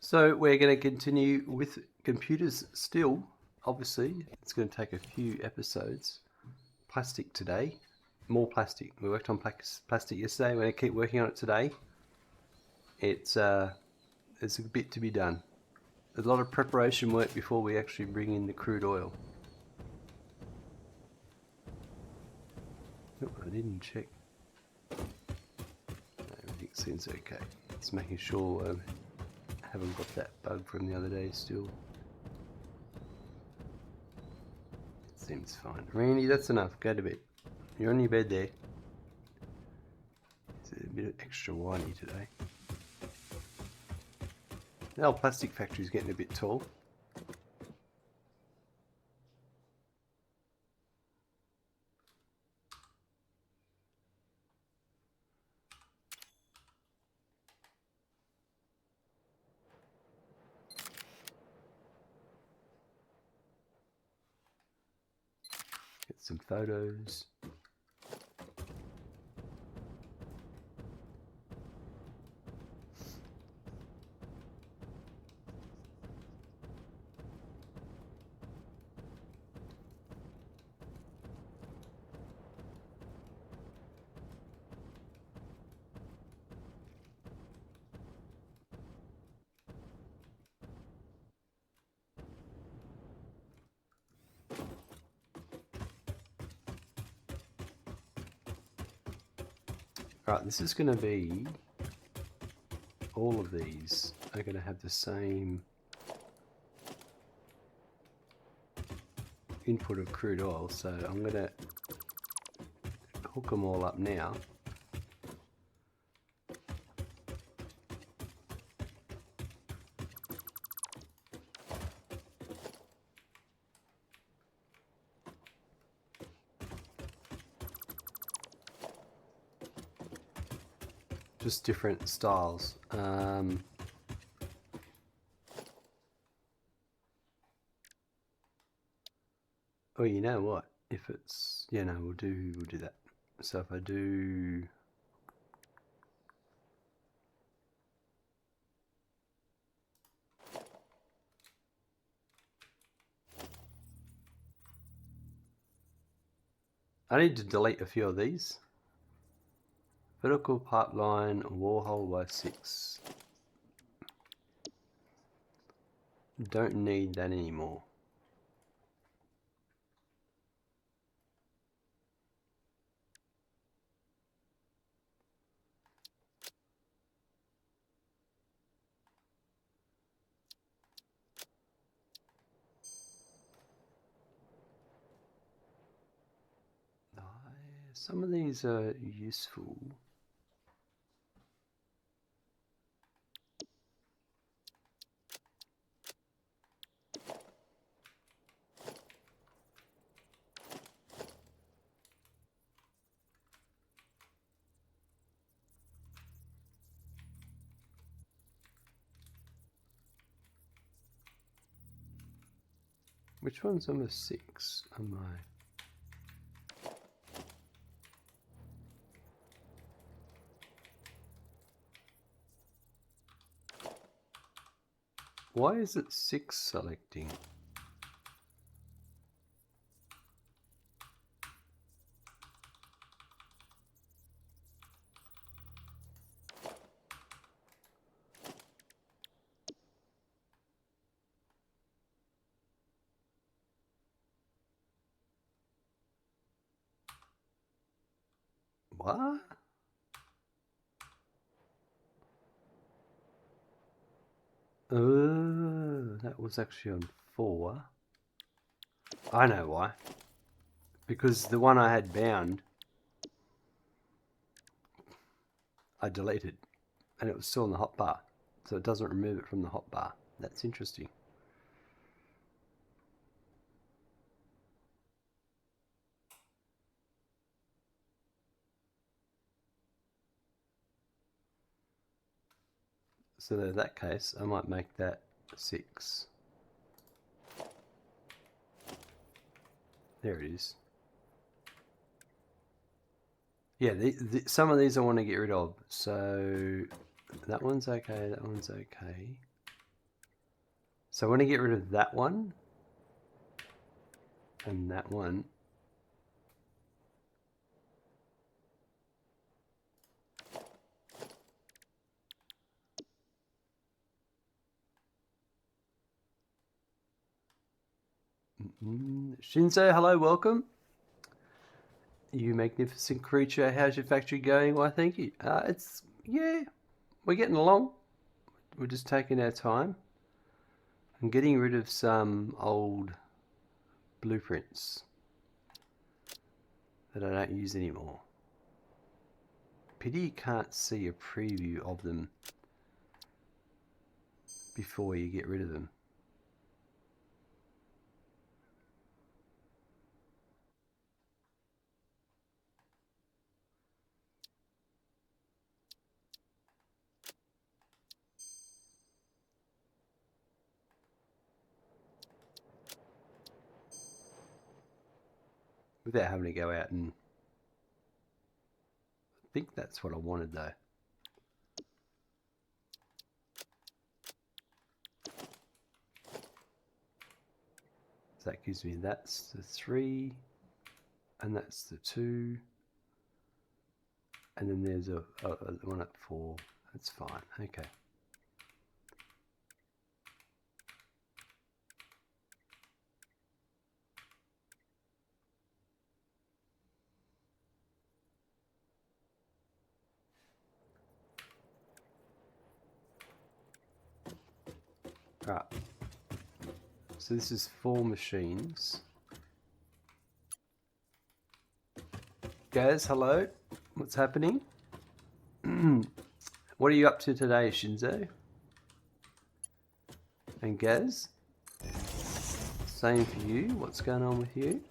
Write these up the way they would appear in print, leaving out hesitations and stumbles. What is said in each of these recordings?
So we're going to continue with computers still. Obviously, it's going to take a few episodes. Plastic today. More plastic. We worked on plastic yesterday. We're going to keep working on it today. It's a bit to be done. There's a lot of preparation work before we actually bring in the crude oil. Oh, I didn't check. Everything seems okay. It's making sure I haven't got that bug from the other day still. Seems fine. Randy, that's enough. Go to bed. You're on your bed there. It's a bit extra whiny today. The old plastic factory's getting a bit tall. Get some photos. Right, this is going to be, all of these are going to have the same input of crude oil, so I'm going to hook them all up now. Just different styles. Oh, you know what? If it's, yeah, no, we'll do that. So if I do, I need to delete a few of these. Vertical pipeline, Warhol by 6. Don't need that anymore. Some of these are useful. Which one's number 6 on my... Why is it 6 selecting? What? Oh, that was actually on 4. I know why. Because the one I had bound, I deleted, and it was still in the hotbar, so it doesn't remove it from the hotbar. That's interesting. So in that case, I might make that 6. There it is. Yeah, some of these I want to get rid of. So that one's okay, that one's okay. So I want to get rid of that one and that one. Shinzo, hello, welcome. You magnificent creature. How's your factory going? Why, thank you. Yeah, we're getting along. We're just taking our time. I'm getting rid of some old blueprints that I don't use anymore. Pity you can't see a preview of them before you get rid of them. Without having to go out and... I think that's what I wanted though. So that gives me, that's the 3, and that's the 2, and then there's a one at 4. That's fine. Okay. Right. So this is 4 machines. Gaz, hello. What's happening? What are you up to today, Shinzo? And Gaz? Same for you. What's going on with you?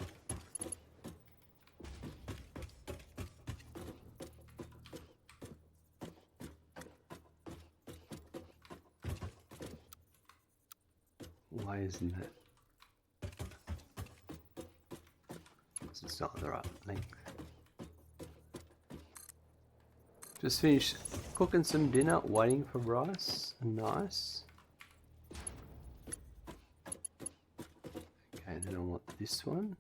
Why isn't it? It's not the right length. Just finished cooking some dinner, waiting for rice. Nice. Okay, then I want this one.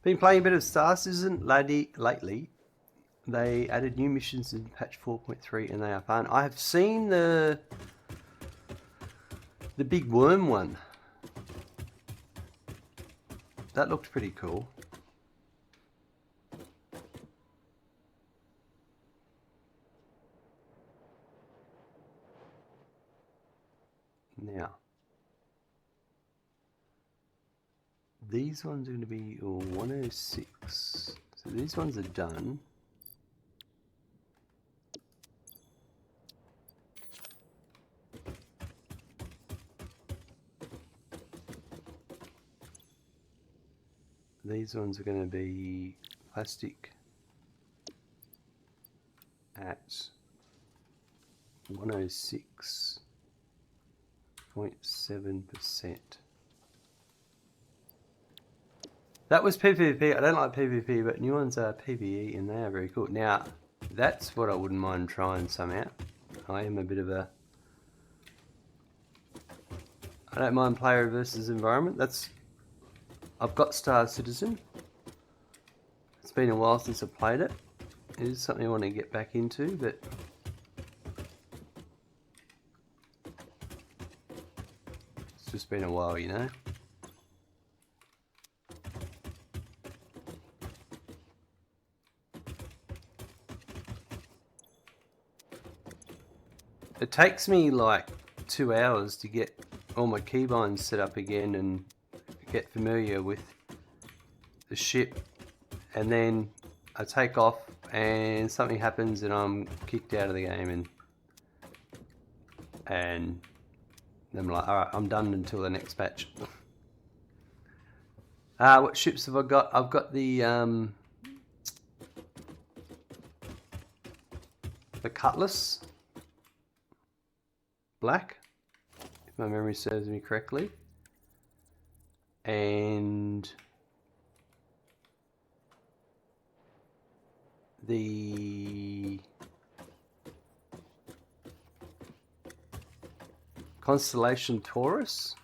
Been playing a bit of Star Citizen lately. They added new missions in patch 4.3 and they are fun. I have seen the big worm one. That looked pretty cool. Now, these ones are going to be 106. So these ones are done. These ones are going to be plastic at 106.7%. That was PvP. I don't like PvP, but new ones are PvE and they are very cool. Now, that's what I wouldn't mind trying some out. I am a bit of a... I don't mind player versus environment. I've got Star Citizen. It's been a while since I played it. It is something I want to get back into, but... it's just been a while, you know? It takes me like 2 hours to get all my keybinds set up again and get familiar with the ship, and then I take off and something happens and I'm kicked out of the game, and I'm like, alright, I'm done until the next patch. What ships have I got? I've got the The cutlass, black, if my memory serves me correctly. And the constellation Taurus.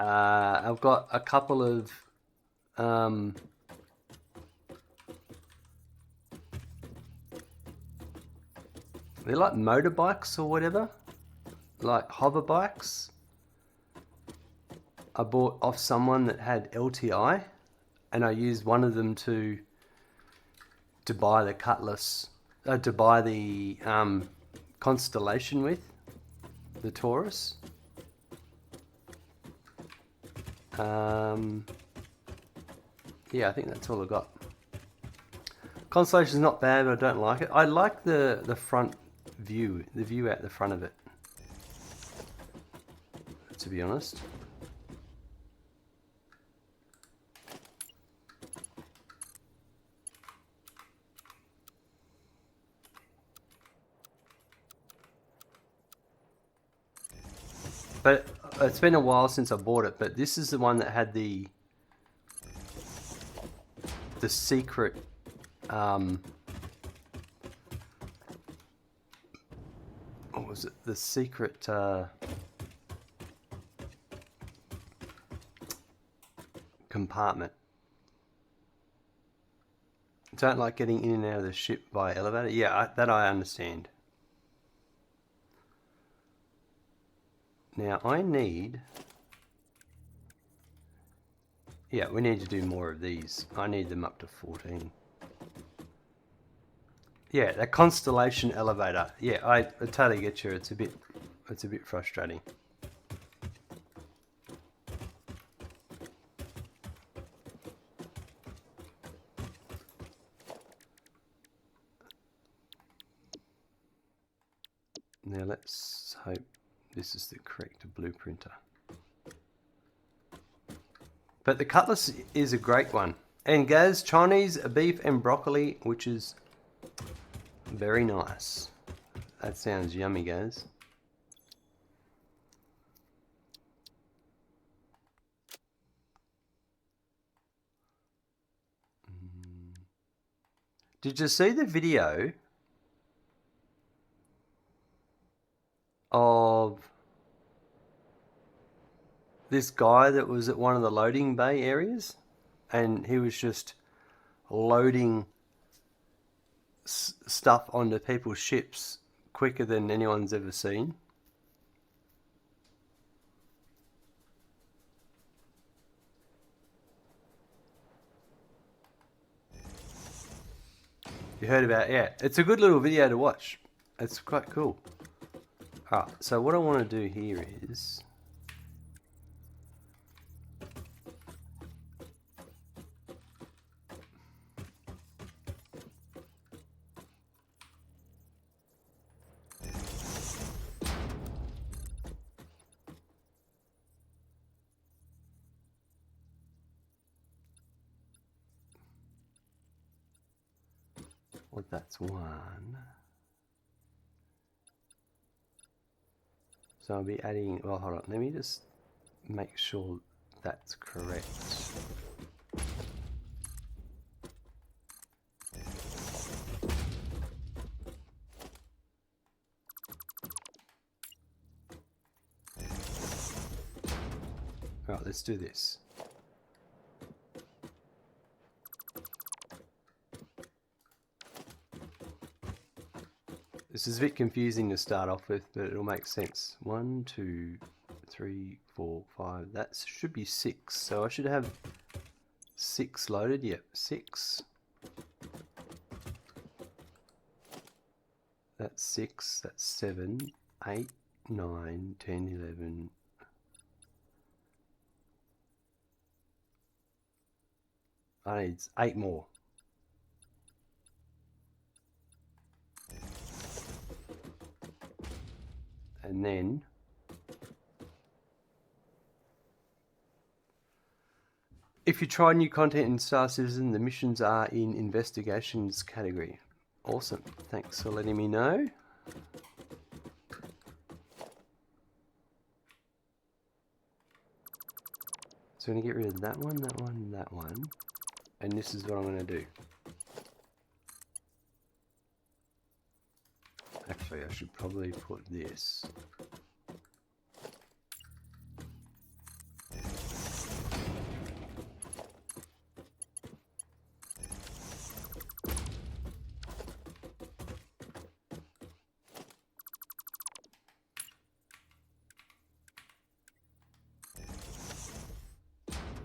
I've got a couple of they're like motorbikes or whatever, like hover bikes. I bought off someone that had LTI, and I used one of them to buy the cutlass, to buy the constellation with the Taurus. Yeah, I think that's all I got. Constellation's not bad, but I don't like it. I like the front view, the view out the front of it, to be honest. But it's been a while since I bought it, but this is the one that had the secret what was it? The secret compartment. Don't like getting in and out of the ship by elevator. Yeah, that I understand. Now I need... Yeah, we need to do more of these. I need them up to 14. Yeah, that constellation elevator. Yeah, I totally get you. It's a bit frustrating. Now let's hope this is the correct blueprinter. But the cutlass is a great one. And Gaz, Chinese beef and broccoli, which is very nice. That sounds yummy, Gaz. Did you see the video of this guy that was at one of the loading bay areas, and he was just loading stuff onto people's ships quicker than anyone's ever seen? You heard about it? Yeah, it's a good little video to watch. It's quite cool. Alright, so what I want to do here is... Well, that's one. So I'll be adding... Well, hold on. Let me just make sure that's correct. Alright, let's do this. This is a bit confusing to start off with, but it'll make sense. 1, 2, 3, 4, 5. That should be 6. So I should have 6 loaded. Yep, 6. That's 6. That's 7, 8, 9, 10, 11. I need 8 more. And then If you try new content in Star Citizen, the missions are in investigations category. Awesome. Thanks for letting me know. So I'm going to get rid of that one, that one, that one. And this is what I'm going to do. Actually, I should probably put this.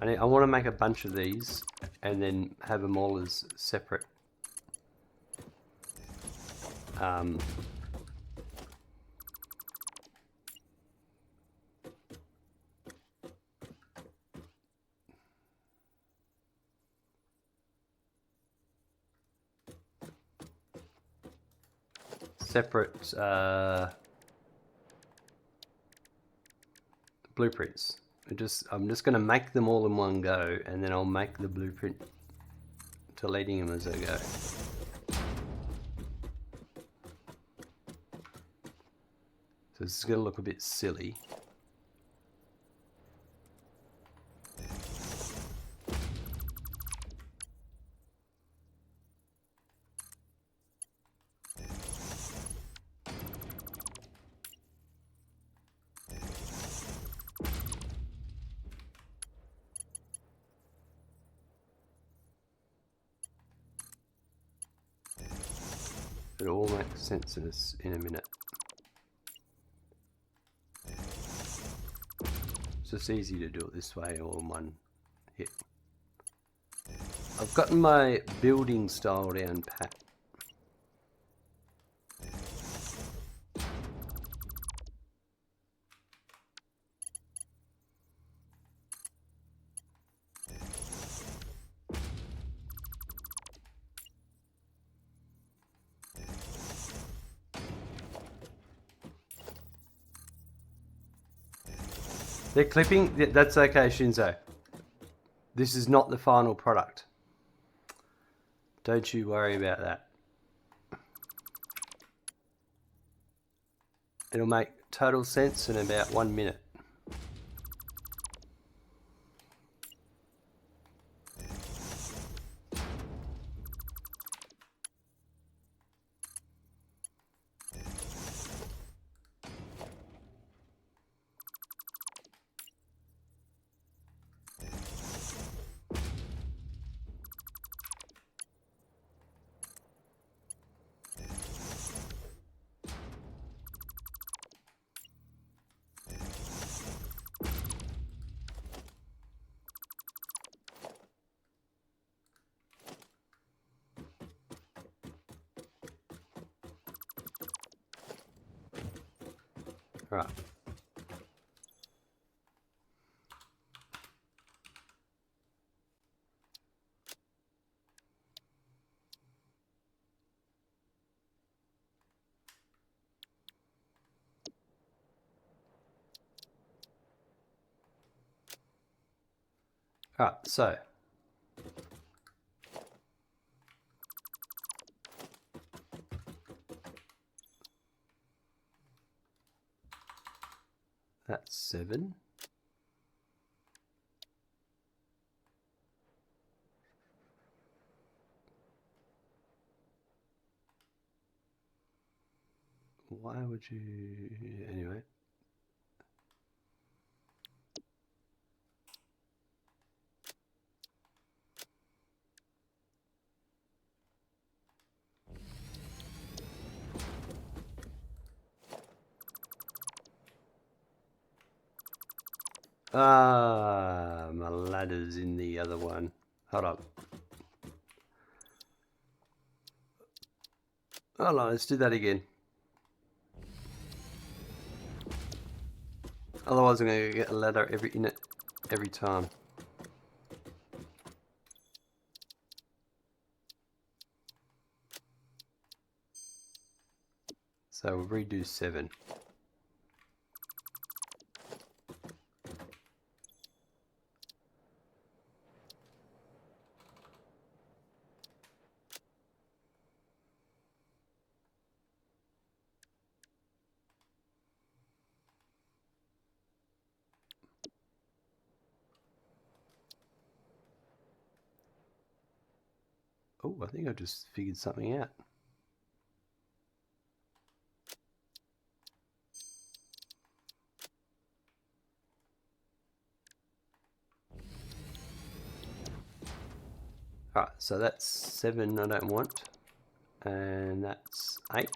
I want to make a bunch of these and then have them all as separate blueprints. I'm just going to make them all in one go, and then I'll make the blueprint deleting them as I go. So this is going to look a bit silly. It all makes sense in a minute. It's just easy to do it this way, all in one hit. I've gotten my building style down pat. They're clipping. That's okay, Shinzo. This is not the final product. Don't you worry about that. It'll make total sense in about 1 minute. Right. Alright, so that's 7. Why would you... Anyway. Ah, my ladder's in the other one. Hold on. Hold on, let's do that again. Otherwise I'm going to get a ladder every time. So we'll redo 7. Oh, I think I just figured something out. Alright, so that's 7 I don't want. And that's 8.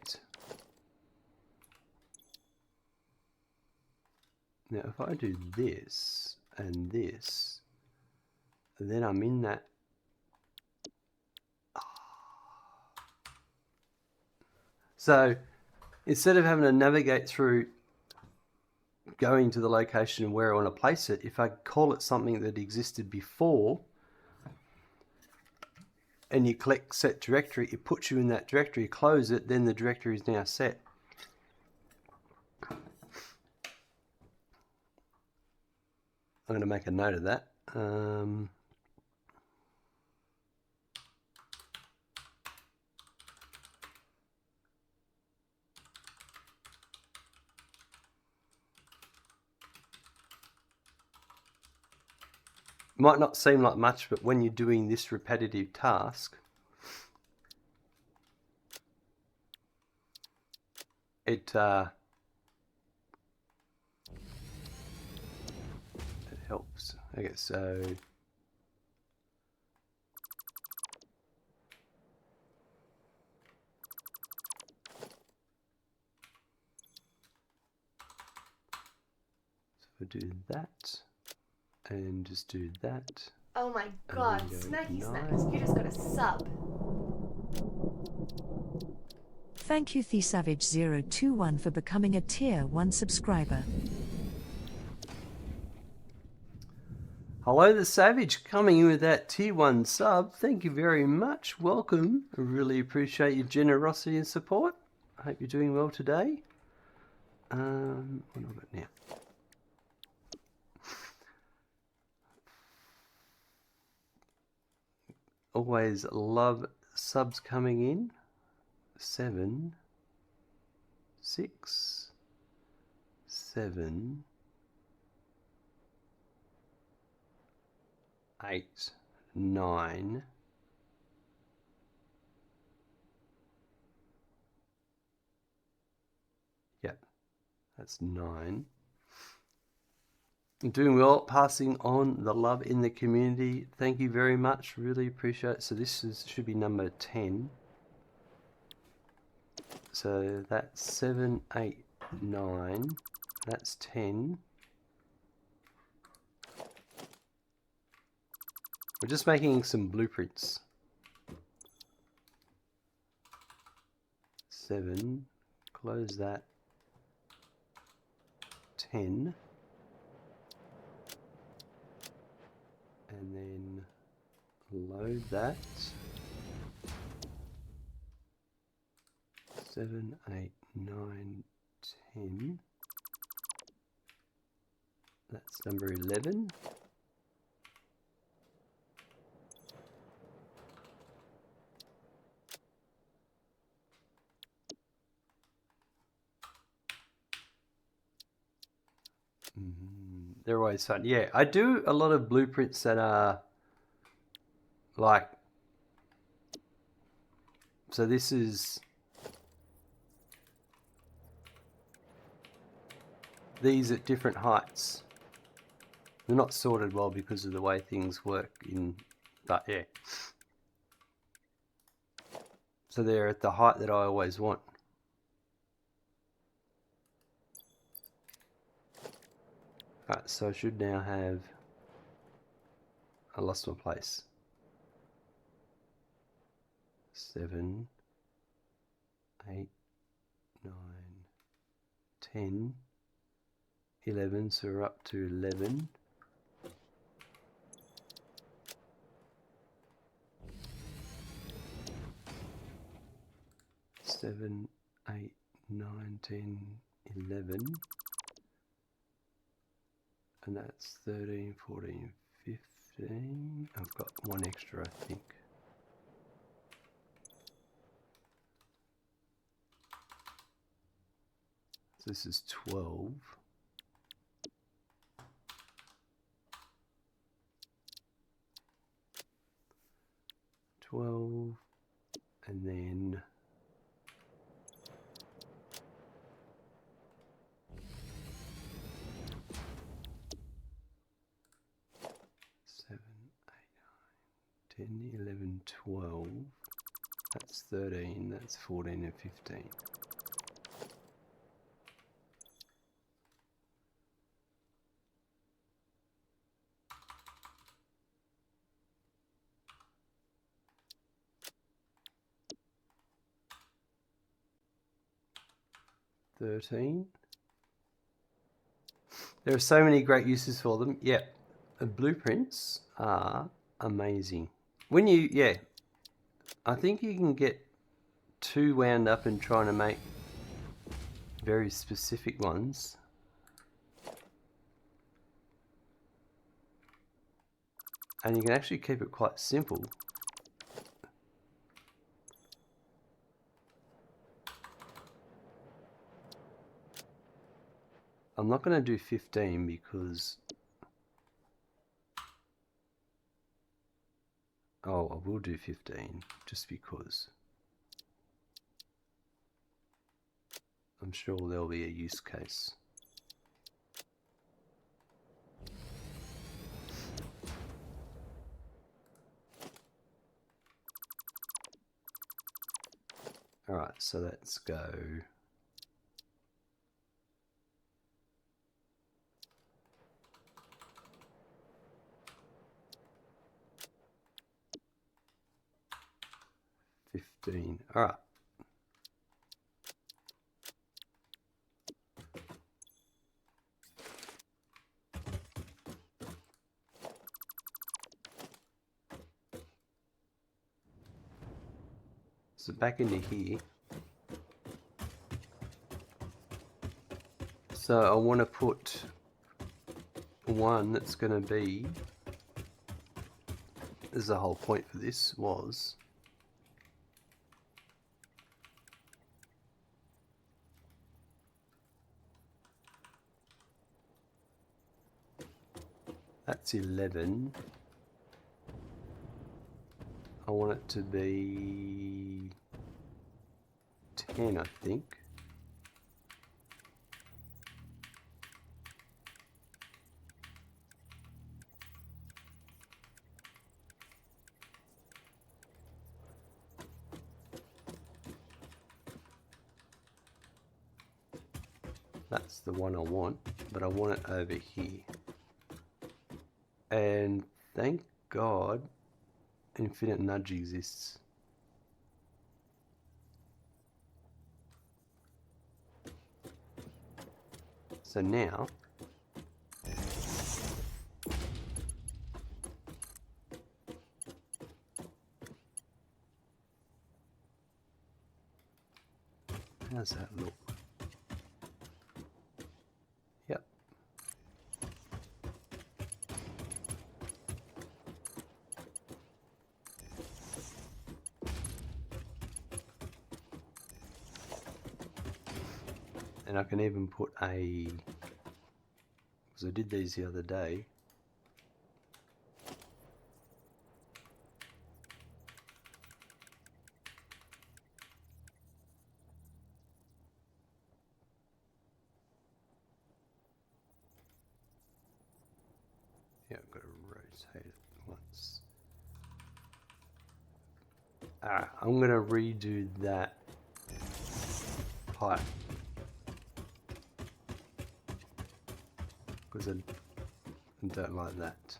Now if I do this and this, then I'm in that. So instead of having to navigate through going to the location and where I want to place it, if I call it something that existed before and you click set directory, it puts you in that directory, close it, then the directory is now set. I'm going to make a note of that. Might not seem like much, but when you're doing this repetitive task, it helps. Okay, so we'll do that and just do that. Oh my god, Snacky Snacks, you just got a sub. Thank you TheSavage021 for becoming a Tier 1 subscriber. Hello, the Savage, coming in with that Tier 1 sub. Thank you very much. Welcome. I really appreciate your generosity and support. I hope you're doing well today. What have I got now? Always love subs coming in. 7, 6, 7, 8, 9. Yep, that's 9. I'm doing well, passing on the love in the community. Thank you very much. Really appreciate it. So this should be number 10. So that's 7, 8, 9. That's 10. We're just making some blueprints. 7. Close that. 10. And then load that. 7, 8, 9, 10. That's number 11. They're always fun. Yeah, I do a lot of blueprints that are like, so this is, these at different heights. They're not sorted well because of the way things work in, but yeah. So they're at the height that I always want. Alright, so I should now have, I lost my place. 7, 8, 9, 10, 11, so we're up to 11. Seven, 8, 9, 10, 11. And that's 13, 14, 15. I've got one extra, I think. So this is 12. 12, 12, and then 7, 8, 9, 10, 11, 12. That's 13, that's 14 and 15. There are so many great uses for them. Yeah, the blueprints are amazing. When you, yeah, I think you can get too wound up in trying to make very specific ones. And you can actually keep it quite simple. I'm not going to do 15 because... Oh, I will do 15 just because I'm sure there'll be a use case. Alright, so let's go. Alright. So back into here. So I want to put one that's going to be, this is the whole point for this, was that's 11. I want it to be 10, I think. That's the one I want, but I want it over here. And thank God infinite nudge exists. So now how's that look? Yep. And I can even put a, because I did these the other day, yeah, I've got to rotate it once. Alright, I'm going to redo that pipe because I don't like that.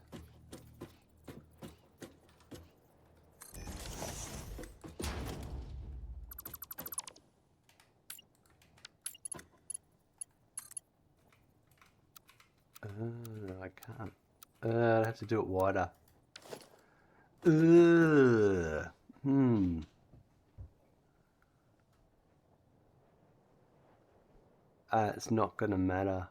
No, I can't. I'd have to do it wider. It's not going to matter.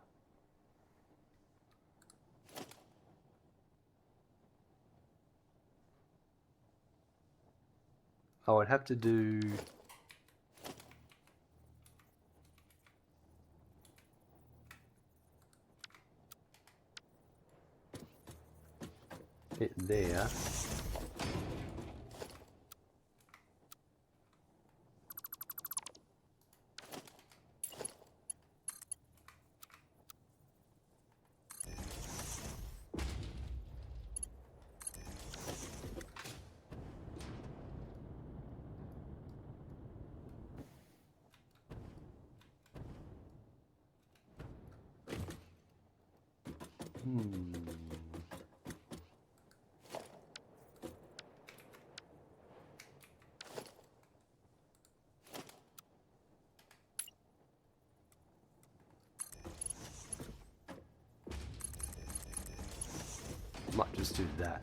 I would have to do it there. Might just do that.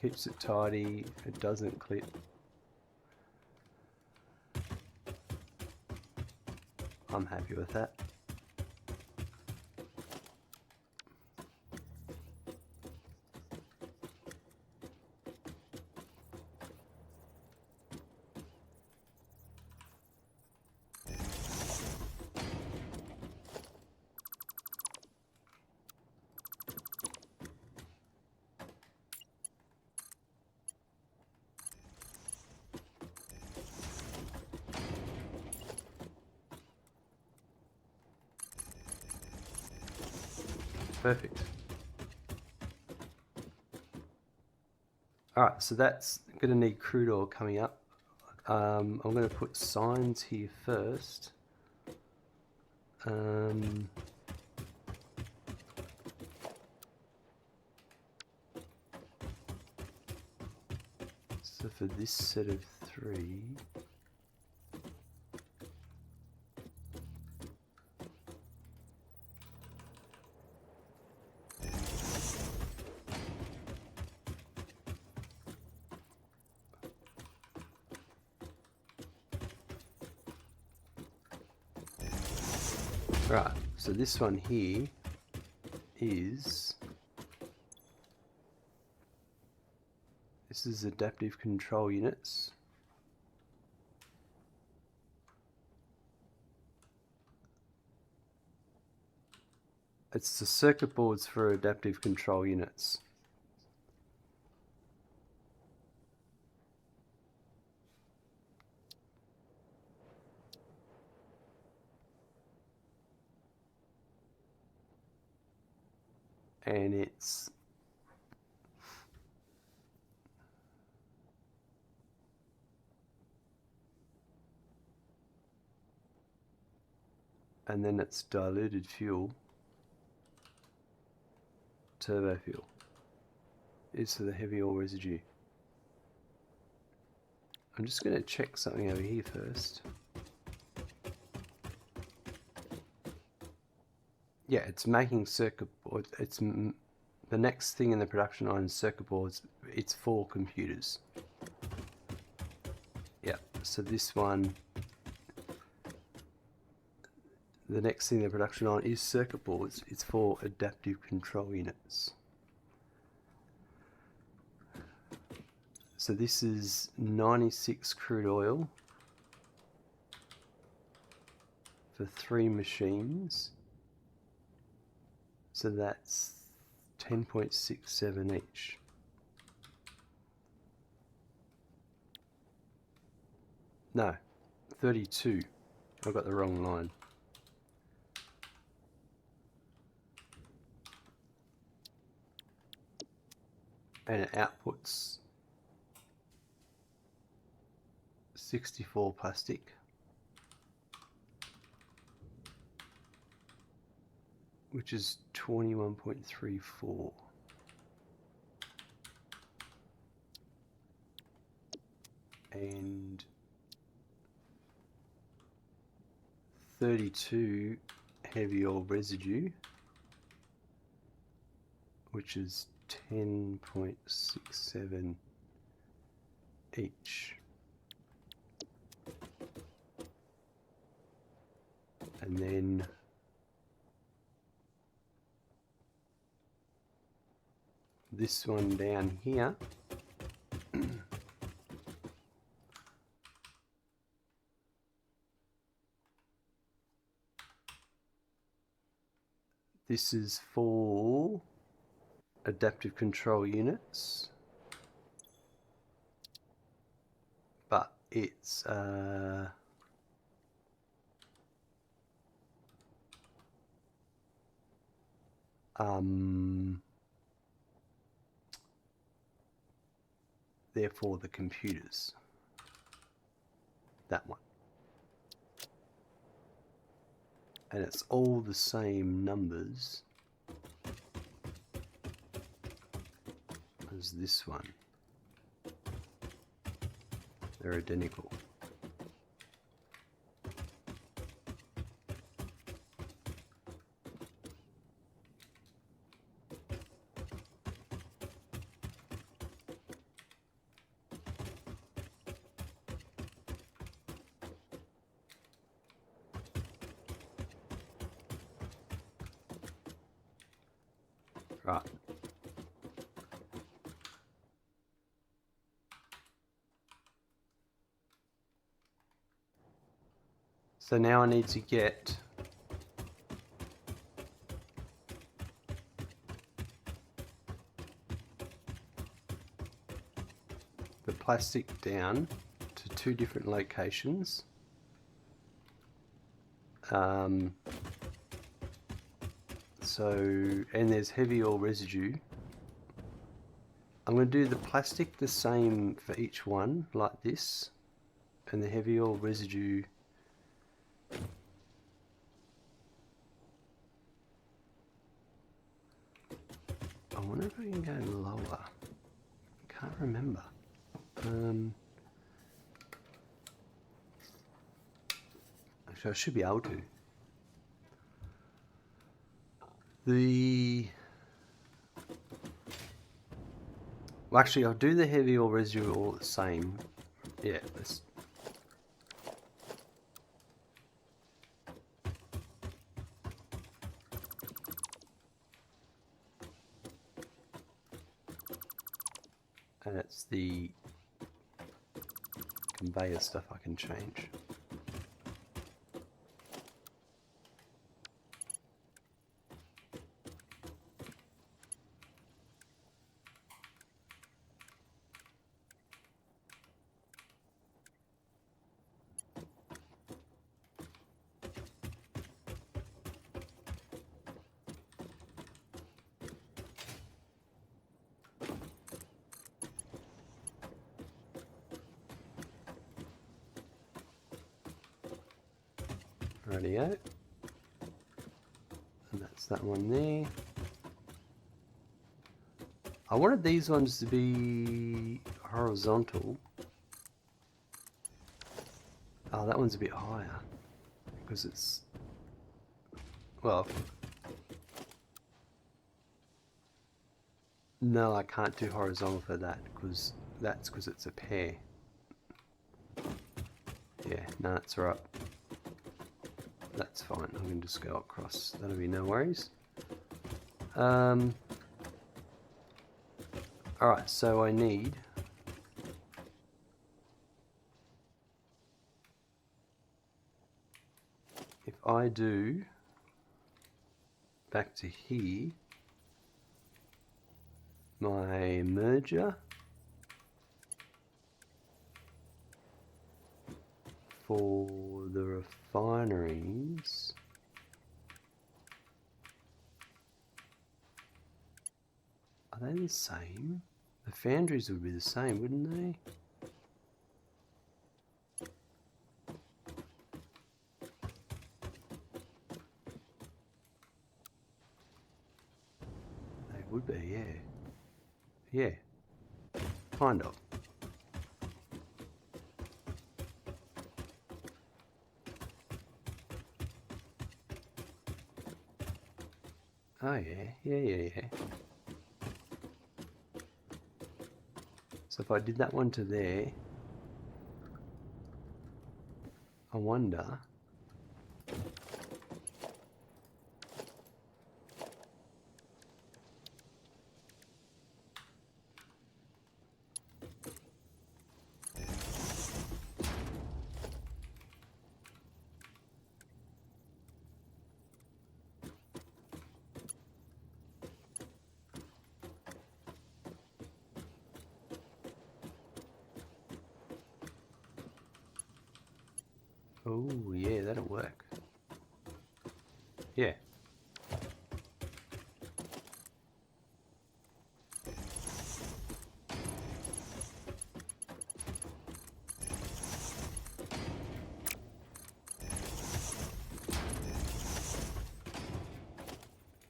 Keeps it tidy, it doesn't clip. I'm happy with that. Perfect. Alright, so that's going to need crude oil coming up. I'm going to put signs here first. So for this set of 3, right, so this one here is, this is adaptive control units. It's the circuit boards for adaptive control units. And it's and then it's diluted fuel, TurboFuel. Is for the heavy oil residue. I'm just going to check something over here first. Yeah, it's making circuit boards. It's the next thing in the production line is circuit boards. It's for computers. Yeah, so this one, the next thing in the production line is circuit boards. It's for adaptive control units. So this is 96 crude oil for 3 machines. So that's 10.67 each. No, 32. I got the wrong line. And it outputs 64 plastic. Which is 21.34. And 32 heavy oil residue, which is 10.67 each. And then this one down here this is for adaptive control units, but it's therefore the computers, that one, and it's all the same numbers. was this one. They're identical. Right. So now I need to get the plastic down to 2 different locations. And there's heavy oil residue. I'm going to do the plastic the same for each one, like this, and the heavy oil residue I wonder if I can go lower. Can't remember. Actually, I should be able to. Well, actually, I'll do the heavy oil residue all the same. Yeah, let's. And it's the conveyor stuff I can change. Rightio. And that's that one there. I wanted these ones to be horizontal. Oh, that one's a bit higher because it's, well, no, I can't do horizontal for that because it's a pair. Yeah, no, that's right. That's fine. I can just go across. That'll be no worries. Alright, so I need if I do back to here my merger for the refineries, are they the same? The foundries would be the same, wouldn't they? They would be, yeah. Yeah, kind of. Oh yeah. So if I did that one to there, I wonder. Oh yeah, that'll work. Yeah.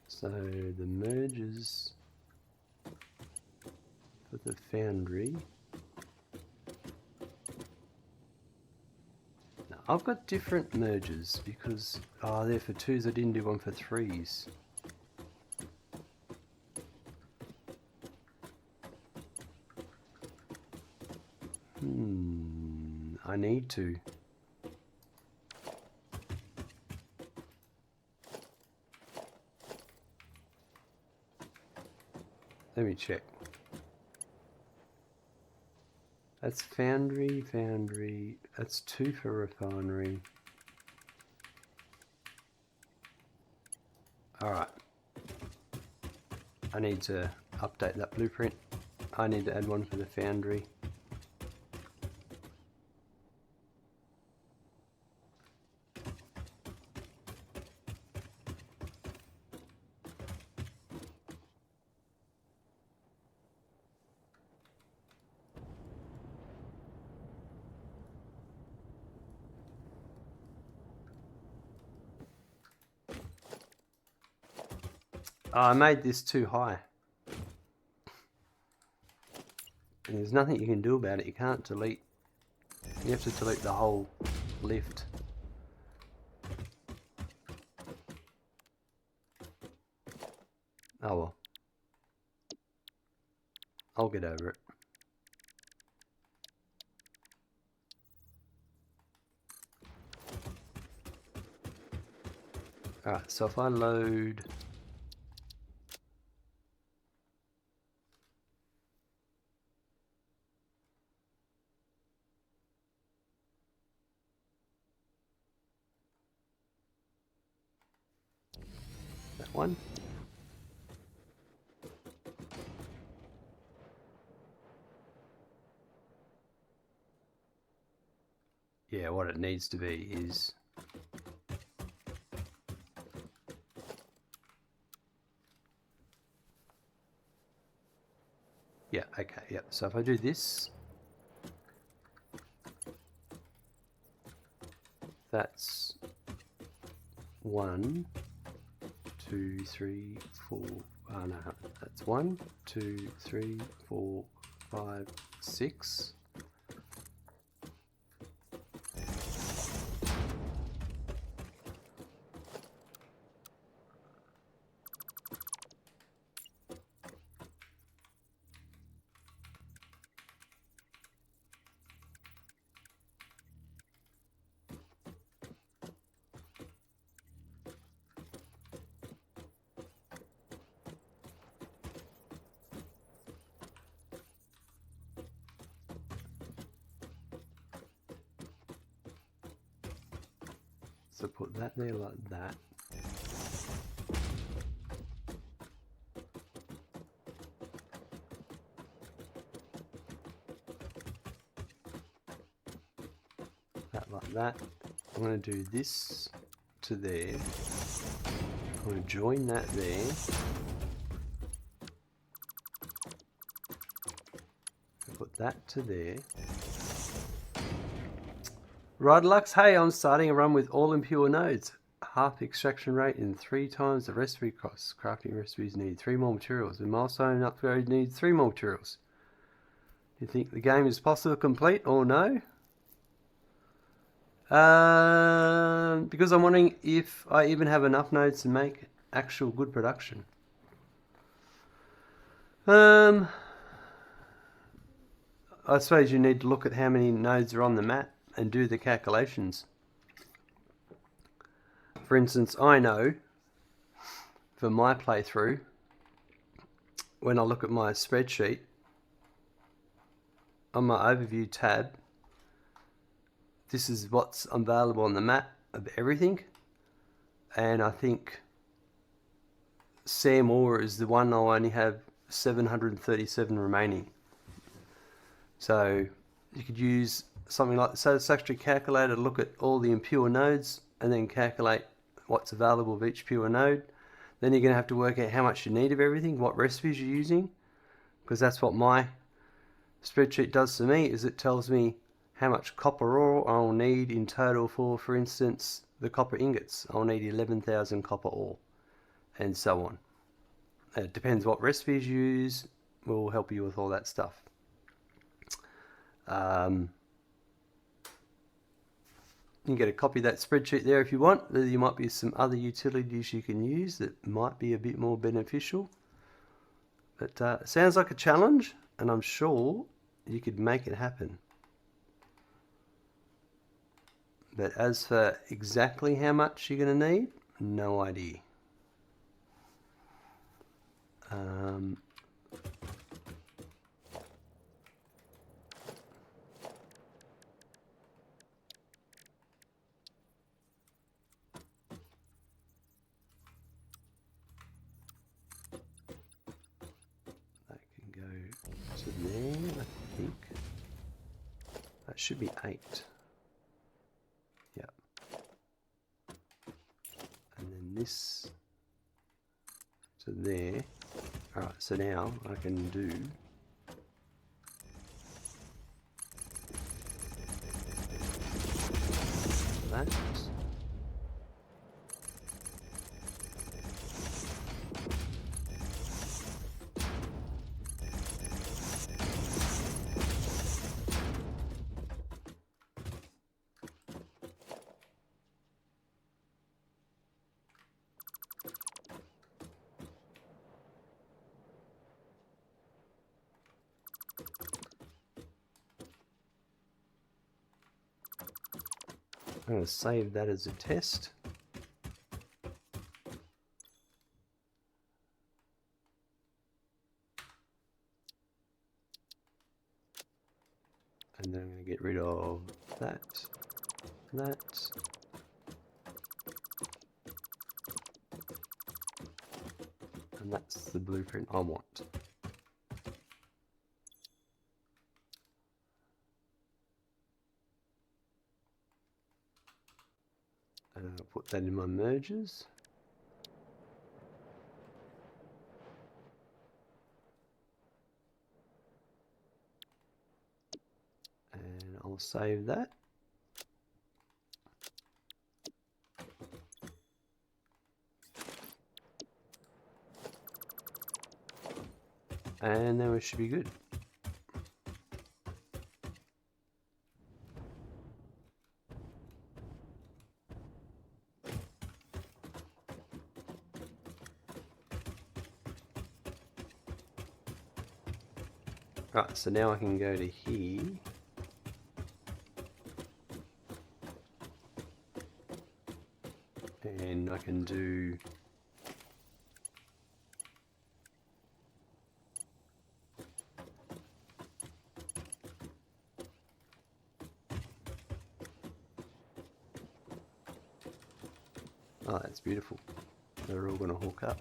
So the mergers the foundry. Now, I've got different mergers because they're for 2s. I didn't do one for 3s. I need to. Let me check. That's foundry. That's 2 for refinery. Alright. I need to update that blueprint. I need to add one for the foundry. Oh, I made this too high. And there's nothing you can do about it. You can't delete. You have to delete the whole lift. Oh well. I'll get over it. Alright, so if I load... that one. Yeah, what it needs to be is... yeah, okay, yeah. So if I do this... that's 1, 2, 3, 4... oh no, that's 1, 2, 3, 4, 5, 6... So put that there like that. That like that. I'm going to do this to there. I'm going to join that there. Put that to there. Right, Lux, hey, I'm starting a run with all impure nodes. Half extraction rate and 3 times the recipe costs. Crafting recipes need 3 more materials. The milestone upgrade needs 3 more materials. Do you think the game is possible complete or no? Because I'm wondering if I even have enough nodes to make actual good production. I suppose you need to look at how many nodes are on the map and do the calculations. For instance, I know for my playthrough, when I look at my spreadsheet, on my overview tab, this is what's available on the map of everything. And I think Sam Orr is the one I only have 737 remaining. So you could use something like the Satisfactory calculator to look at all the impure nodes and then calculate what's available of each pure node. Then you're going to have to work out how much you need of everything, what recipes you're using, because that's what my spreadsheet does for me, is it tells me how much copper ore I'll need in total for instance, the copper ingots. I'll need 11,000 copper ore, and so on. It depends what recipes you use, will help you with all that stuff. You can get a copy of that spreadsheet there if you want. There might be some other utilities you can use that might be a bit more beneficial. But it sounds like a challenge, and I'm sure you could make it happen. But as for exactly how much you're going to need, no idea. To there, I think. That should be 8. Yeah. And then this to there. Alright, so now I can do that. I'm going to save that as a test. And then I'm going to get rid of that, that. And that's the blueprint I want. And I'll put that in my merges. And I'll save that. And then we should be good. Right, so now I can go to here. And I can do oh, that's beautiful. They're all going to hook up.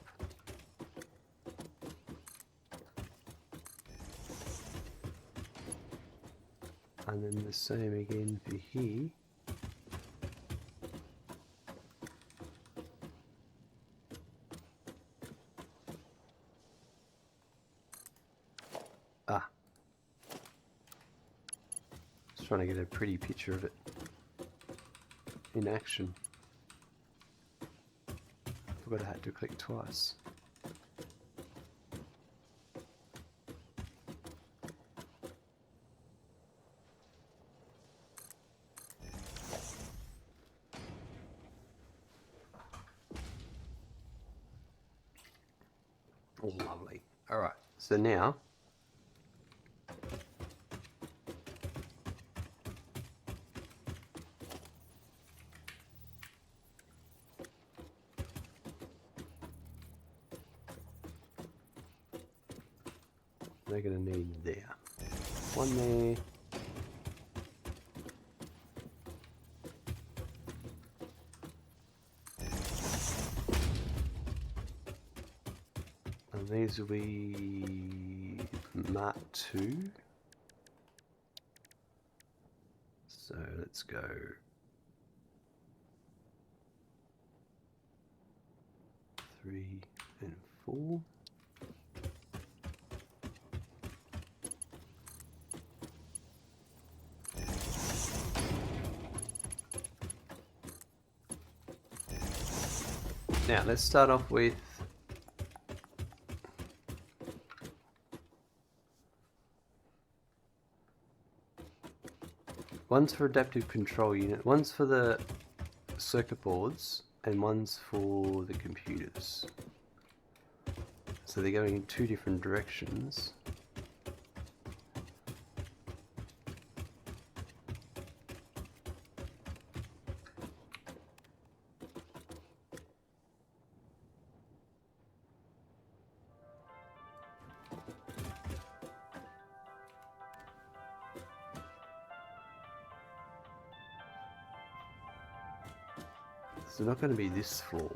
And then the same again for here. Ah. Just trying to get a pretty picture of it in action. Forgot I had to click twice. Oh, lovely. Alright, so now they're going to need there. One there. And these will be Mark II. So let's go. 3 and 4. Now let's start off with One's for adaptive control unit, one's for the circuit boards, and one's for the computers. So they're going in two different directions. So not going to be this floor.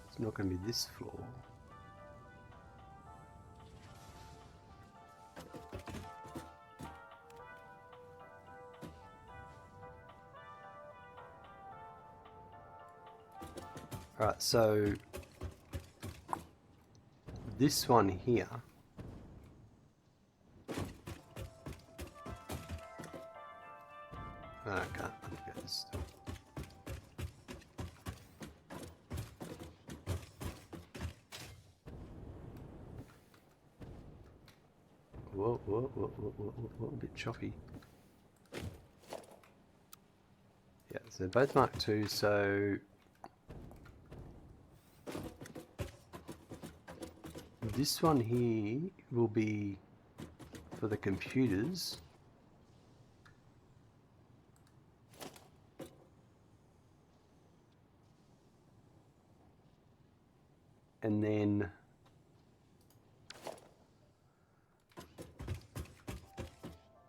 It's not going to be this floor. Alright, so this one here I can't look at this still. Whoa, a bit choppy. Yeah, so both Mark II, so this one here will be for the computers. And then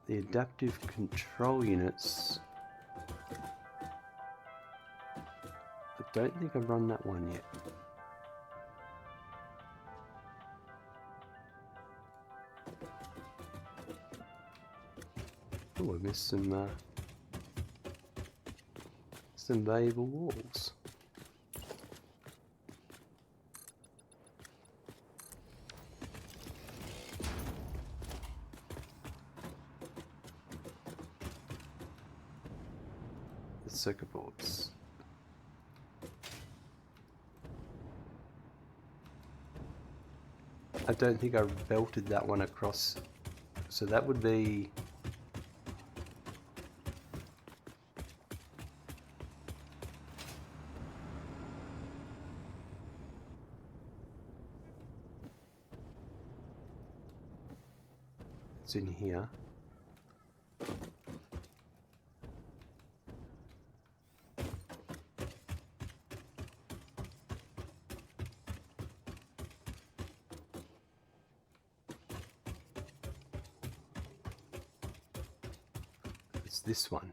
the adaptive control units. I don't think I've run that one yet. Oh, I missed some valuable walls. The circuit boards. I don't think I belted that one across, so that would be it's in here. It's this one.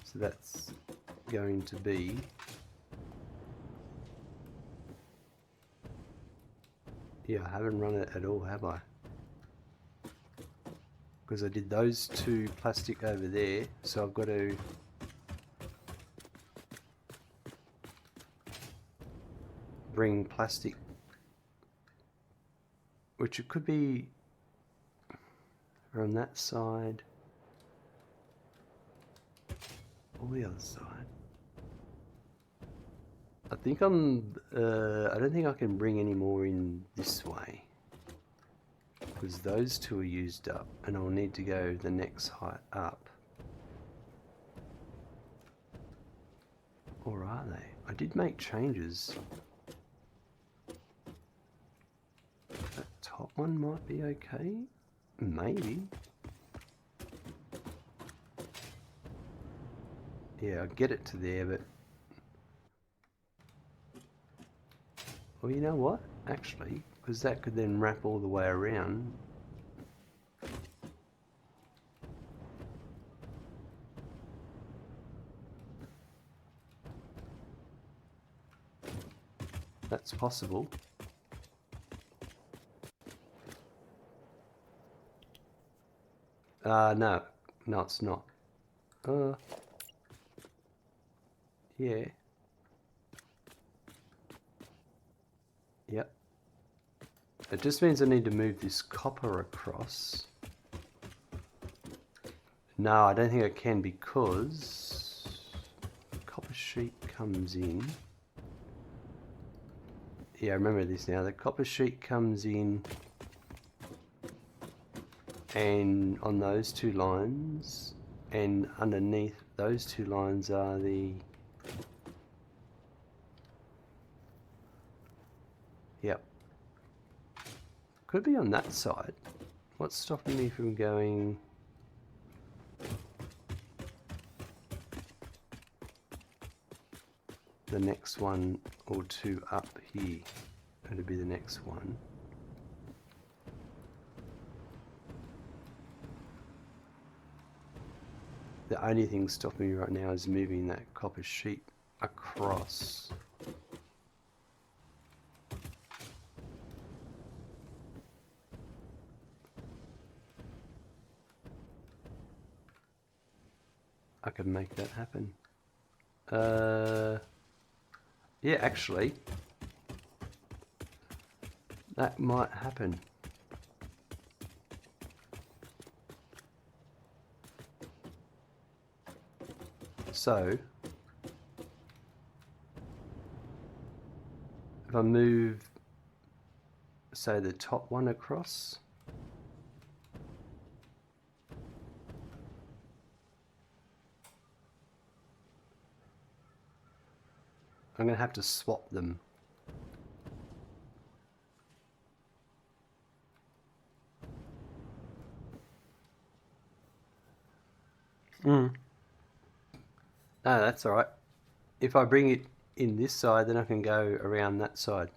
So that's going to be yeah, I haven't run it at all, have I? Because I did those two plastic over there, so I've got to bring plastic, which it could be on that side or the other side. I think I don't think I can bring any more in this way because those two are used up and I'll need to go the next height up. Or are they? I did make changes. That top one might be okay. Maybe. Yeah, I'll get it to there, but well, you know what? Actually, because that could then wrap all the way around. That's possible. No, it's not. Yeah. Yep. It just means I need to move this copper across. No, I don't think I can because copper sheet comes in. Yeah, I remember this now. The copper sheet comes in and on those two lines, and underneath those two lines are the... Yep. Could be on that side. What's stopping me from going... the next one or two up here? It'll be the next one. The only thing stopping me right now is moving that copper sheet across. I could make that happen. Yeah, actually, that might happen. So, if I move, say, the top one across, I'm going to have to swap them. No, that's alright. If I bring it in this side, then I can go around that side.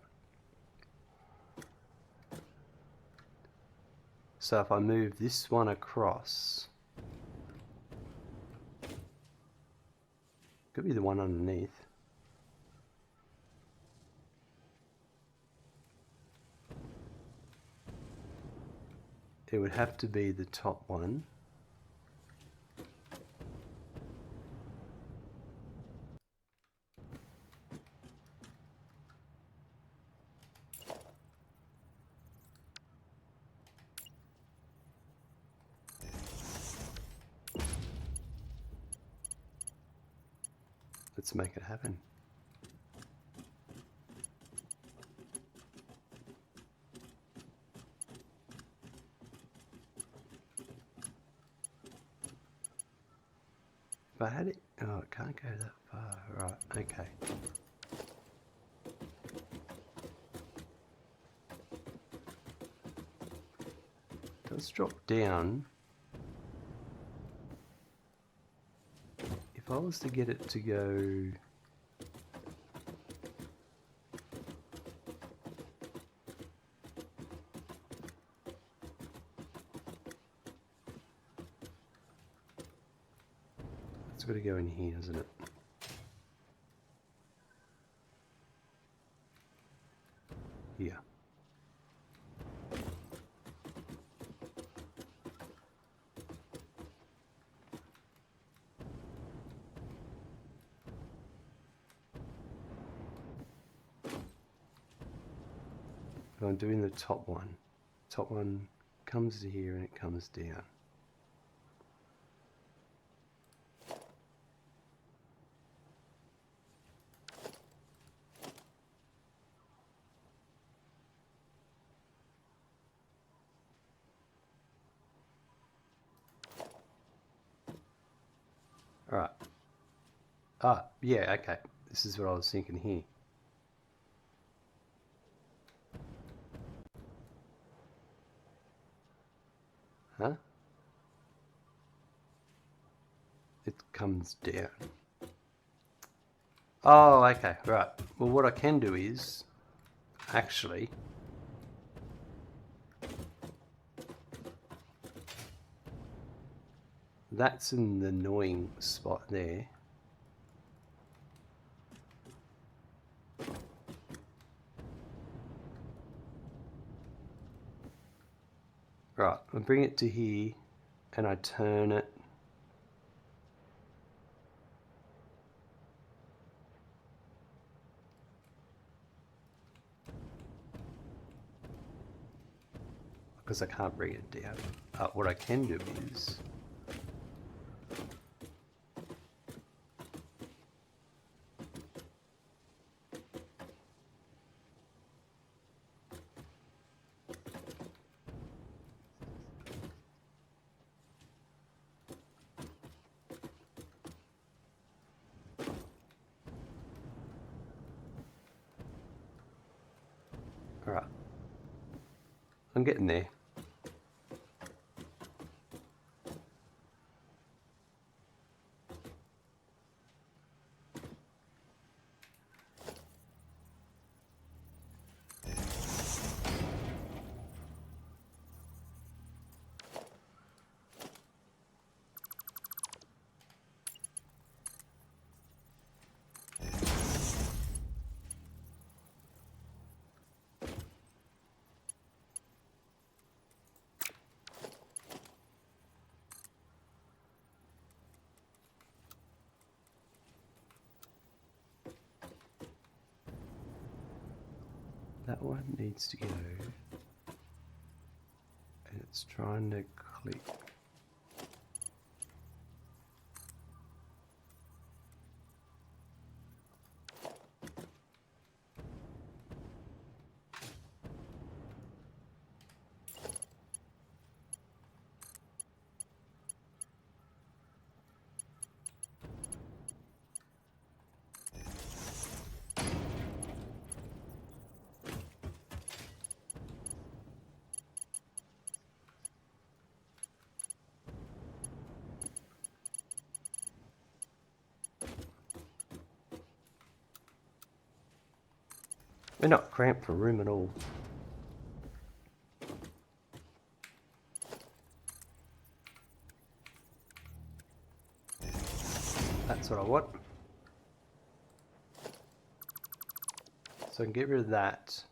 So if I move this one across, could be the one underneath. It would have to be the top one. Let's make it happen. If I had it... Oh, it can't go that far. Right, okay. Let's drop down. If I was to get it to go... It's got to go in here, isn't it? Here. But I'm doing the top one. Top one comes to here and it comes down. Alright. Ah, yeah, okay. This is what I was thinking here. Huh? It comes down. Oh, okay, right. Well, what I can do is, actually, that's an annoying spot there. Right, I bring it to here and I turn it. because I can't bring it down. What I can do is alright. I'm getting there. That one needs to go, and it's trying to click. We're not cramped for room at all. That's what I want. So I can get rid of that.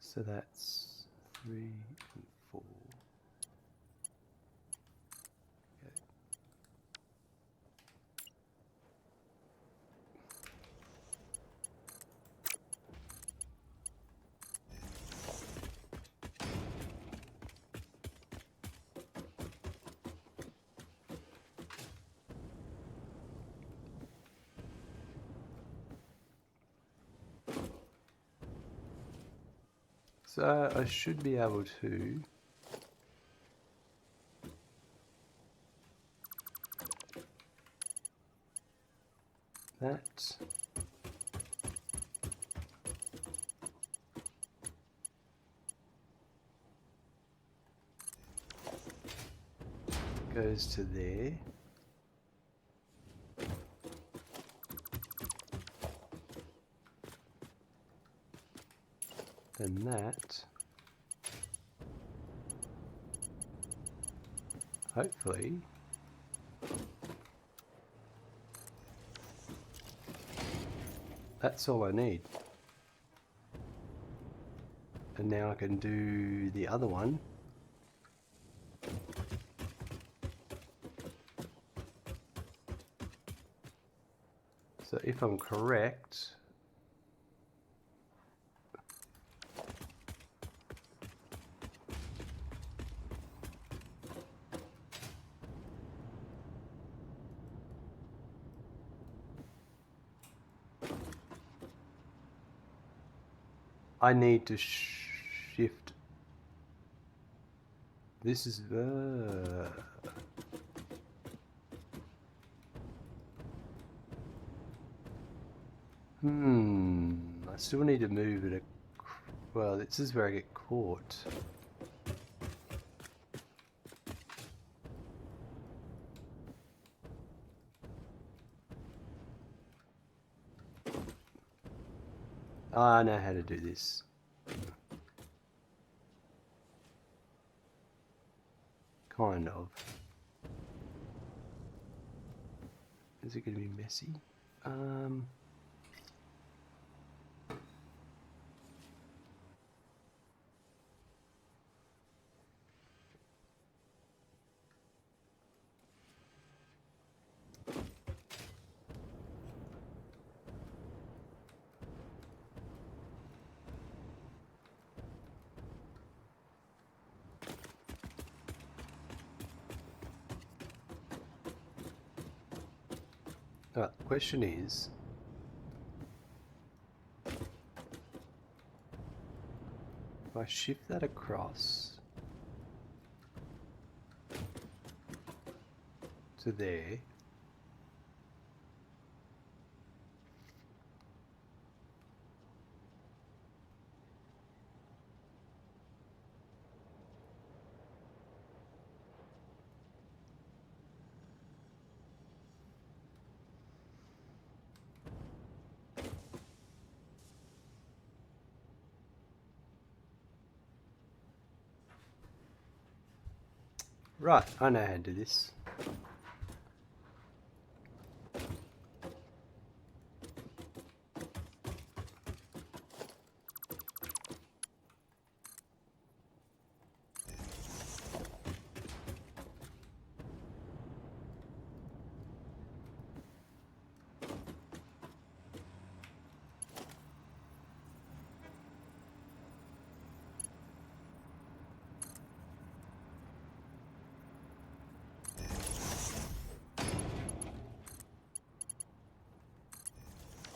So that's 3 and 4. Okay. So I should be able to that goes to there. Then that hopefully that's all I need. And now I can do the other one. So if I'm correct, I need to shift. This is I still need to move it. Well, this is where I get caught. I know how to do this. Kind of. Is it going to be messy? The question is, if I shift that across to there, right, I know how to do this.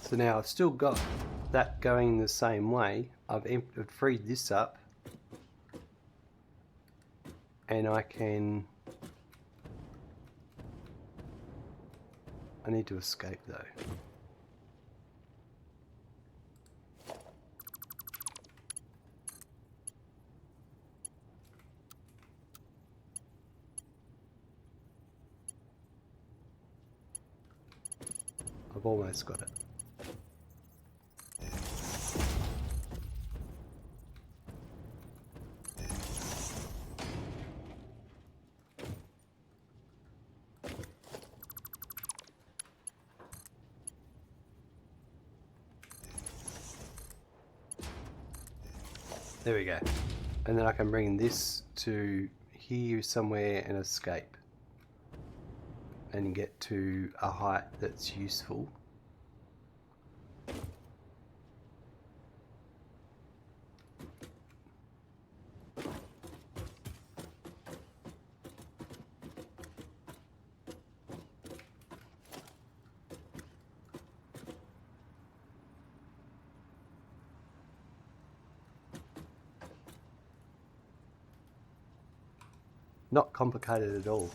So now I've still got that going the same way. I've freed this up, and I need to escape though. I've almost got it. There we go. And then I can bring this to here somewhere and escape. And get to a height that's useful. Not complicated at all.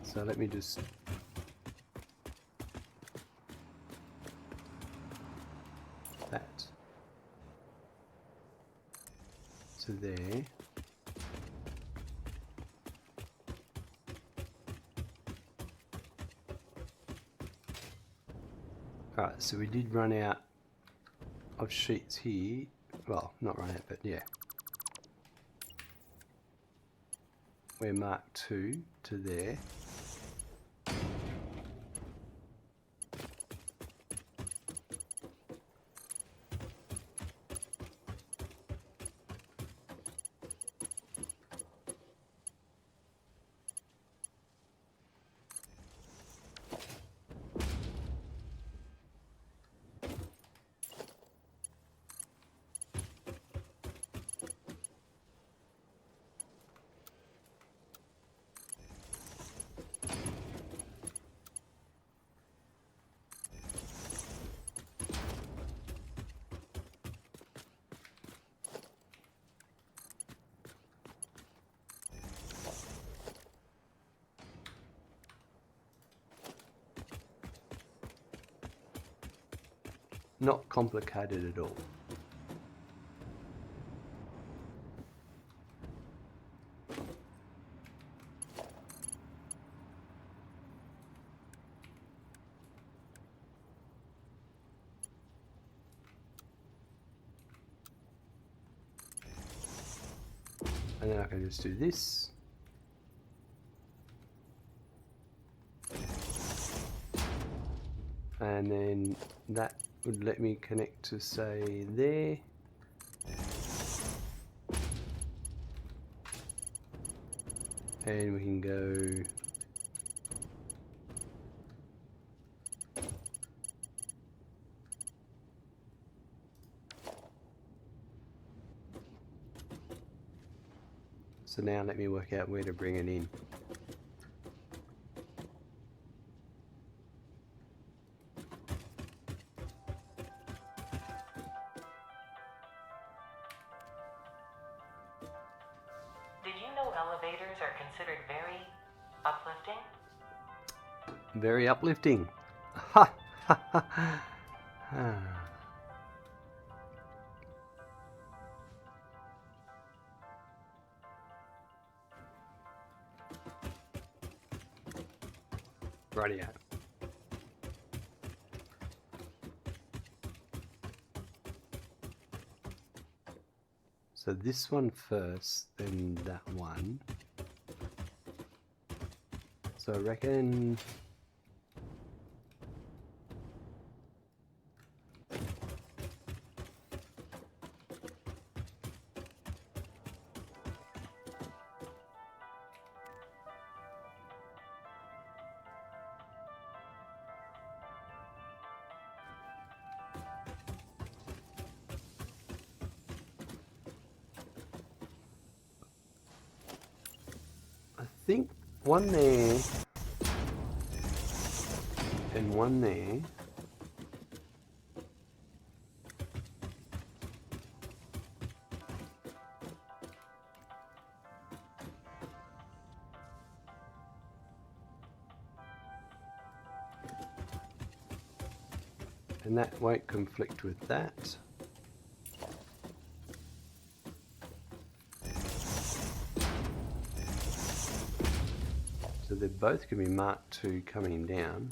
So let me just that to there. Alright, so we did run out of sheets here. Well, not run out, but yeah. We're Mark 2 to there. Not complicated at all. And then I can just do this. And then that would let me connect to, say, there. And we can go so now let me work out where to bring it in. Did you know elevators are considered very uplifting? Very uplifting. Ha ha ha ha. Rightio. So this one first, then that one. So I reckon I think one there and one there. And that won't conflict with that. So they're both going to be Mark II coming down.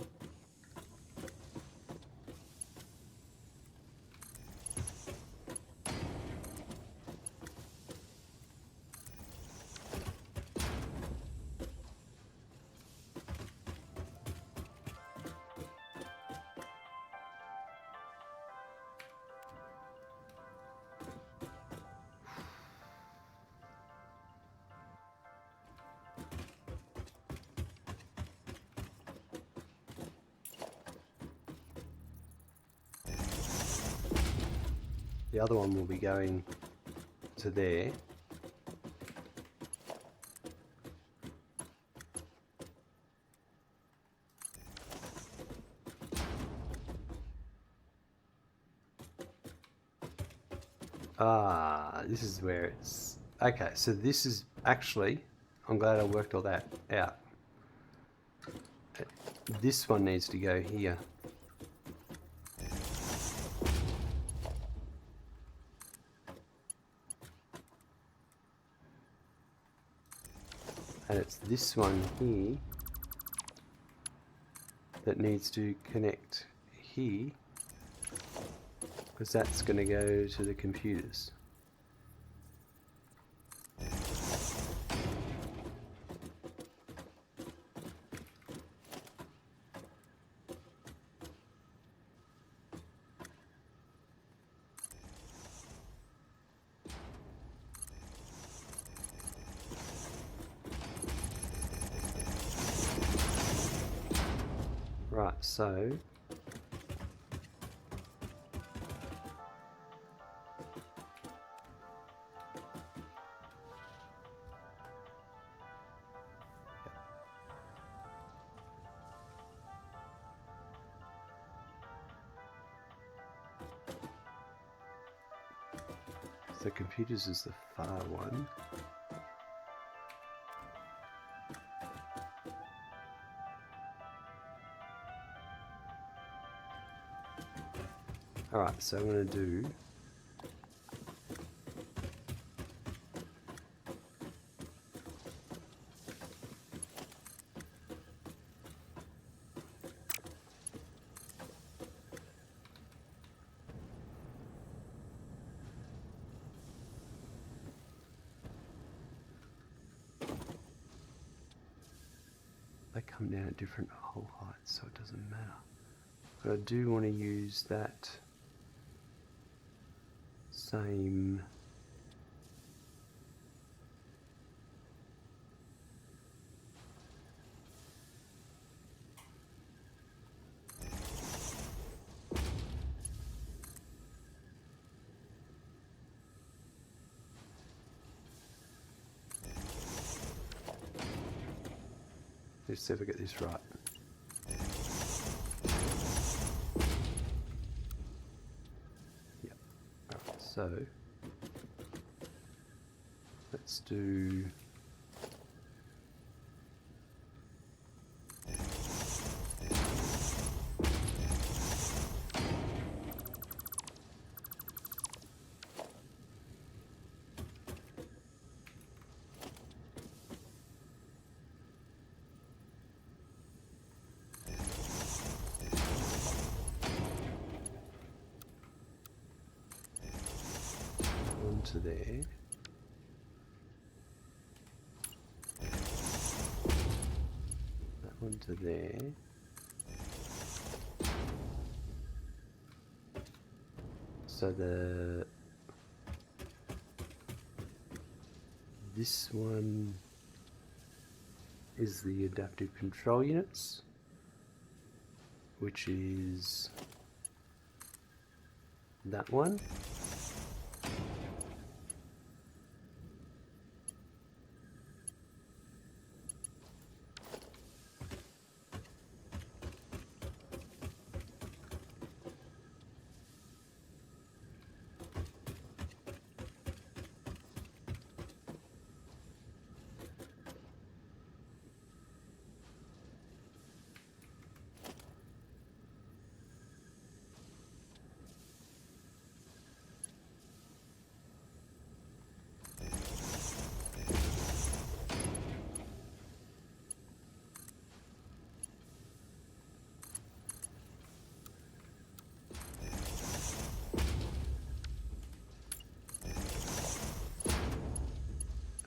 The other one will be going to there. Ah, this is where it's... Okay, so this is actually... I'm glad I worked all that out. This one needs to go here. And it's this one here that needs to connect here, because that's going to go to the computers. Right, so the computers is the far one. Alright, so I'm going to do come down at different hole heights, so it doesn't matter. But I do want to use that same let's see if I get this right. Yep. Alright, so let's do onto there. That one to there. So this one is the adaptive control units, which is that one.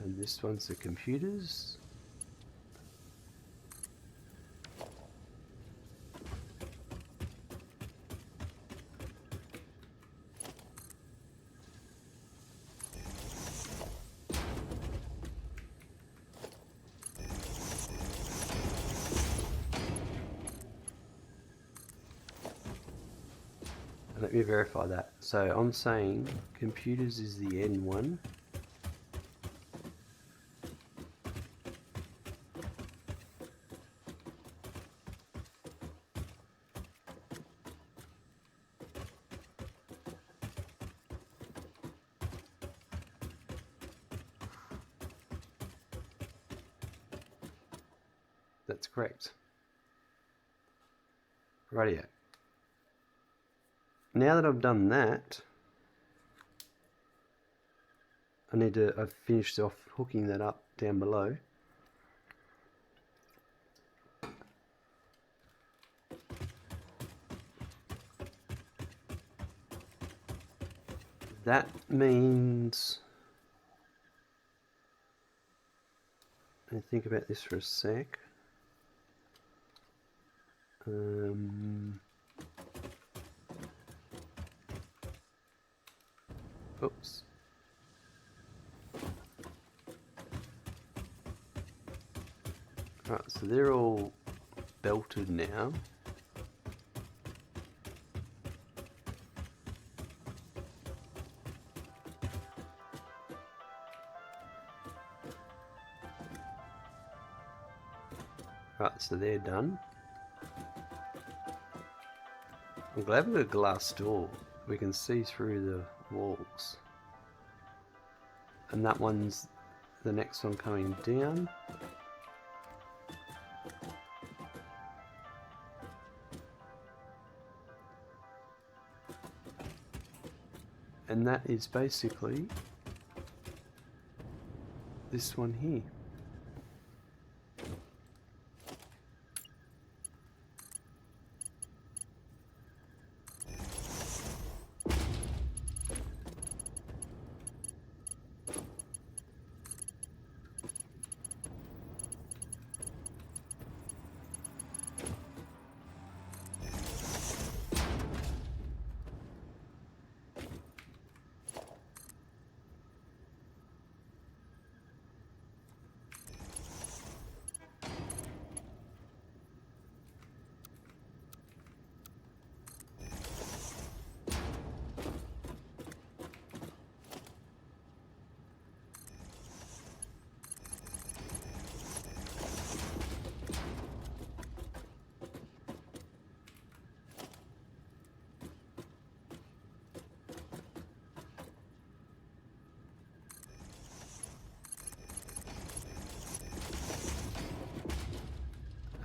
And this one's the computers. And let me verify that. So I'm saying computers is the N1. That's correct. Rightio. Now that I've done that, I've finished off hooking that up down below. That means, let me think about this for a sec. Oops. Right, so they're all belted now. Right, so they're done. I'm glad we've got a glass door. We can see through the walls. And that one's the next one coming down. And that is basically this one here.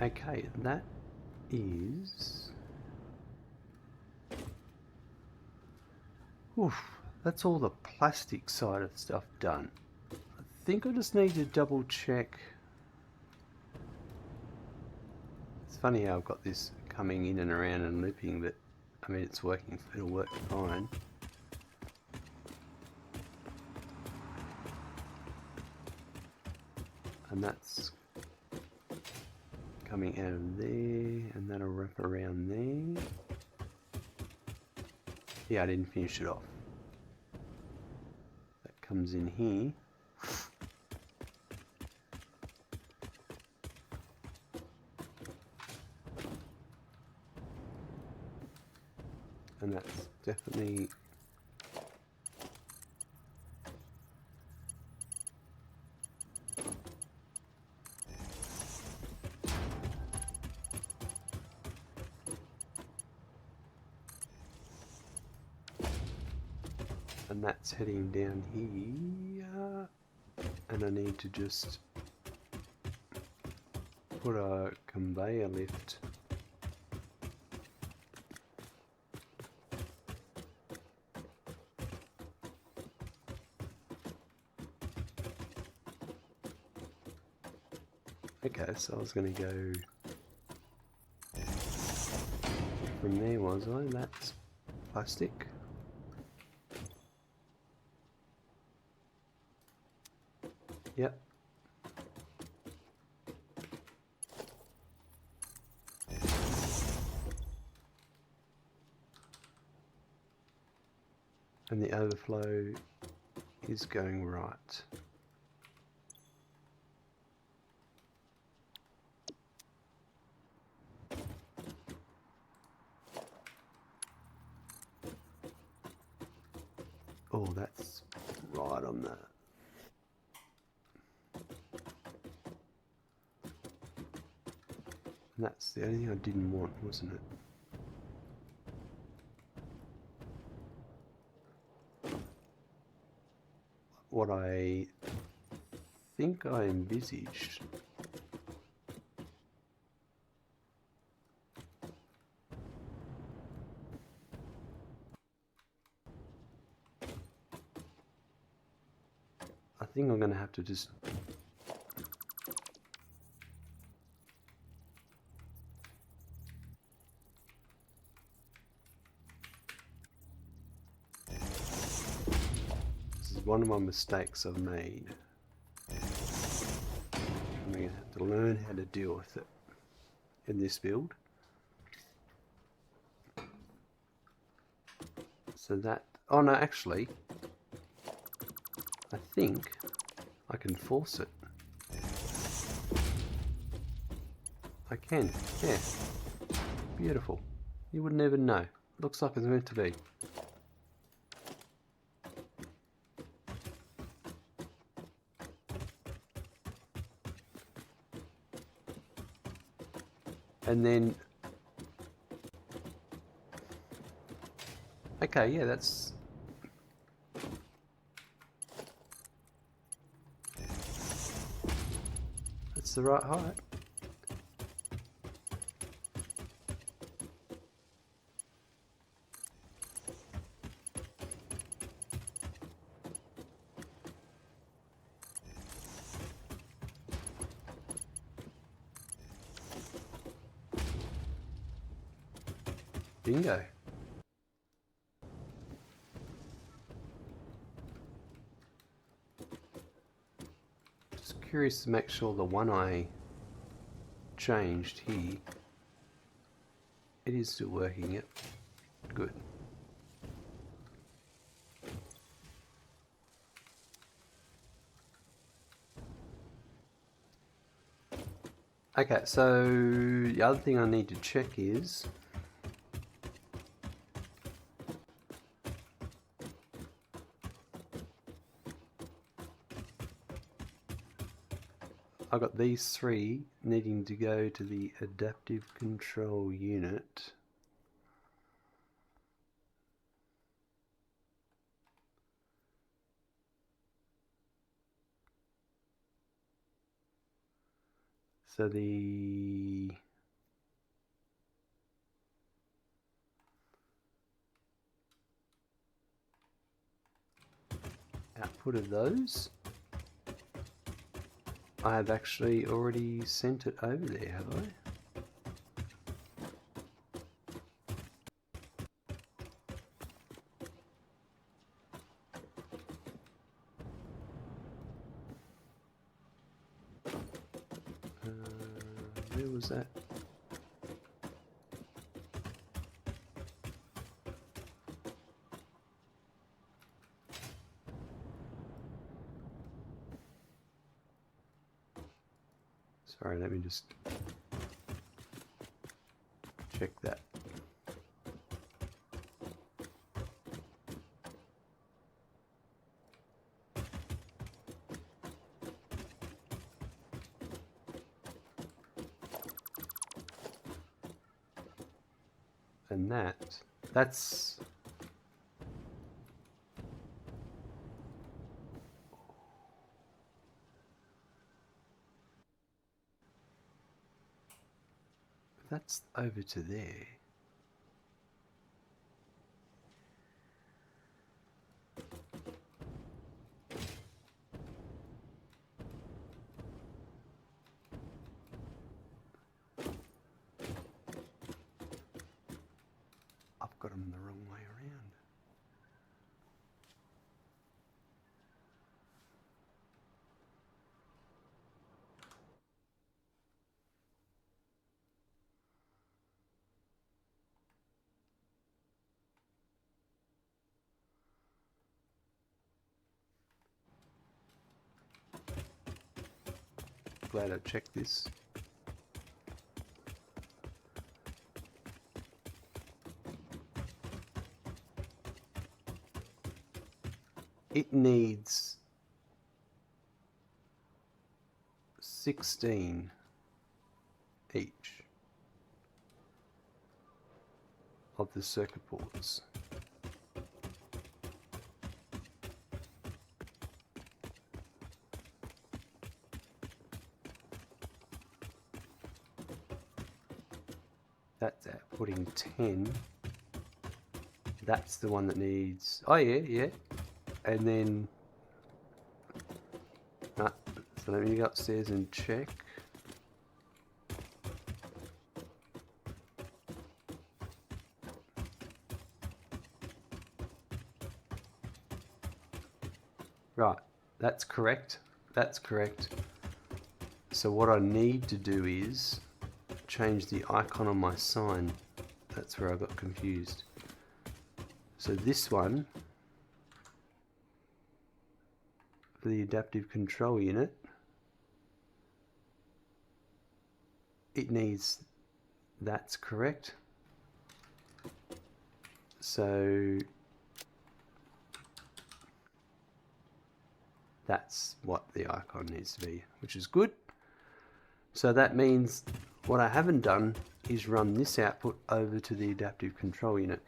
Okay, that is... Oof, that's all the plastic side of stuff done. I think I just need to double check. It's funny how I've got this coming in and around and looping, but I mean it's working, it'll work fine. And that's coming out of there, and that'll wrap around there. Yeah, I didn't finish it off. That comes in here. And that's definitely and that's heading down here, and I need to just put a conveyor lift okay, so I was going to go from there, was I? That's plastic. Yep. And the overflow is going right. Oh, that's right on that. And that's the only thing I didn't want, wasn't it? What I think I envisaged I think I'm going to have to just this is one of my mistakes I've made. I'm going to have to learn how to deal with it in this build. So that, oh no, actually, I think I can force it. I can, yeah. Beautiful. You would never know. Looks like it's meant to be. And then, okay, yeah, that's the right height. Bingo. Just curious to make sure the one I changed here, it is still working. Yep, good. Okay, so the other thing I need to check is I've got these three needing to go to the adaptive control unit. So the output of those, I have actually already sent it over there, have I? Where was that? Sorry, let me just check that. And that's over to there. I've got them the wrong way around. Glad I checked this. It needs 16 each of the circuit boards. That's outputting 10. That's the one that needs... Oh yeah, yeah. And then... so let me go upstairs and check. Right, that's correct. That's correct. So what I need to do is change the icon on my sign. That's where I got confused. So this one, for the adaptive control unit, it needs, that's correct. So that's what the icon needs to be, which is good. So that means what I haven't done is run this output over to the adaptive control unit.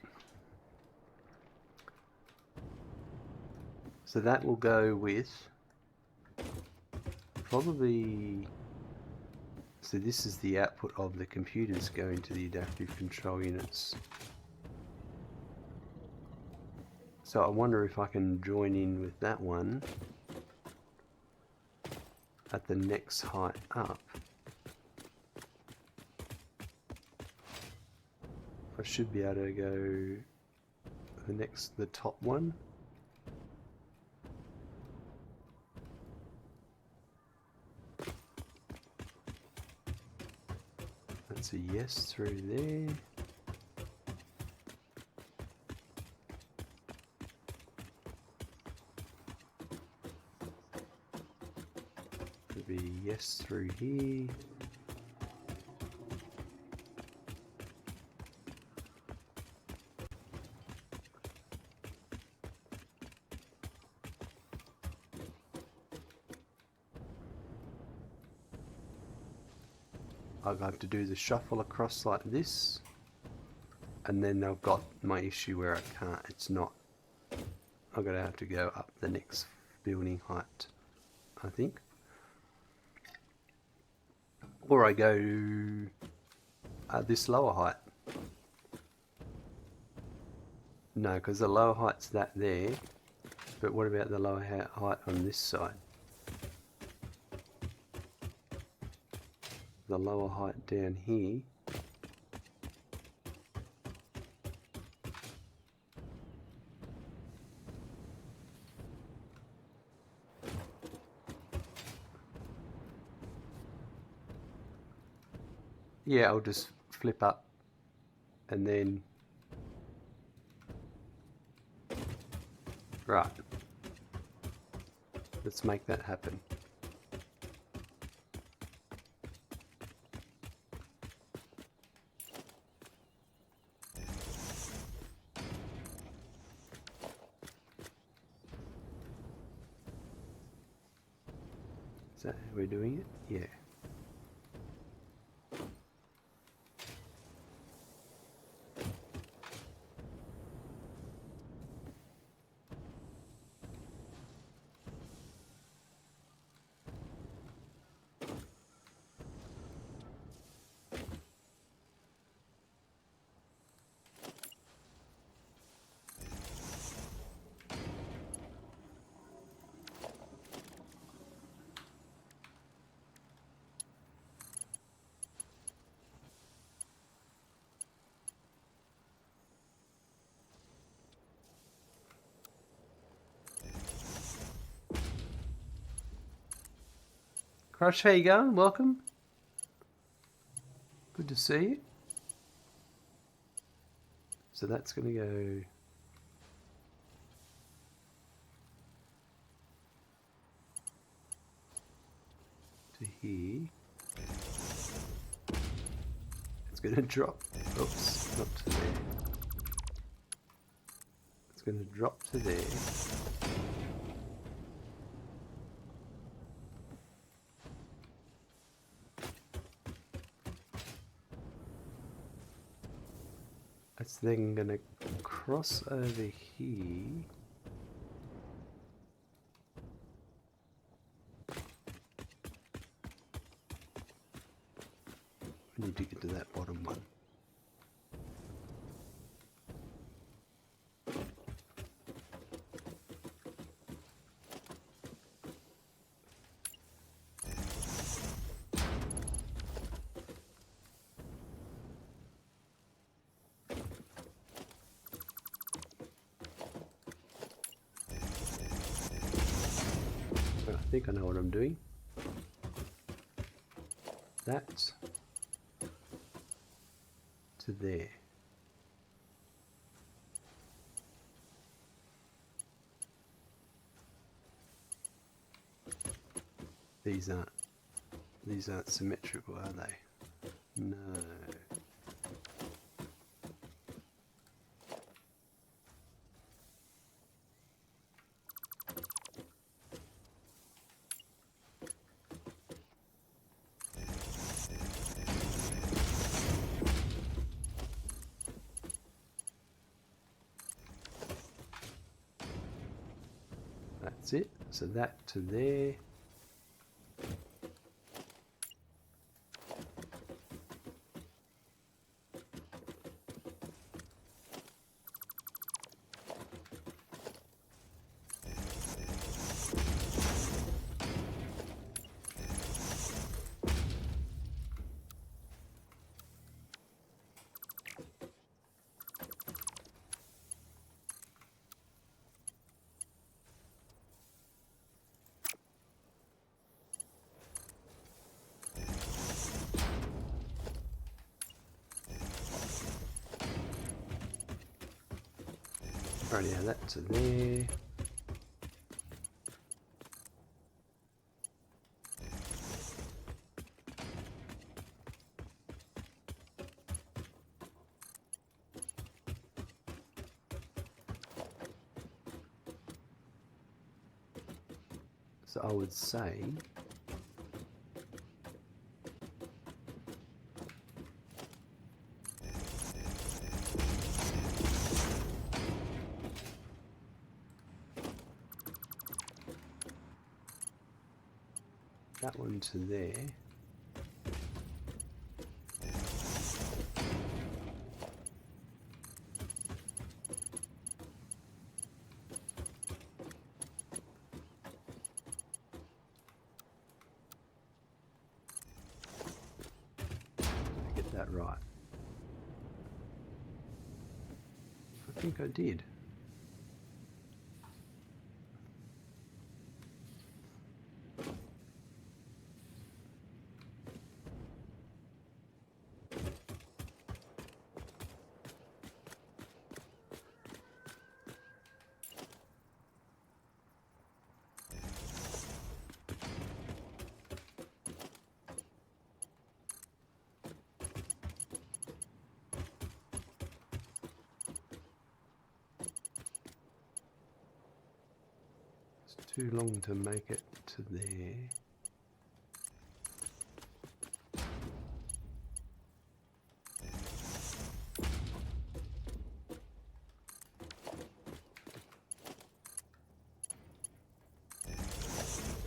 So that will go with probably, so this is the output of the computers going to the adaptive control units. So I wonder if I can join in with that one at the next height up. I should be able to go the top one. That's a yes through there. Could be yes through here. I'll have to do the shuffle across like this, and then I've got my issue where I can't, it's not, I'm going to have to go up the next building height, I think. Or I go this lower height. No, because the lower height's that there. But what about the lower height on this side? The lower height down here. Yeah, I'll just flip up and then right. Let's make that happen. Is that how we're doing it? Yeah. Crush, how you going? Welcome. Good to see you. So that's going to go to here. It's going to drop. Oops, not to there. It's going to drop to there. It's then going to cross over here. We need to get to that bottom one. I think I know what I'm doing. That's to there. These aren't symmetrical, are they? No. That's it. So that to there. Right, yeah, that to there. So I would say that one to there. that right? I think I did. It's too long to make it to there.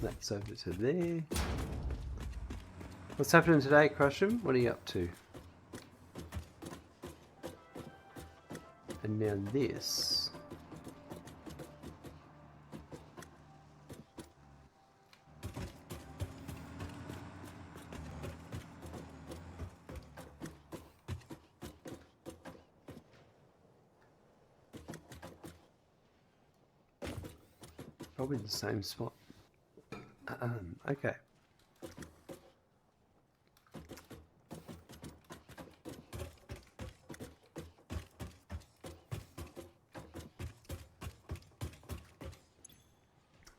That's over to there. What's happening today, Crush'em? What are you up to? And now this. Probably the same spot. Okay.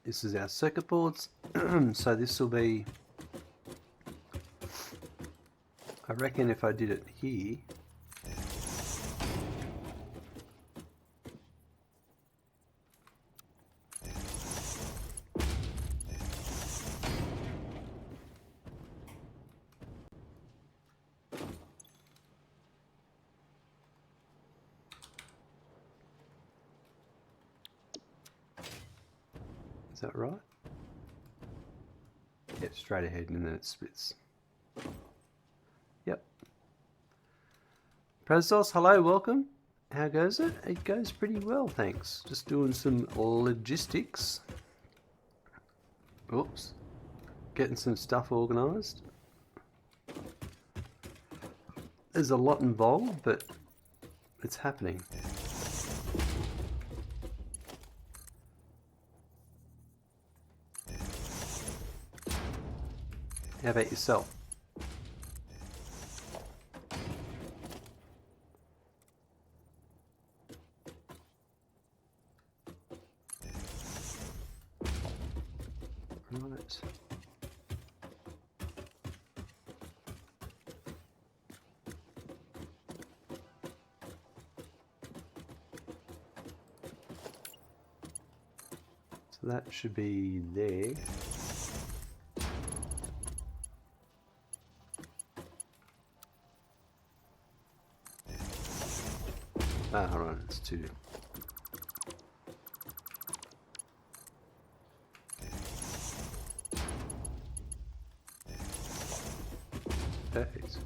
This is our circuit boards. So this will be, I reckon if I did it here, is that right? Yeah, straight ahead and then it splits. Yep. Prezos, hello, welcome. How goes it? It goes pretty well, thanks. Just doing some logistics. Oops. Getting some stuff organised. There's a lot involved, but it's happening. How about yourself? Right. So that should be there. Ah, hold on, it's too. Perfect.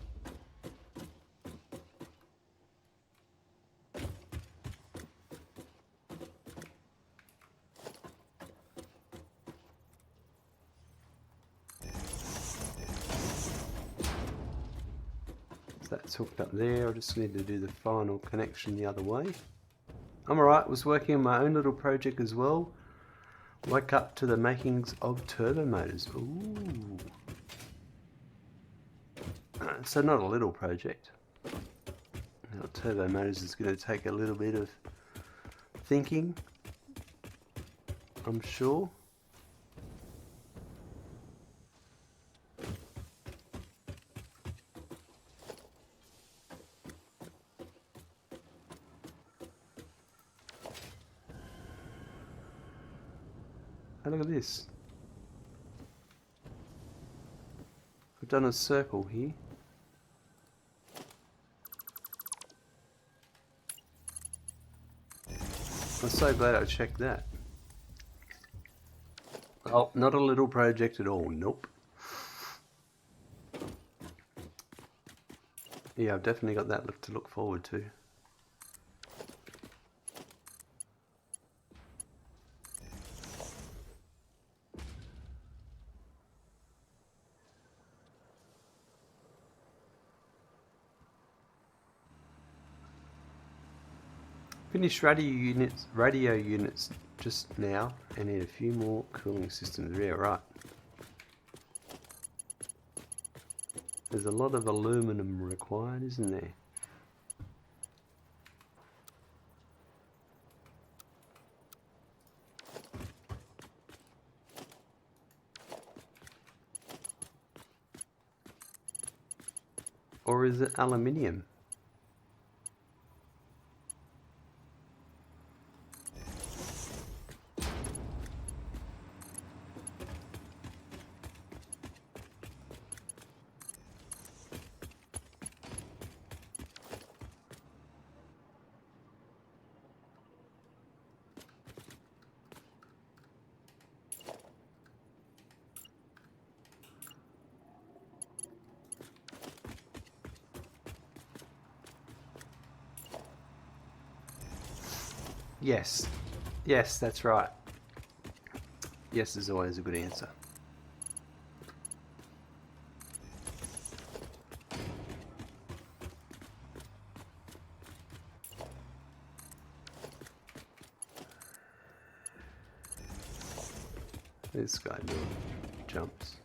So that's hooked up there. I just need to do the final connection the other way. I'm alright, was working on my own little project as well. Woke up to the makings of turbo motors. Ooh. So not a little project. Now, turbo motors is going to take a little bit of thinking, I'm sure. Hey, look at this. I've done a circle here. I'm so glad I checked that. Oh, not a little project at all. Nope. Yeah, I've definitely got that to look forward to. Finished radio units just now, and need a few more cooling systems. Yeah, right. There's a lot of aluminum required, isn't there? Or is it aluminium? Yes. Yes, that's right. Yes is always a good answer. This guy doing jumps.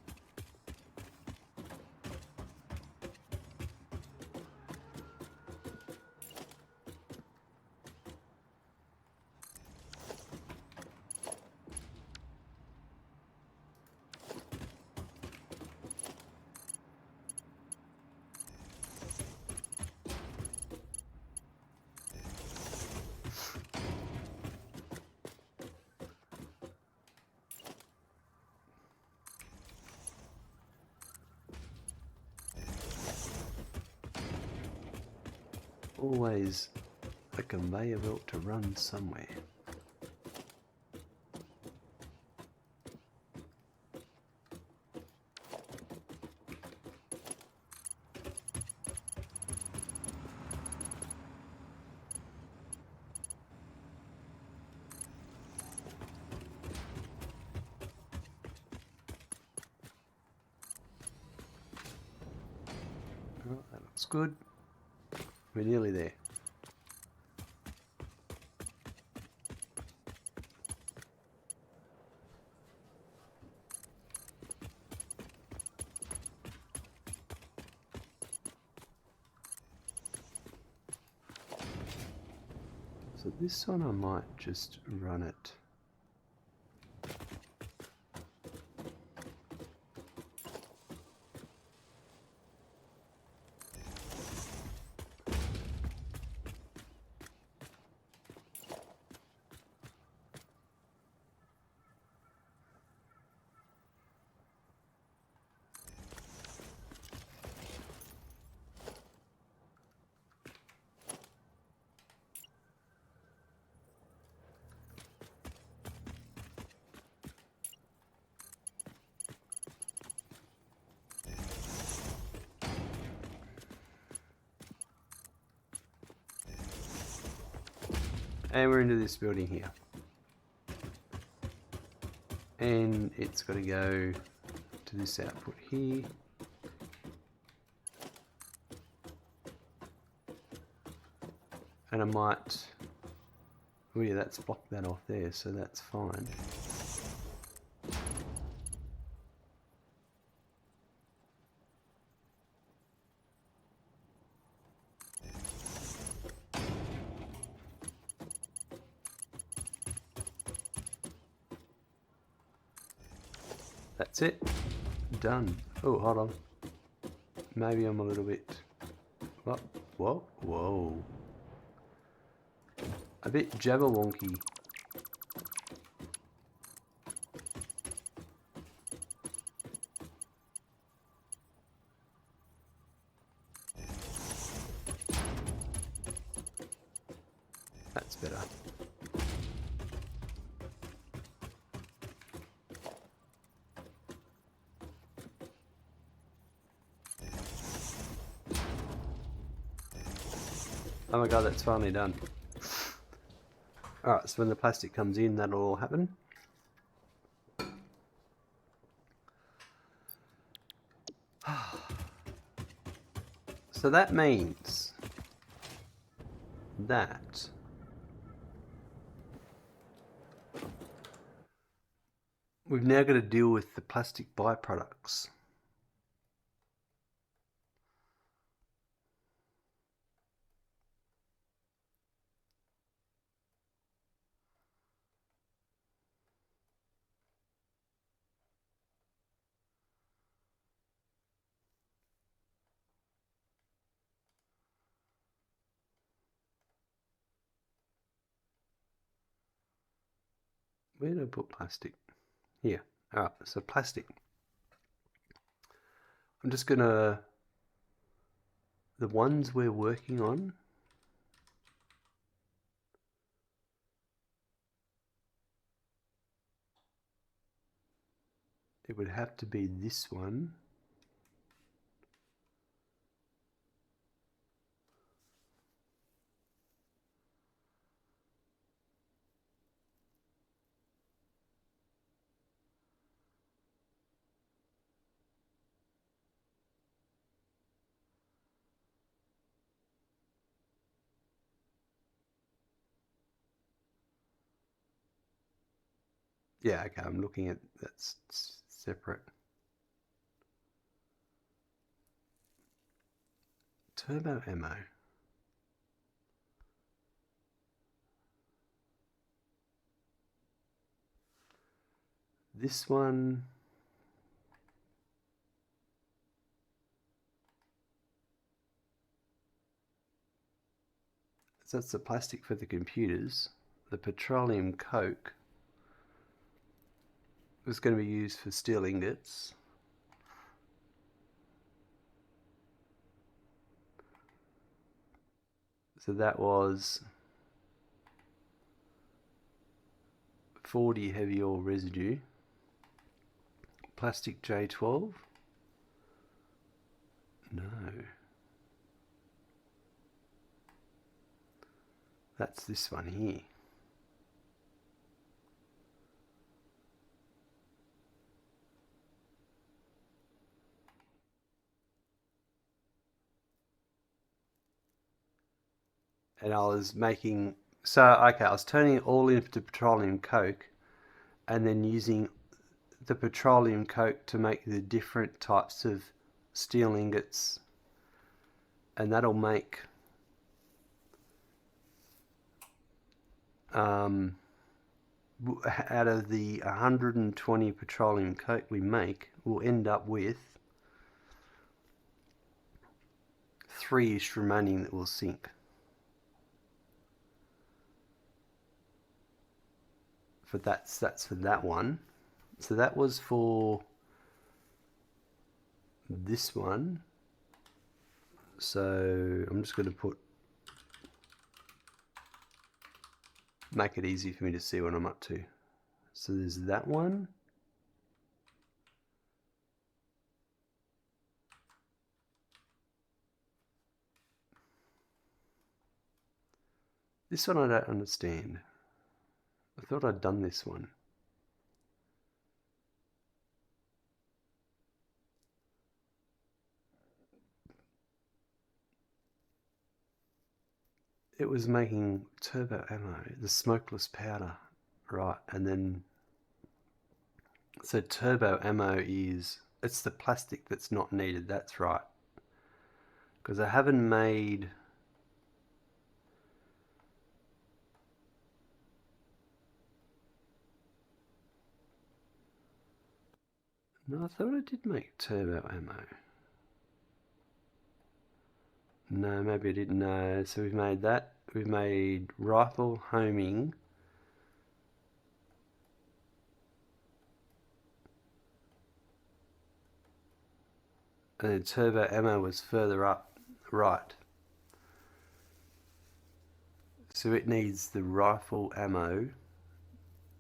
Always a conveyor belt to run somewhere. Oh, that looks good. We're nearly there. So this one I might just run it. And we're into this building here. And it's got to go to this output here. And I might... Oh yeah, that's blocked that off there, so that's fine. That's it. Done. Oh, hold on. Maybe I'm a little bit... What? Whoa. Whoa. A bit jabberwonky. That's better. Oh my god, that's finally done. Alright, so when the plastic comes in, that'll all happen. So that means that we've now got to deal with the plastic byproducts. Where did I put plastic? Here. Alright, so plastic. I'm just gonna, the ones we're working on, it would have to be this one. Yeah, okay, I'm looking at, that's separate. Turbo ammo. This one, so that's the plastic for the computers. The petroleum coke was going to be used for steel ingots. So that was 40 heavy oil residue. Plastic J12? No. That's this one here. And I was making, so okay, I was turning it all into petroleum coke and then using the petroleum coke to make the different types of steel ingots, and that'll make out of the 120 petroleum coke we make, we'll end up with 3-ish remaining that will sink. But that's for that one. So that was for this one. So I'm just going to make it easy for me to see what I'm up to. So there's that one. This one I don't understand. I thought I'd done this one. It was making turbo ammo, the smokeless powder, right? And then, so turbo ammo is, it's the plastic that's not needed, that's right. Because I haven't made, no, I thought I did make turbo ammo. No, maybe I didn't know. So we've made that. We've made rifle homing. And then turbo ammo was further up, right. So it needs the rifle ammo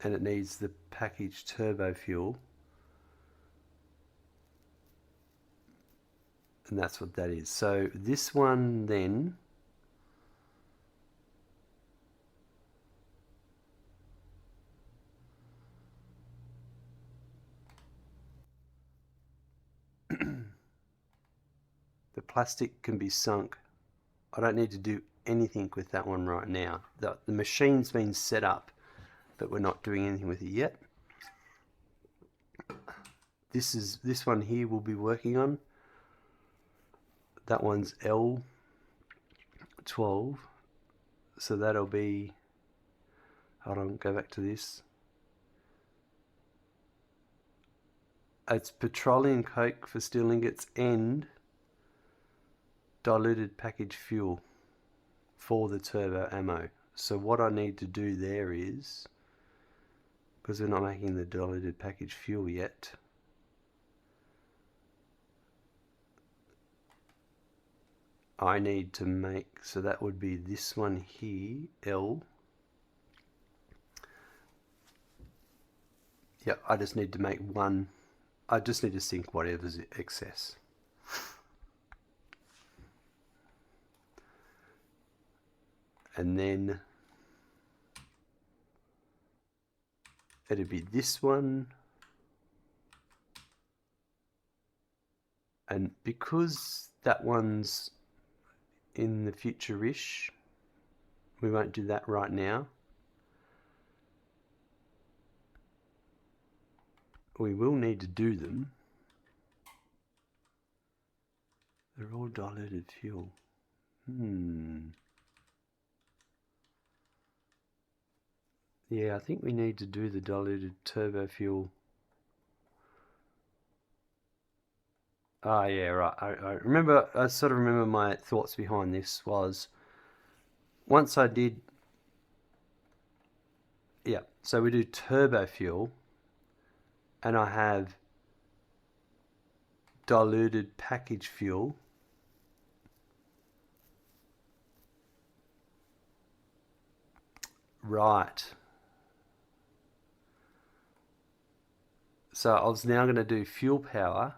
and it needs the packaged turbo fuel. And that's what that is. So this one then, the plastic can be sunk. I don't need to do anything with that one right now. The machine's been set up, but we're not doing anything with it yet. this one here we'll be working on. That one's L12, so that'll be, hold on, go back to this. It's petroleum coke for steel ingots and diluted package fuel for the turbo ammo. So what I need to do there is, because we're not making the diluted package fuel yet, I need to make, so that would be this one here, L. Yeah, I just need to make one. I just need to sink whatever's excess. And then it'd be this one. And because that one's in the future-ish, we won't do that right now. We will need to do them. They're all diluted fuel. Yeah, I think we need to do the diluted turbo fuel. Ah, yeah, right. I remember, I sort of remember my thoughts behind this was, once I did, yeah, so we do turbo fuel, and I have diluted package fuel. Right. So I was now going to do fuel power.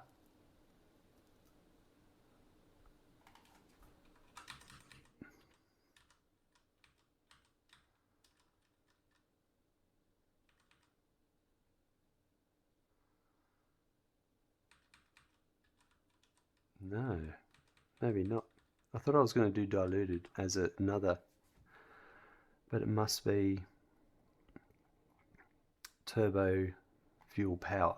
No, maybe not. I thought I was going to do diluted as another, but it must be turbo fuel power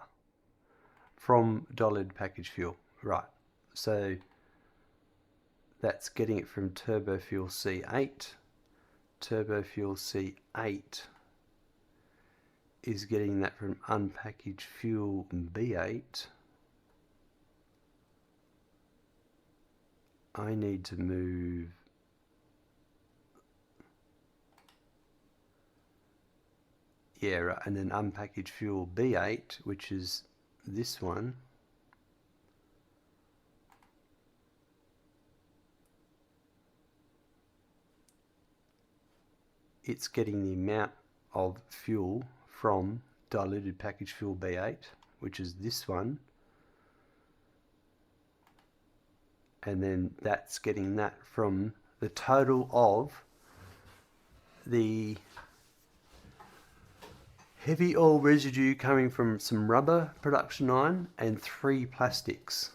from diluted package fuel. Right, so that's getting it from TurboFuel C8. TurboFuel C8 is getting that from unpackaged fuel B8. I need to move right, and then unpackaged fuel B8, which is this one. It's getting the amount of fuel from diluted packaged fuel B8, which is this one. And then that's getting that from the total of the heavy oil residue coming from some rubber production line and 3 plastics.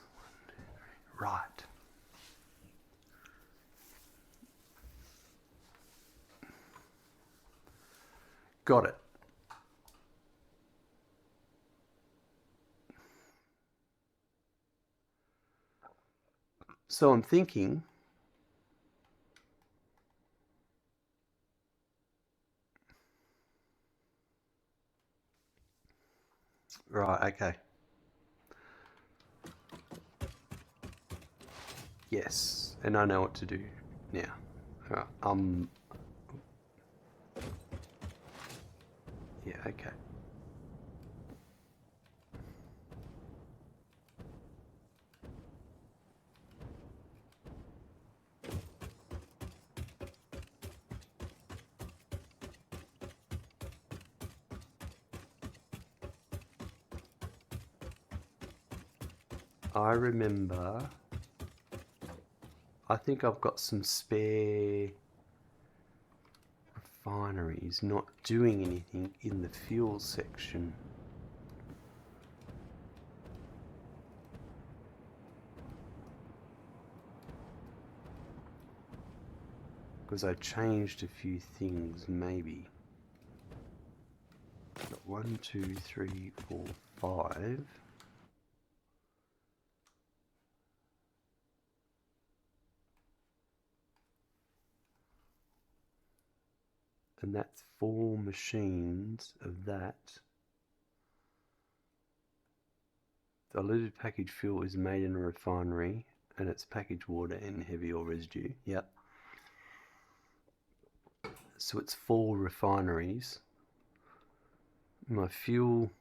Right. Got it. So I'm thinking, right, okay. Yes, and I know what to do now. Right, yeah, okay. I remember, I think I've got some spare refineries not doing anything in the fuel section. Because I changed a few things, maybe. Got 1, 2, 3, 4, 5. And that's 4 machines of that. Diluted package fuel is made in a refinery and it's packaged water and heavy oil residue. Yep. So it's 4 refineries. My fuel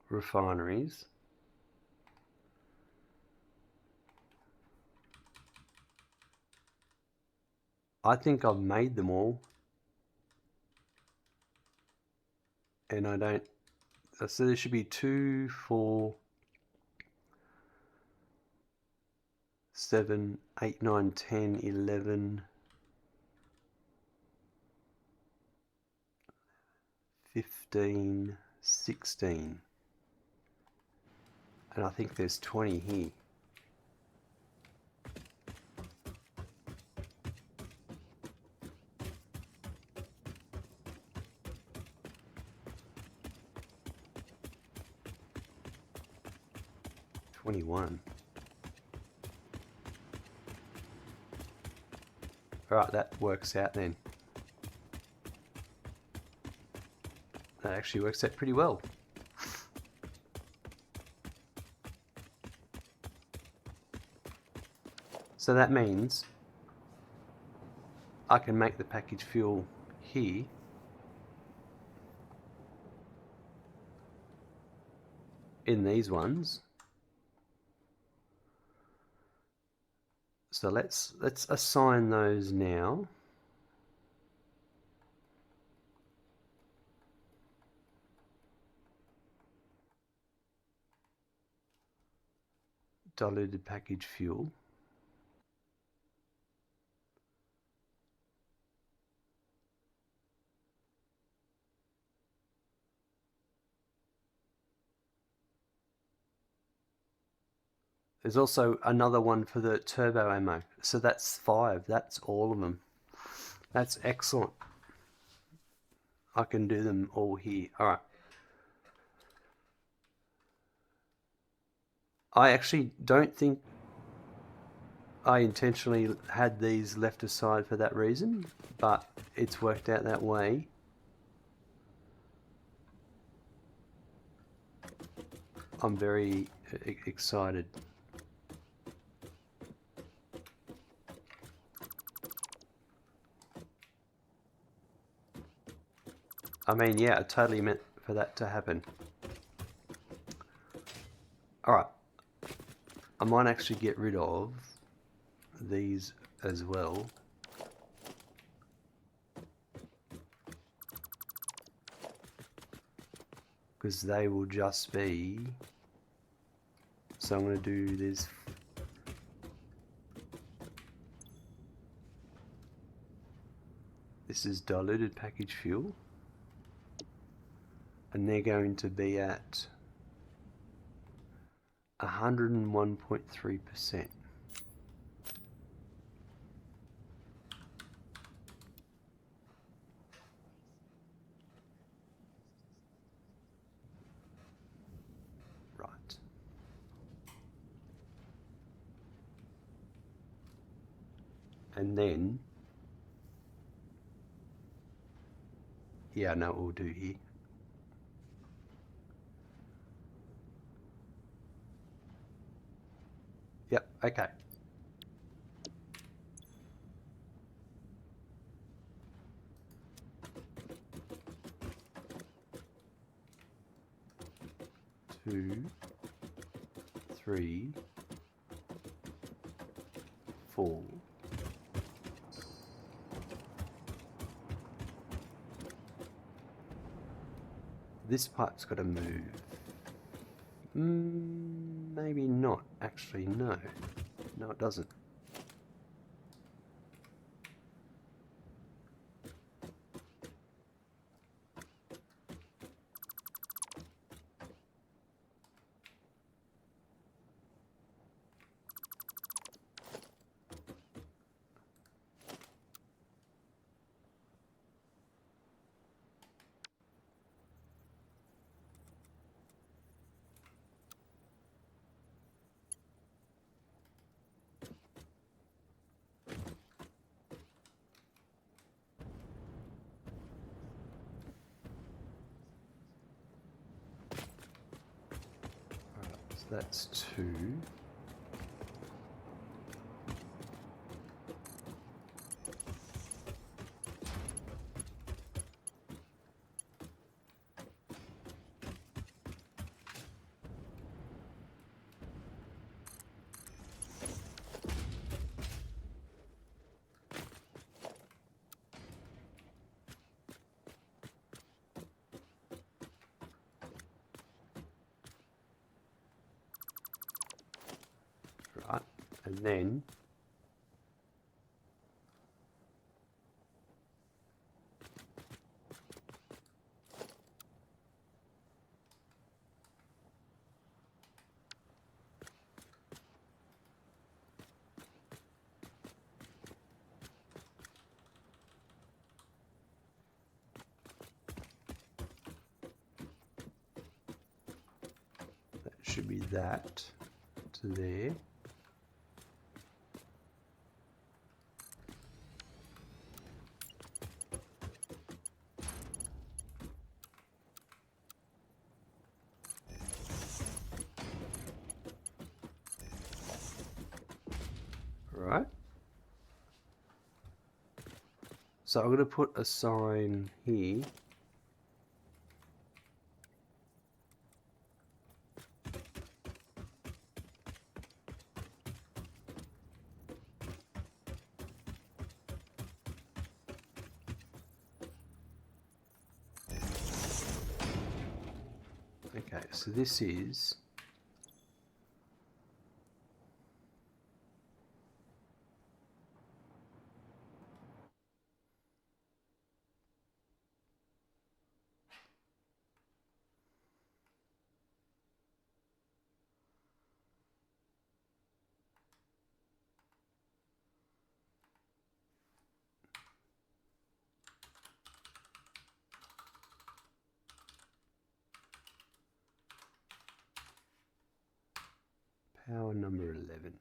refineries. I think I've made them all. And I don't. So there should be 2, 4, 7, 8, 9, 10, 11, 15, 16. And I think there's 20 here. $21. Alright, that works out then. That actually works out pretty well. So that means I can make the package fuel here in these ones. So let's assign those now. Diluted package fuel. There's also another one for the turbo ammo. So that's 5. That's all of them. That's excellent. I can do them all here. Alright. I actually don't think I intentionally had these left aside for that reason, but it's worked out that way. I'm very excited. I mean, yeah, I totally meant for that to happen. Alright. I might actually get rid of these as well. Because they will just be... So I'm going to do this. This is diluted package fuel. And they're going to be at 101.3%. Right. And then, yeah, I know what we'll do here. Yep, okay. Two, 3, 4. This pipe's got to move. Maybe not. Actually, no. No, it doesn't. So that's 2. Right, and then that should be that to there. Right. So I'm going to put a sign here. Okay, so this is power number 11.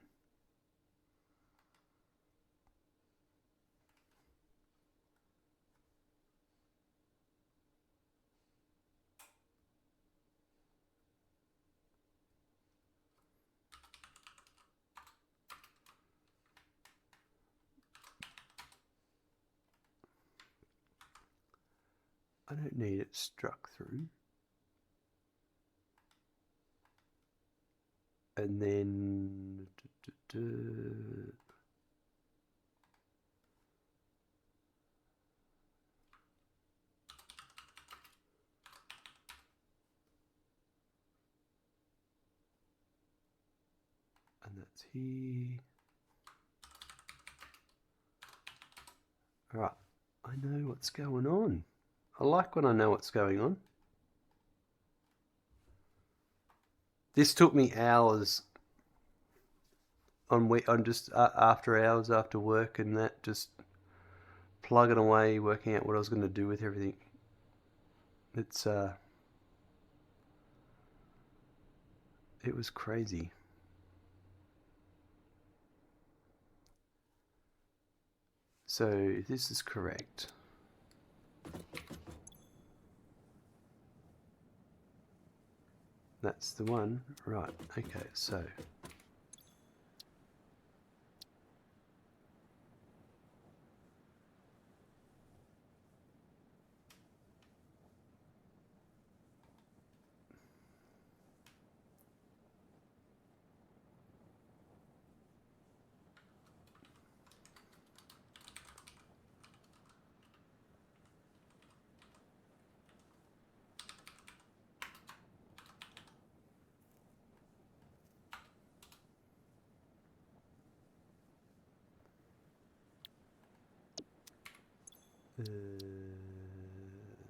I don't need it struck through. And then and that's here. Alright, I know what's going on. I like when I know what's going on. This took me hours on just after hours after work and that, just plugging away, working out what I was going to do with everything. It's it was crazy. So if this is correct, that's the one, right? Okay, so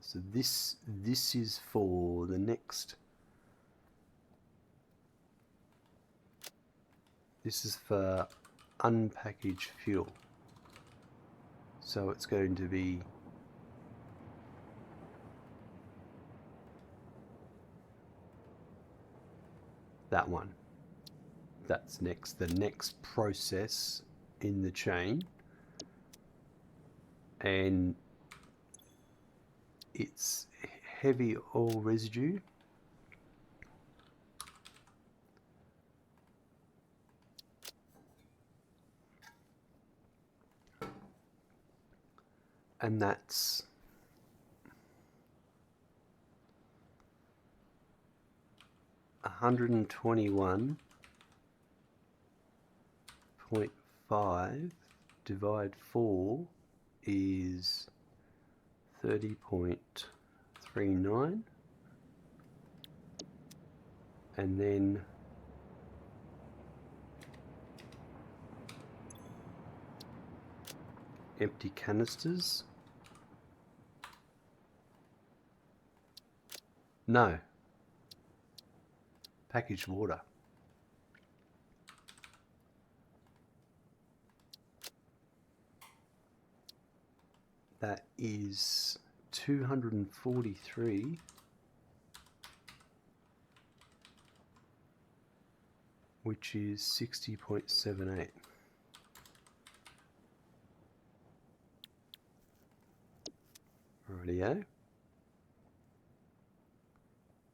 so this is for the next. This is for unpackaged fuel. So it's going to be that one. That's next, the next process in the chain. And it's heavy oil residue. and that's $121.5 divide 4 is 30.39, and then empty canisters. No. Packaged water. That is 243, which is 60.78. Rightio.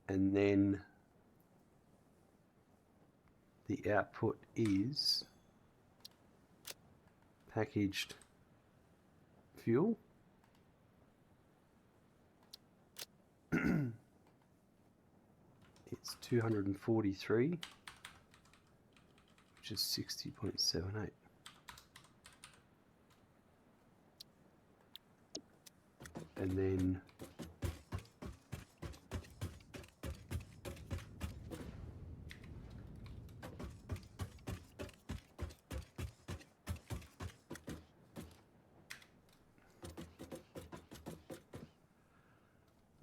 And then the output is packaged fuel. It's 243, which is 60.78. And then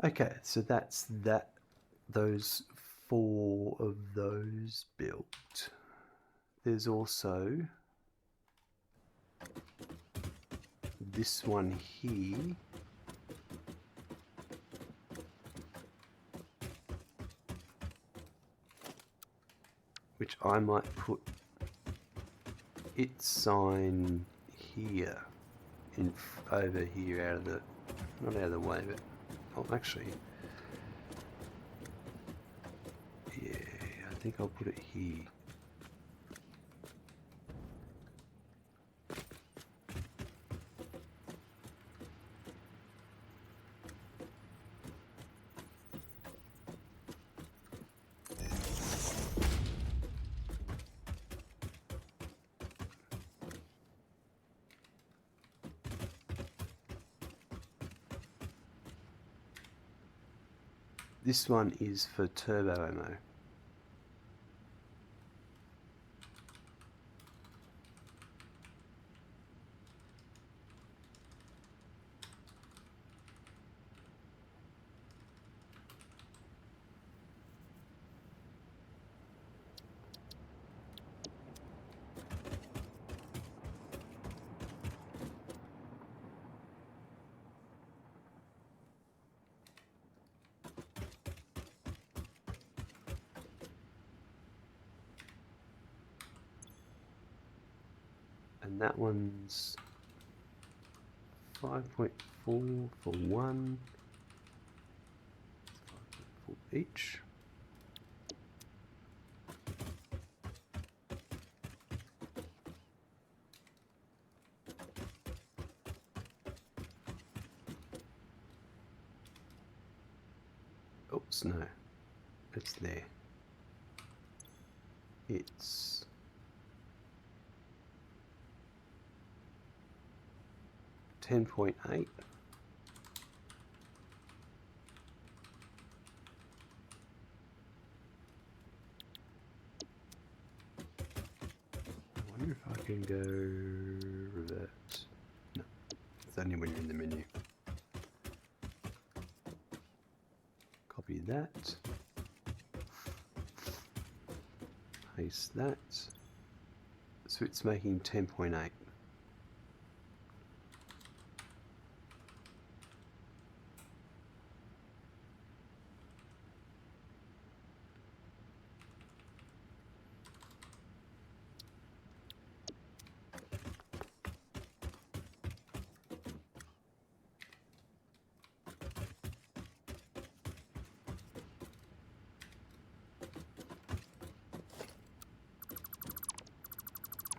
okay, so that's that. Those 4 of those built. There's also this one here, which I might put its sign here, over here, out of the, not out of the way, but actually, yeah, I think I'll put it here. This one is for turbo ammo. And that one's 5.4 for one, 5.4 each. Oops, no, it's there. It's 10.8. I wonder if I can go revert. No, it's only when you're in the menu. Copy that. Paste that. So it's making 10.8.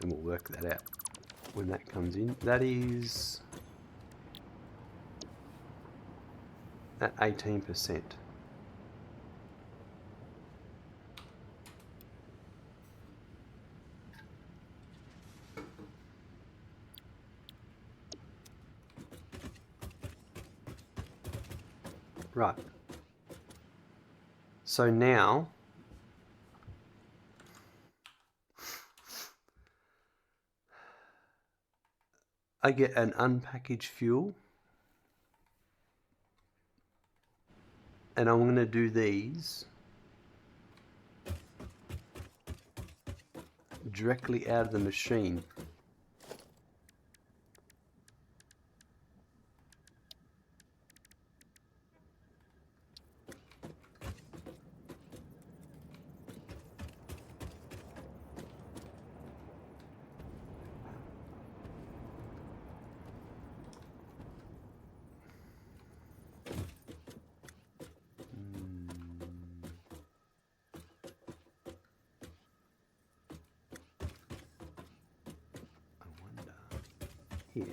And we'll work that out when that comes in. That is at 18%. Right. So now I get an unpackaged fuel, and I'm going to do these directly out of the machine. Here.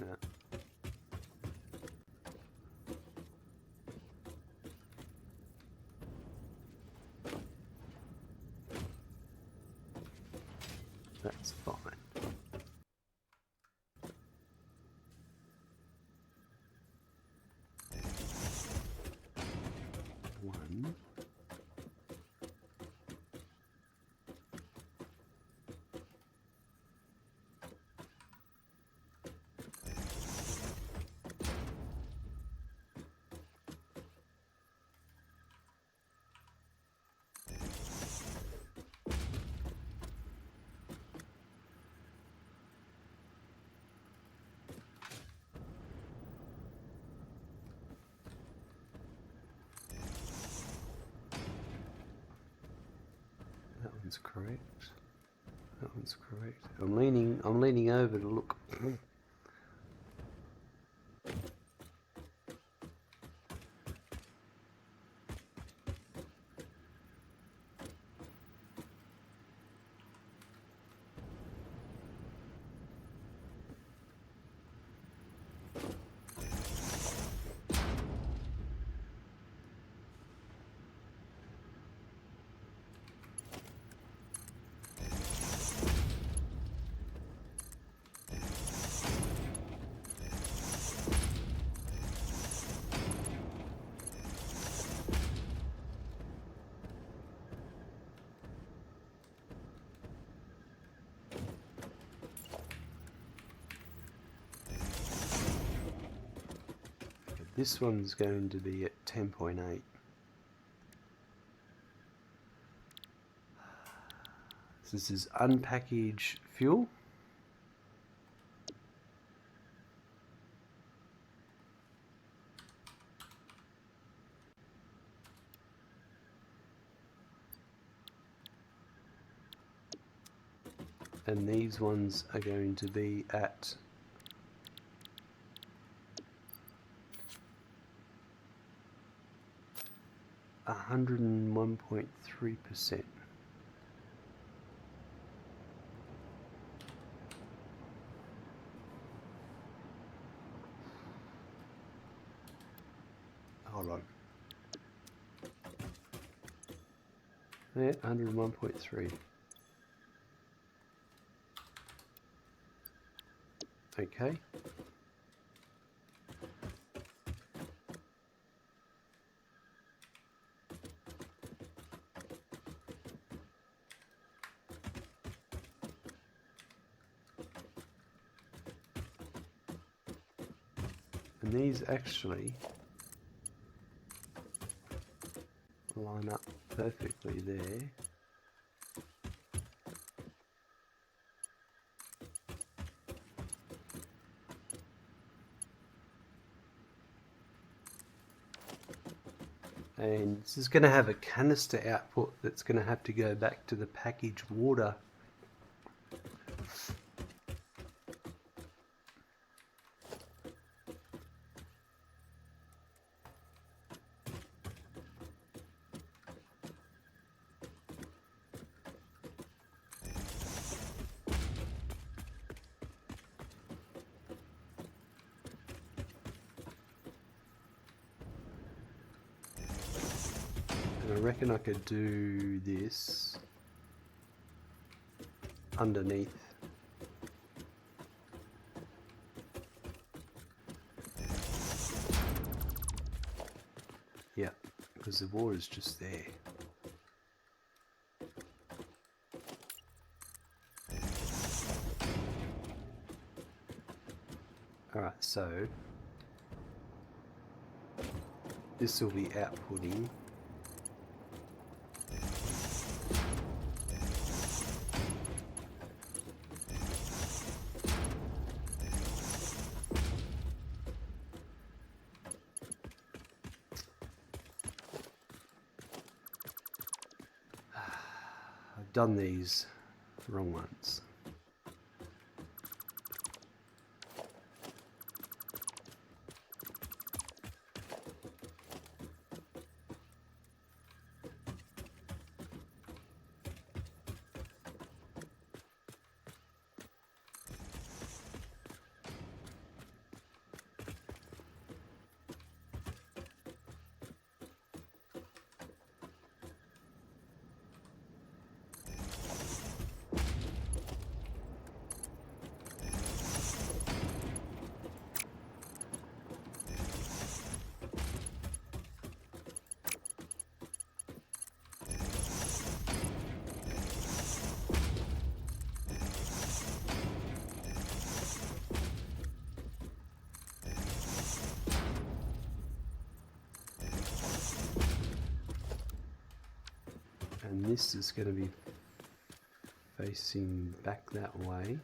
No. That's fine. One. That one's correct. That one's correct. I'm leaning over to look. This one's going to be at 10.8. So this is unpackaged fuel. And these ones are going to be at 101.3%. Hold on. Yeah, 101.3. Okay. And these actually line up perfectly there. And this is going to have a canister output that's going to have to go back to the packaged water. I reckon I could do this underneath. Yeah, because the water's just there. Alright, so this will be outputting I've done these wrong ones. And this is going to be facing back that way.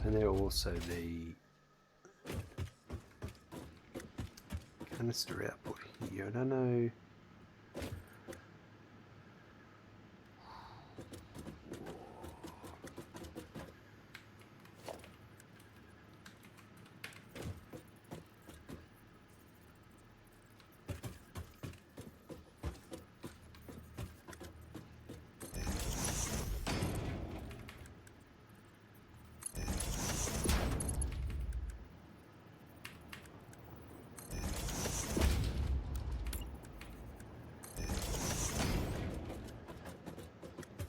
And there are also the canister output here. I don't know.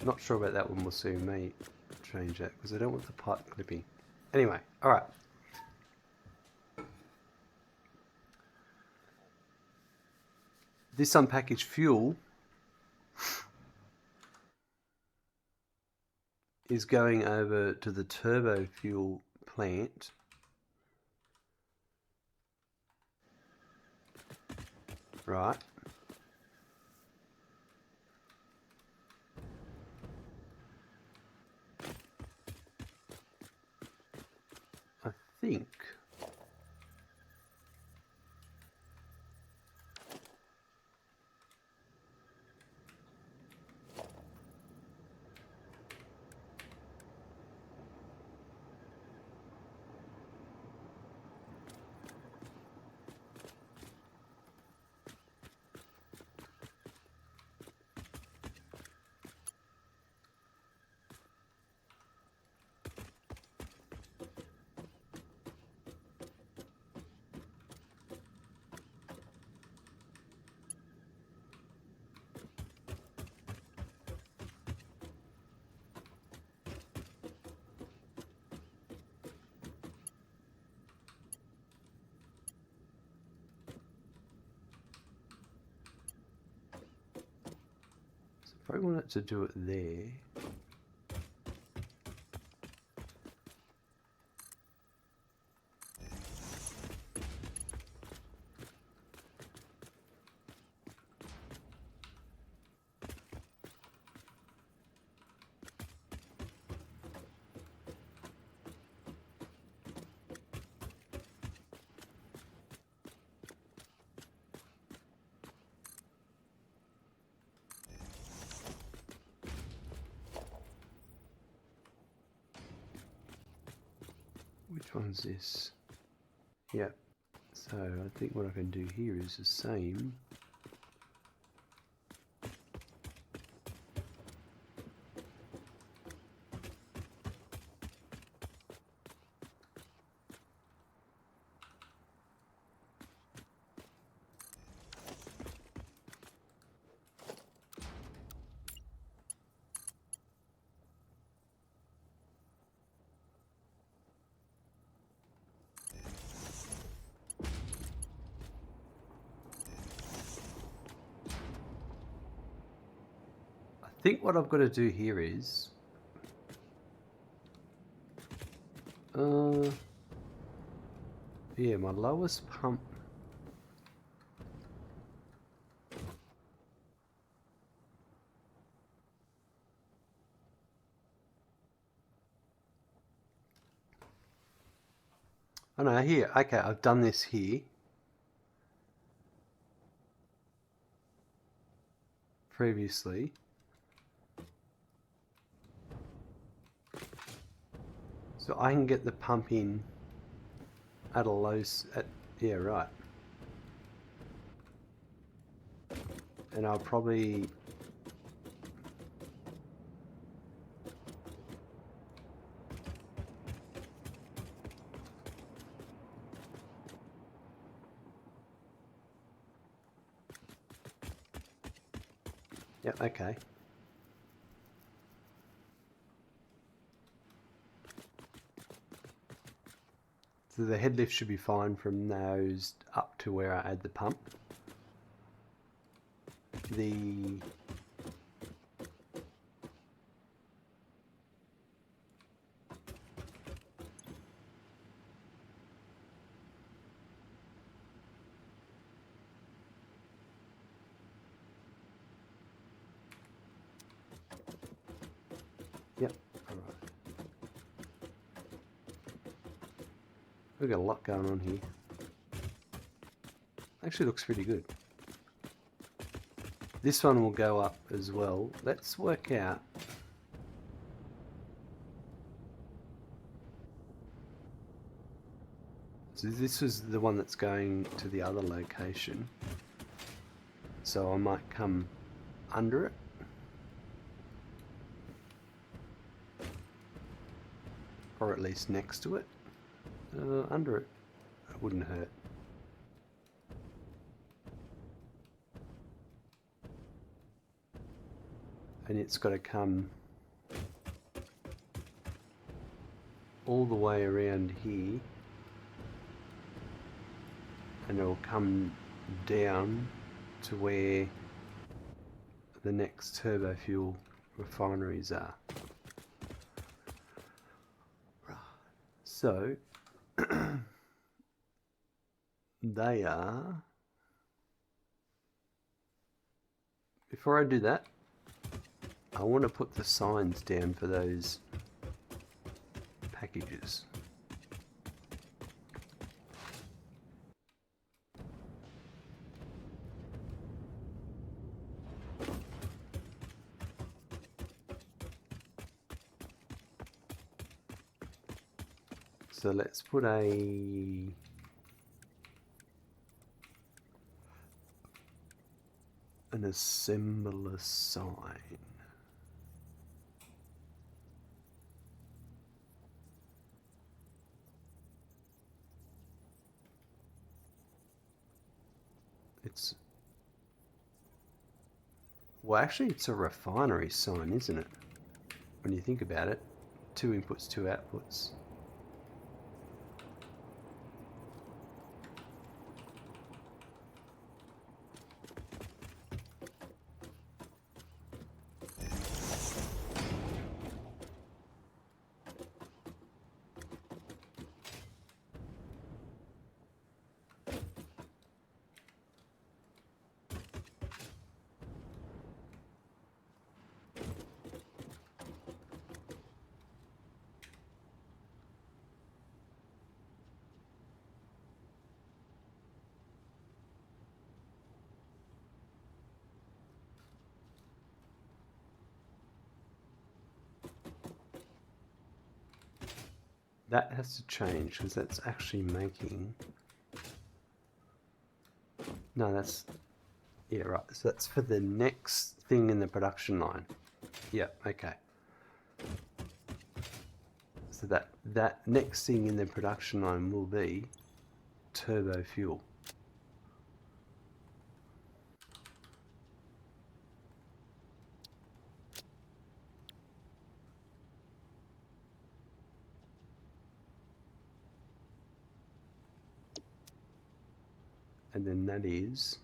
Not sure about that one. We'll see. We may change that because I don't want the pipe clipping. Anyway, all right. This unpackaged fuel is going over to the TurboFuel plant. Right. I think I wanted to do it there. one's this? Yep. So I think what I can do here is the same. I think what I've got to do here is yeah, my lowest pump. Oh no, here, okay, I've done this here previously. So I can get the pump in at a low, yeah, right. And I'll probably, yeah, okay. So the head lift should be fine from those up to where I add the pump. The yep, all right. We've got a lot going on here. Actually looks pretty good. This one will go up as well. Let's work out. So this is the one that's going to the other location. So I might come under it. Or at least next to it. Under it. It wouldn't hurt. And it's got to come all the way around here, and it'll come down to where the next TurboFuel refineries are. Right. So they are, before I do that, I want to put the signs down for those packages. So let's put an assembler sign. Well, actually, it's a refinery sign, isn't it? When you think about it, 2 inputs, 2 outputs. that has to change because that's actually making... No, that's... Yeah, right. So that's for the next thing in the production line. Yeah, okay. So that next thing in the production line will be TurboFuel. And then that is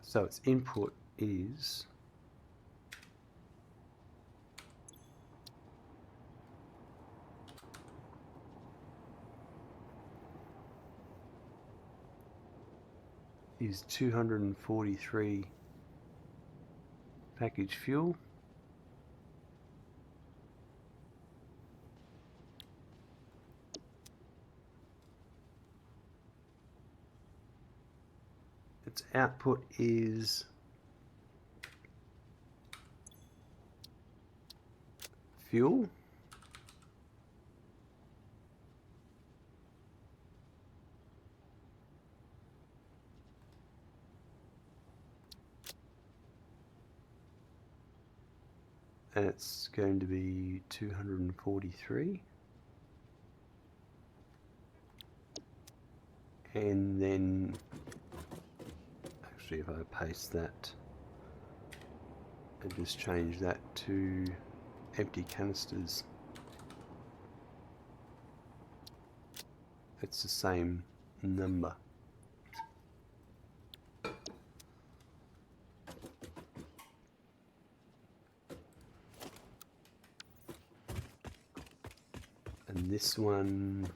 so its input is is 243 package fuel. Its output is fuel. And it's going to be 243. And then, actually if I paste that and just change that to empty canisters, it's the same number. And this one,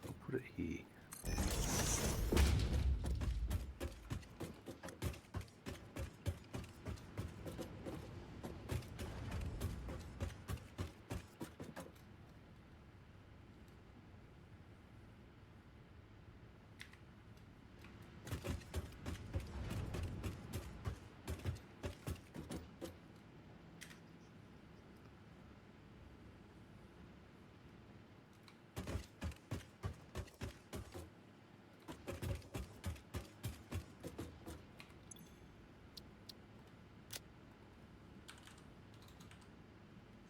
I'll put it here.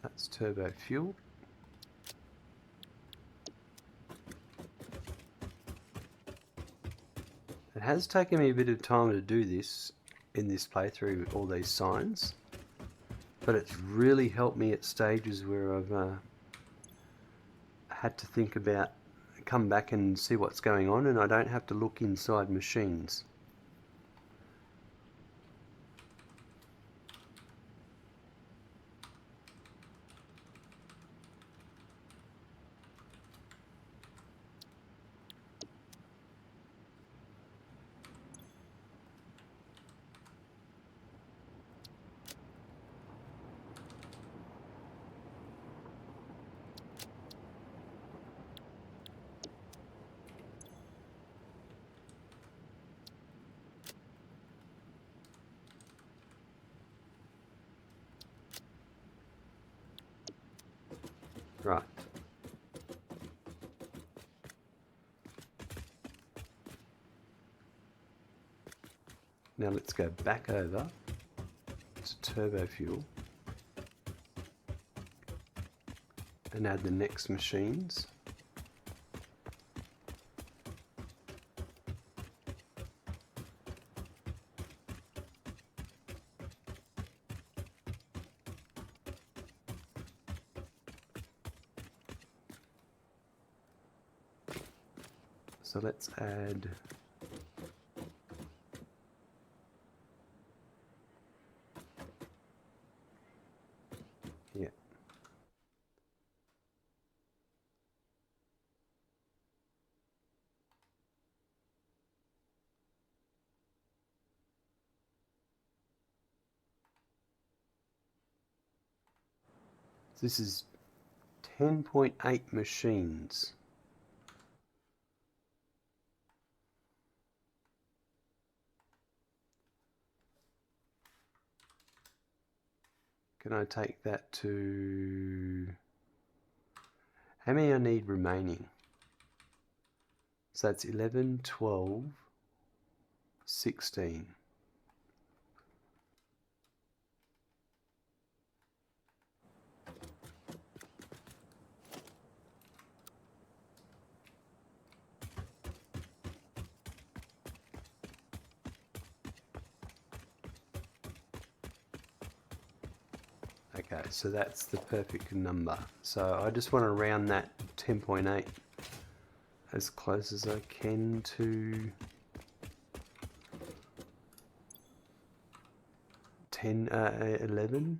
That's TurboFuel. It has taken me a bit of time to do this in this playthrough, all these signs, but it's really helped me at stages where I've had to think about, come back and see what's going on, and I don't have to look inside machines. Right. Now let's go back over to TurboFuel and add the next machines. So let's add this is 10.8 machines. Can I take that to... How many I need remaining? So that's 11, 12, 16. Okay, so that's the perfect number. So I just want to round that 10.8 as close as I can to 11.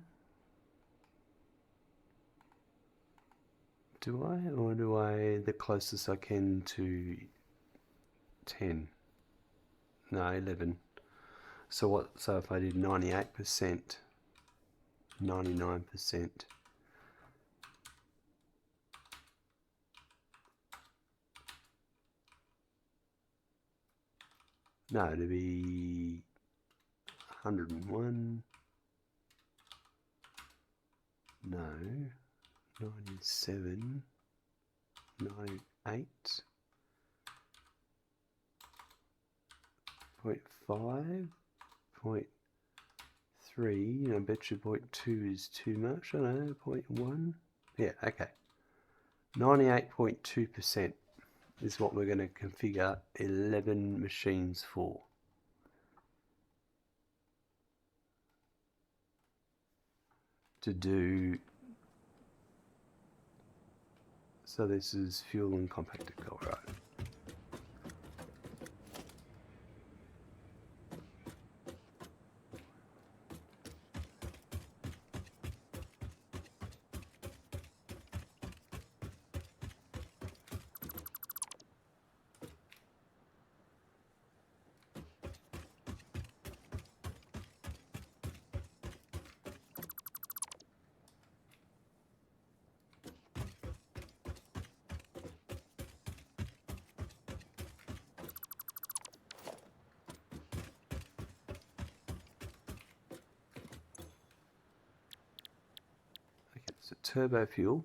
Do I? Or do I the closest I can to 10? No, 11. So what? So if I did 98%, 99%. No, it'd be 101. No, 97, 98, 0.5, 0.3, I bet you 0.2 is too much, I don't know, 0.1, yeah, okay. 98.2% is what we're going to configure 11 machines for. To do, so this is fuel and compacted coal, right? So TurboFuel,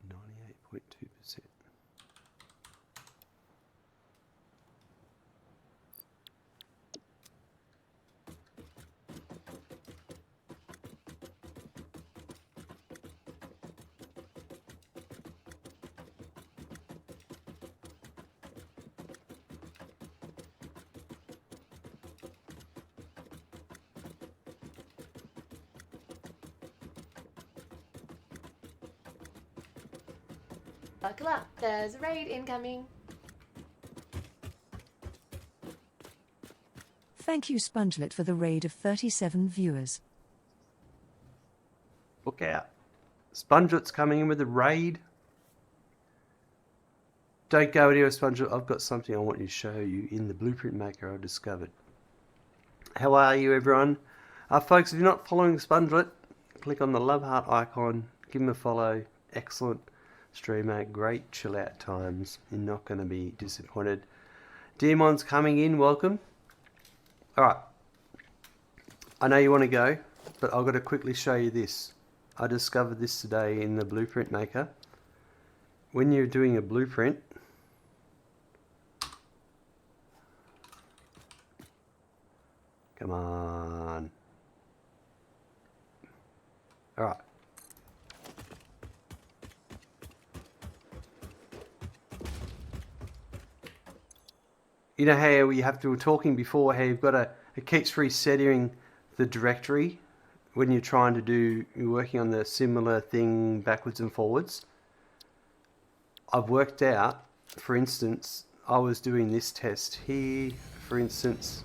.2%. Buckle up, there's a raid incoming. Thank you, Spongelet, for the raid of 37 viewers. Look out. Spongelet's coming in with a raid. Don't go anywhere, Spongelet. I've got something I want you to show you in the blueprint maker I discovered. How are you, everyone? Folks, if you're not following Spongelet, click on the love heart icon, give him a follow. Excellent streamer, great chill out times. You're not going to be disappointed. Demon's coming in, welcome. Alright, I know you want to go, but I've got to quickly show you this. I discovered this today in the blueprint maker. When you're doing a blueprint, come on. Alright. You know how we were talking before, how you've got it keeps resetting the directory when you're trying to you're working on the similar thing backwards and forwards. I've worked out, for instance, I was doing this test here, for instance,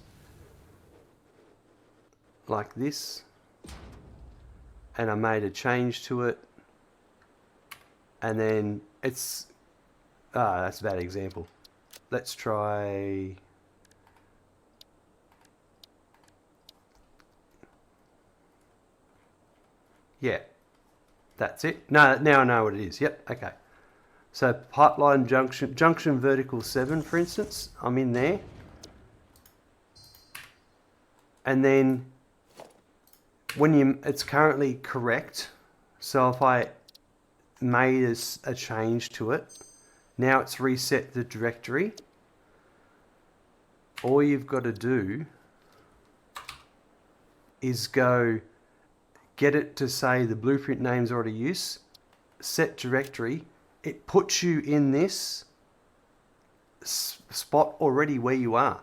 like this, and I made a change to it, and then it's, that's a bad example. Let's try Yeah, that's it. No, now I know what it is. Yep, okay. So pipeline junction vertical 7, for instance, I'm in there. And then when it's currently correct. So if I made a change to it, now it's reset the directory. All you've got to do is go get it to say the blueprint name's already used, set directory. It puts you in this spot already where you are.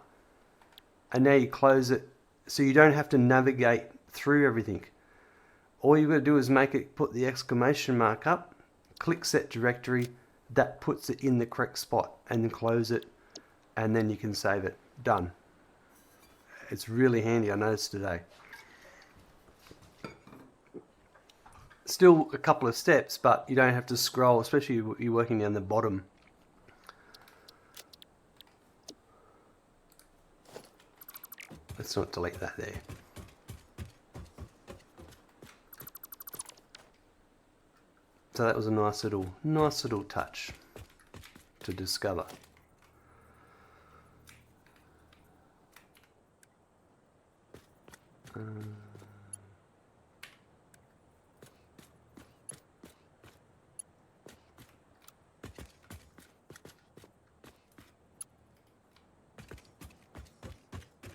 And now you close it so you don't have to navigate through everything. All you've got to do is put the exclamation mark up, click set directory, that puts it in the correct spot, and then close it, and then you can save it. Done. It's really handy, I noticed today. Still a couple of steps, but you don't have to scroll, especially if you're working down the bottom. Let's not delete that there. So that was a nice little touch to discover.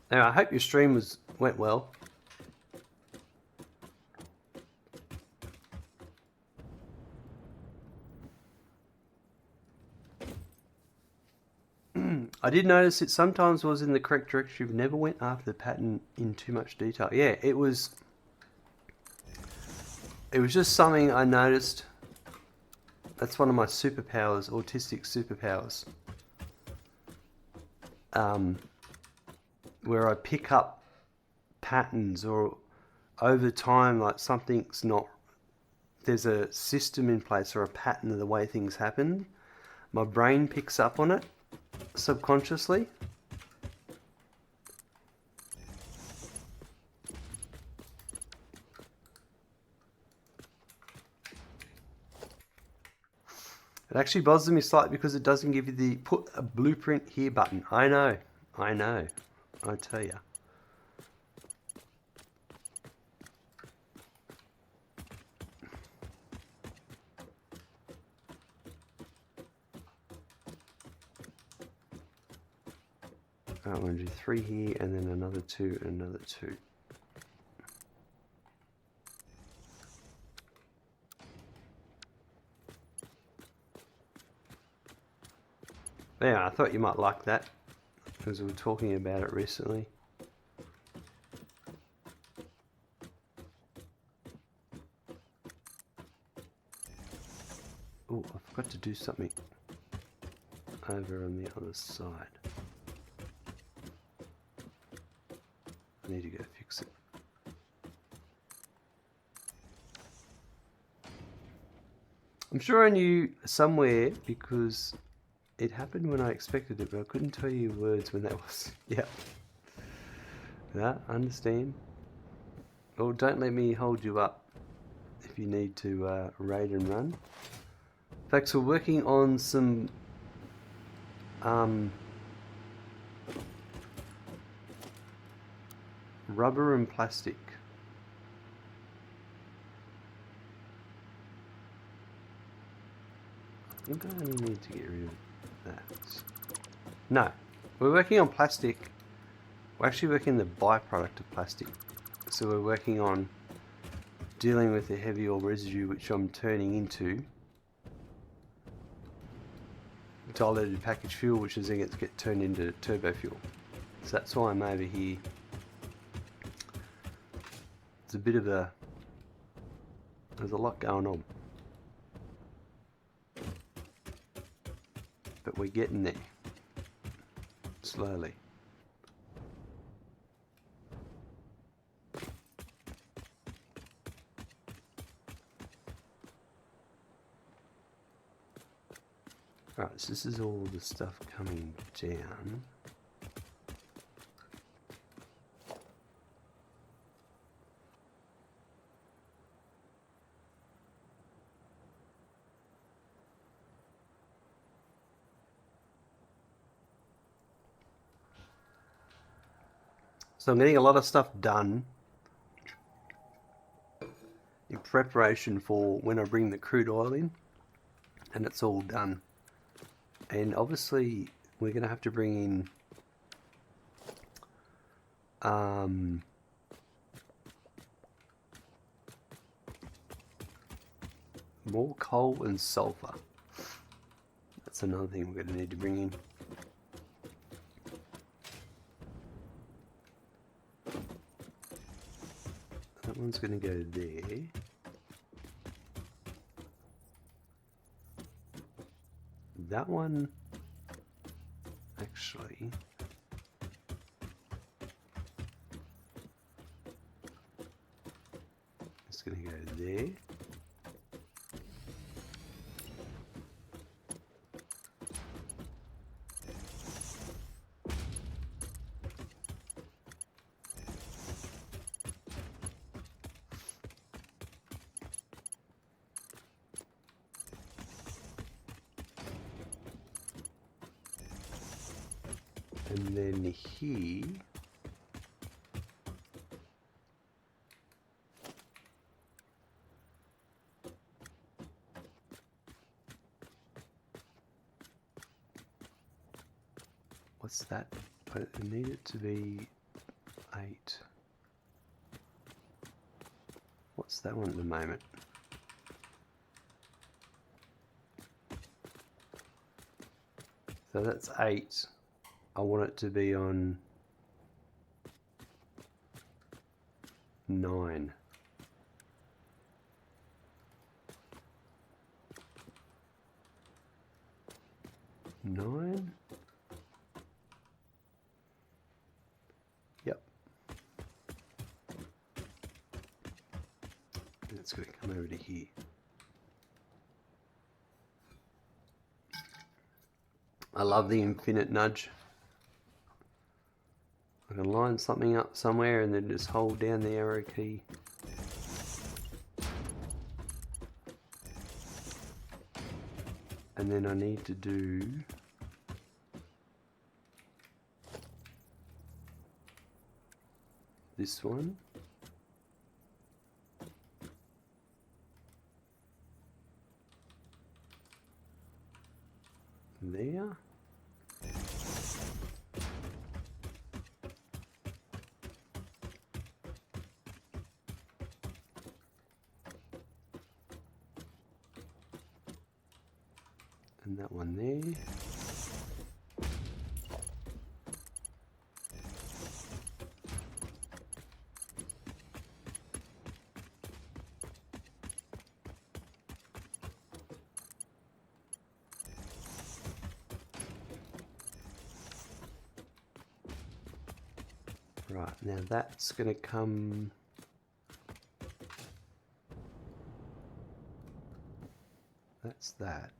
Now I hope your stream went well. I did notice it sometimes was in the correct directory, never went after the pattern in too much detail. Yeah, it was just something I noticed. That's one of my superpowers, autistic superpowers. Where I pick up patterns, or over time, like there's a system in place or a pattern of the way things happen. My brain picks up on it subconsciously. It actually bothers me slightly because it doesn't give you the put a blueprint here button. I know, I tell you. I'm going to do 3 here, and then another 2, and another 2. Yeah, I thought you might like that, because we were talking about it recently. Oh, I forgot to do something over on the other side. I need to go fix it. I'm sure I knew somewhere because it happened when I expected it, but I couldn't tell you words when that was. Yeah. Yeah, I understand. Well, don't let me hold you up if you need to raid and run. In fact, we're working on some rubber and plastic. I think I only need to get rid of that. No, we're working on plastic. We're actually working on the byproduct of plastic. So we're working on dealing with the heavy oil residue, which I'm turning into diluted package fuel, which is then going to get turned into TurboFuel. So that's why I'm over here. It's a bit of there's a lot going on. But we're getting there. Slowly. Alright, so this is all the stuff coming down. So I'm getting a lot of stuff done in preparation for when I bring the crude oil in, and it's all done. And obviously we're going to have to bring in more coal and sulfur. That's another thing we're going to need to bring in. That one's going to go there. That one, actually, it's going to go there. And then here, what's that? I need it to be 8. What's that one at the moment? So that's 8. I want it to be on 9. Yep. And it's going to come over to here. I love the infinite nudge. I can line something up somewhere and then just hold down the arrow key. And then I need to do this one. There. And that one there. Right, now that's going to come... That's that.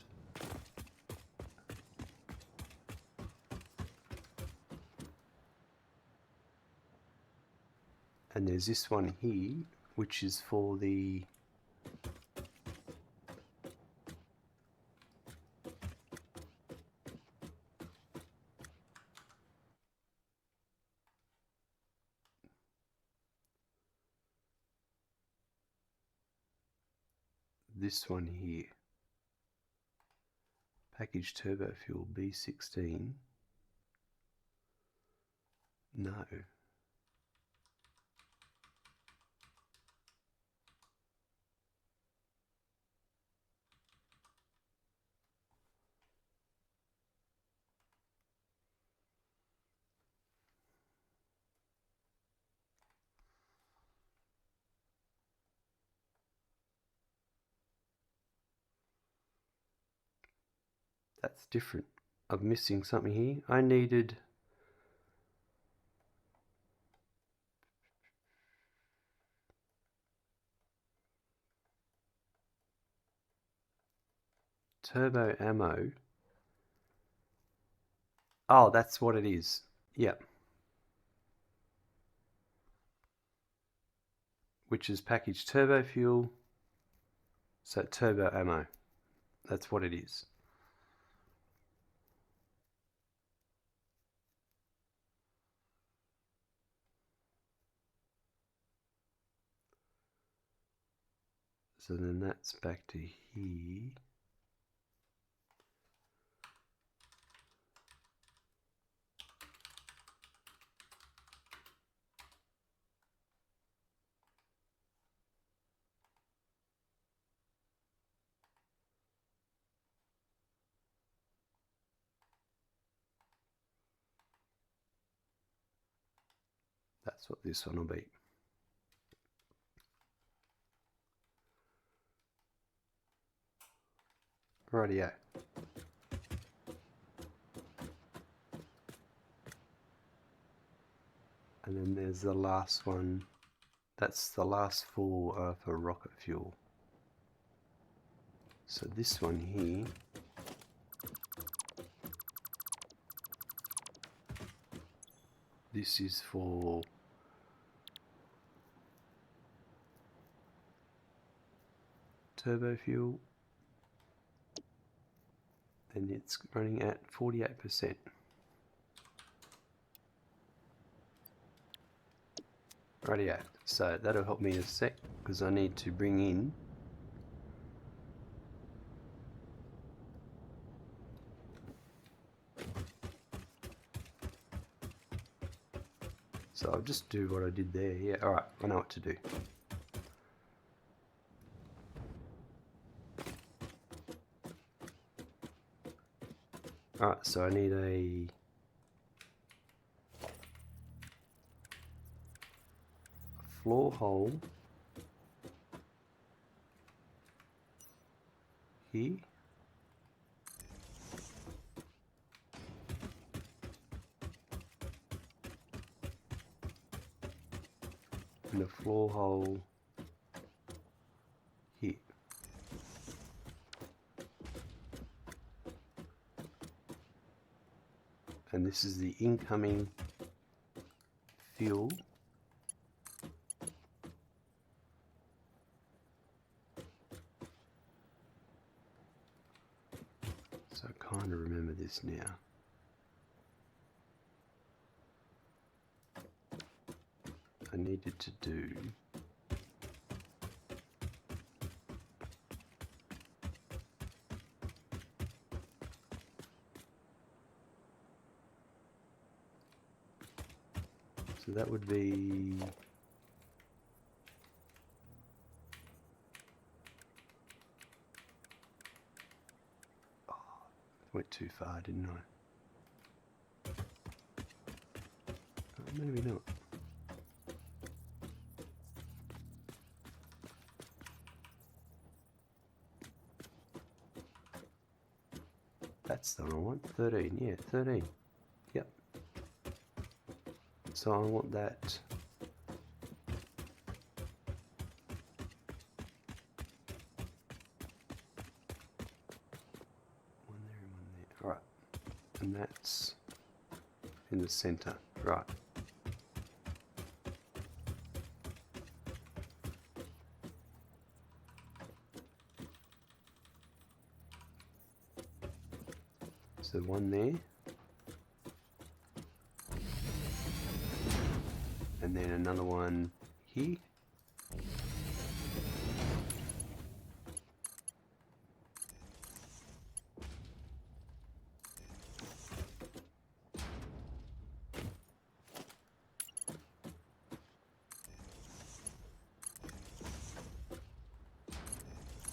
And there's this one here, which is for the this one here. Package TurboFuel B16. No. That's different. I'm missing something here. I needed turbo ammo. Oh, that's what it is. Yep. Which is packaged TurboFuel. So turbo ammo. That's what it is. So then that's back to here. That's what this one will be. Rightio. And then there's the last one. That's the last four for rocket fuel. So this one here, this is for TurboFuel, and it's running at 48%. Rightio, so that'll help me a sec because I need to bring in so I'll just do what I did there. Yeah, alright, I know what to do. Alright, so I need a floor hole here, and a floor hole here. And this is the incoming fuel. So I kind of remember this now. I needed to do so that would be went too far, didn't I? Maybe not. That's the wrong one. 13, yeah, 13. Yep. So I want that. One there and one there. Alright. And that's in the center. Right. So one there, and then another one here,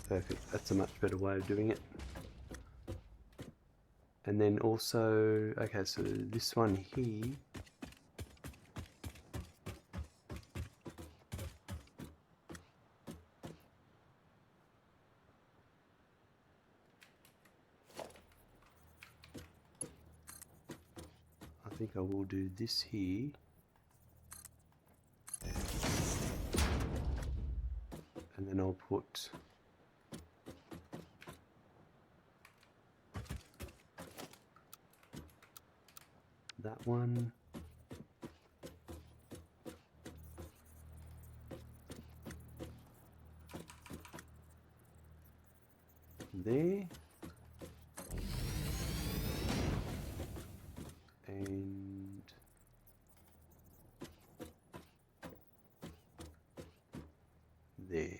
perfect, that's a much better way of doing it. And then also, okay, so this one here, I think I will do this here, and then I'll put that one, there, and there.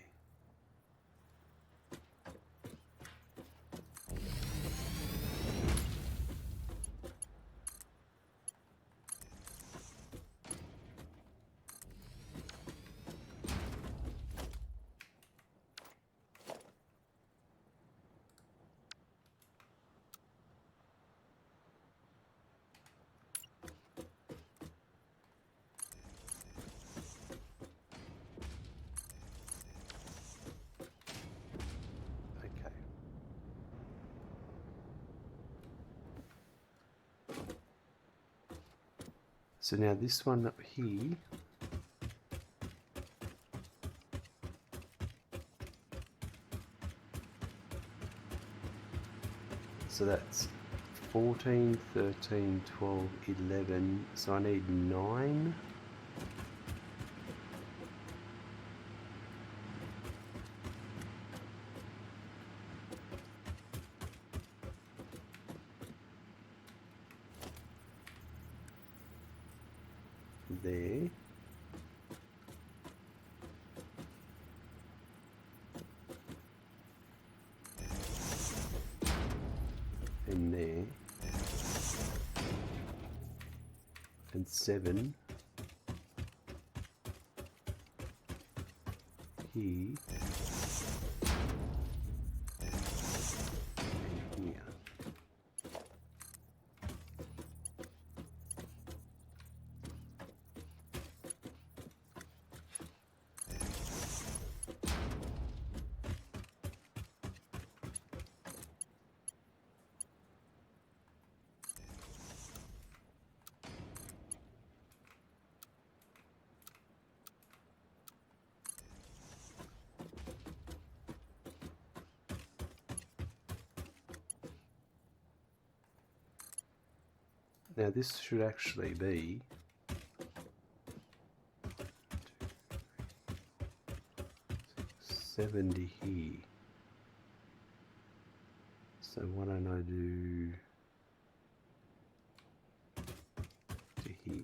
So now this one up here, so that's 14, 13, 12, 11, so I need 9. There. And there. And 7 here and here. Now this should actually be 70 here. So why don't I do to here?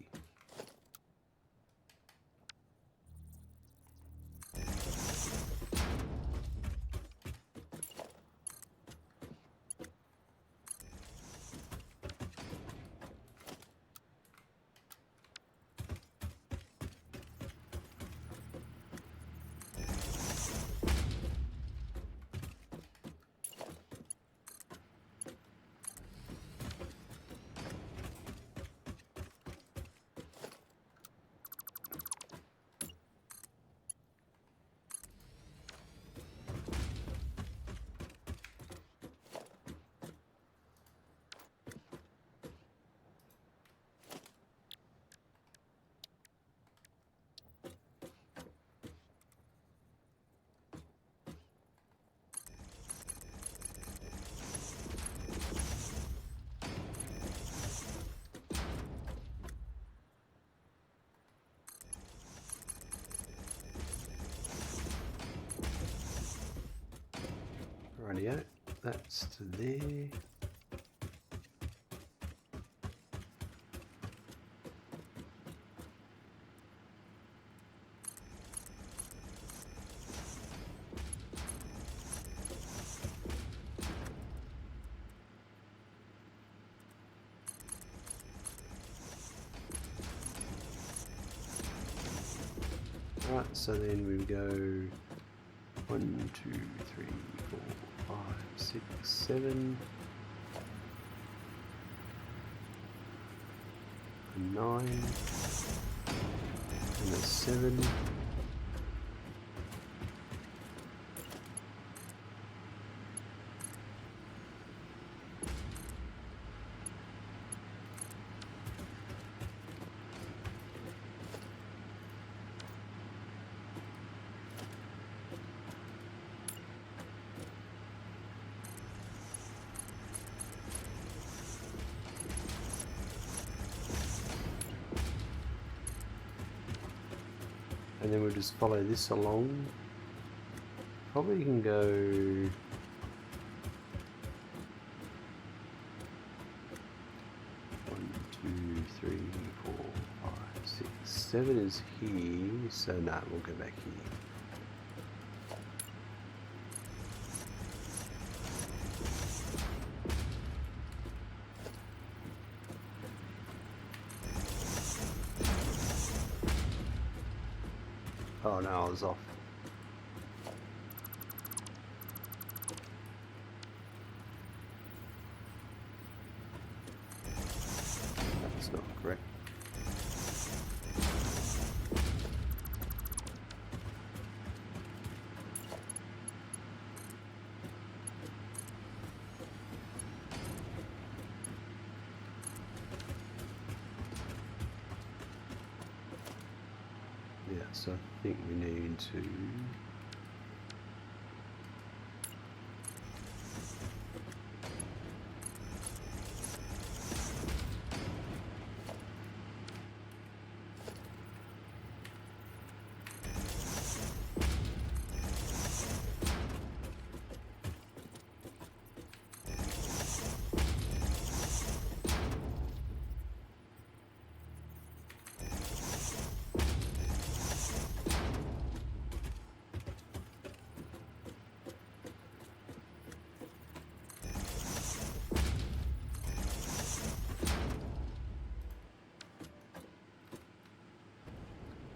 Rightio, that's to there. Right, so then we go 1, 2, 3, 4, 5, 6, 7, and 9, and a 7. And then we'll just follow this along. Probably can go 1, 2, 3, 4, 5, 6, 7 is here, so no, we'll go back here. Oh no, I was off. That's not correct. Yeah, so I think we need to...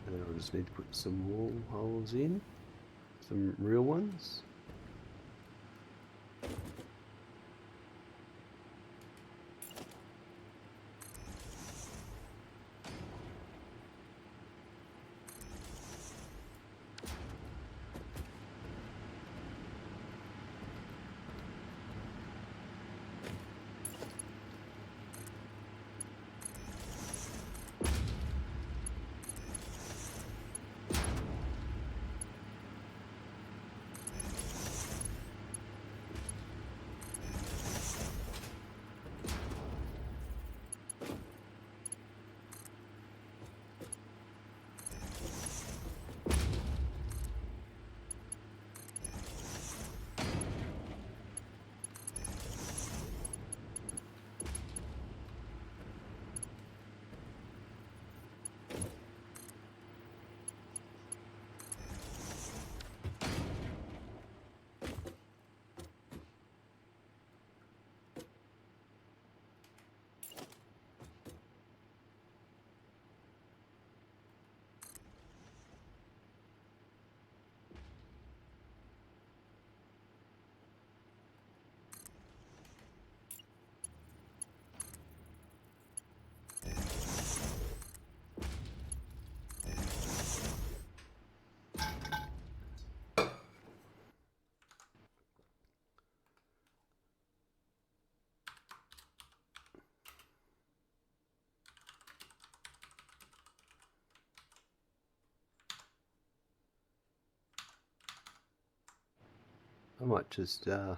And then I'll just need to put some wall holes in, some real ones. I might just take a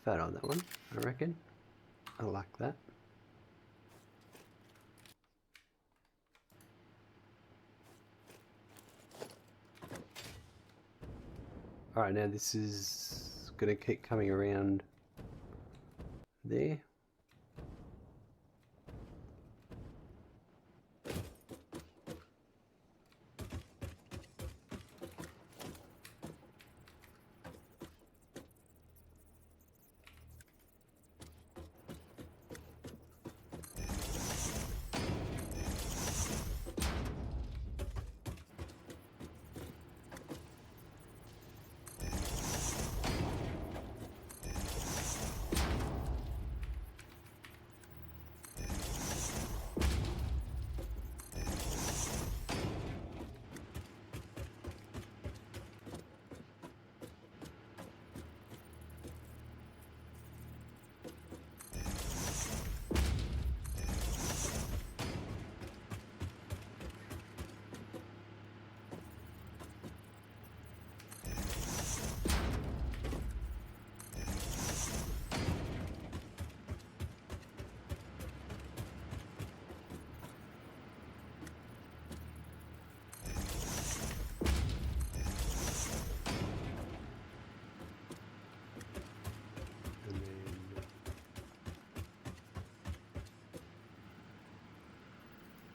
photo on that one, I reckon. I like that. Alright, now this is going to keep coming around there.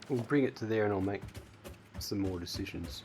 We'll bring it to there and I'll make some more decisions.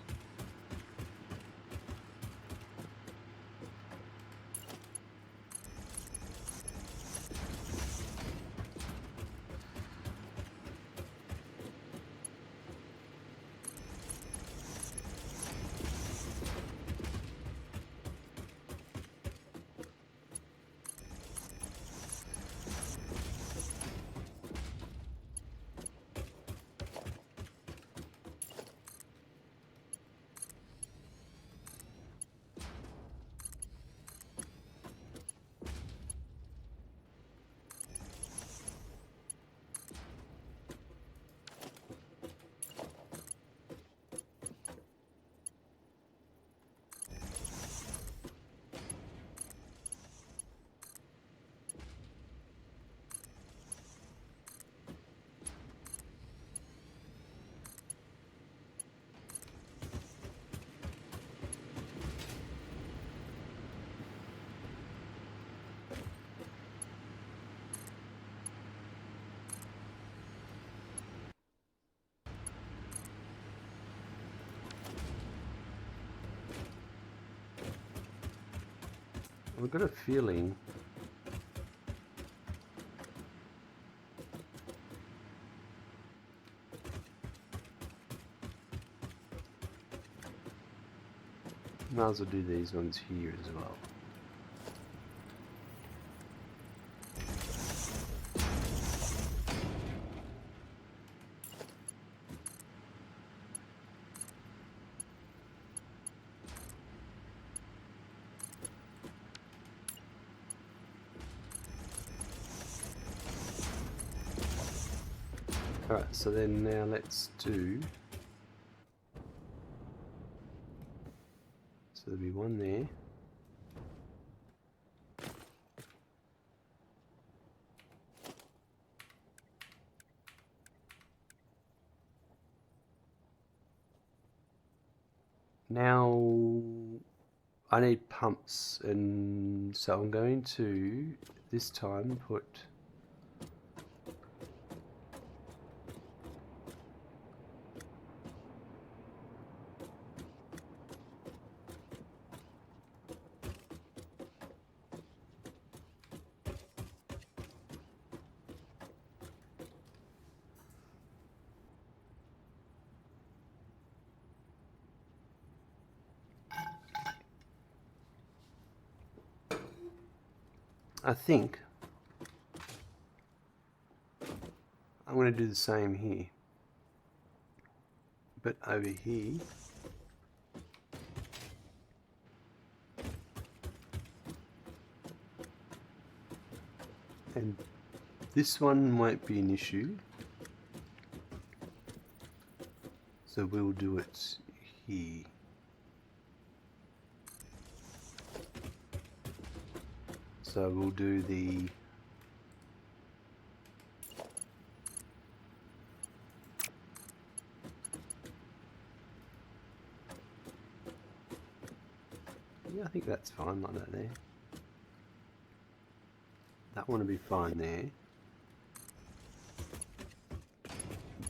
I've got a feeling might as well do these ones here as well. Alright, so then now let's do, so there'll be one there. Now I need pumps, and so I'm going to this time put I think I'm going to do the same here, but over here and this one might be an issue, so we'll do it here. So we'll do the I think that's fine like that there. That one will be fine there.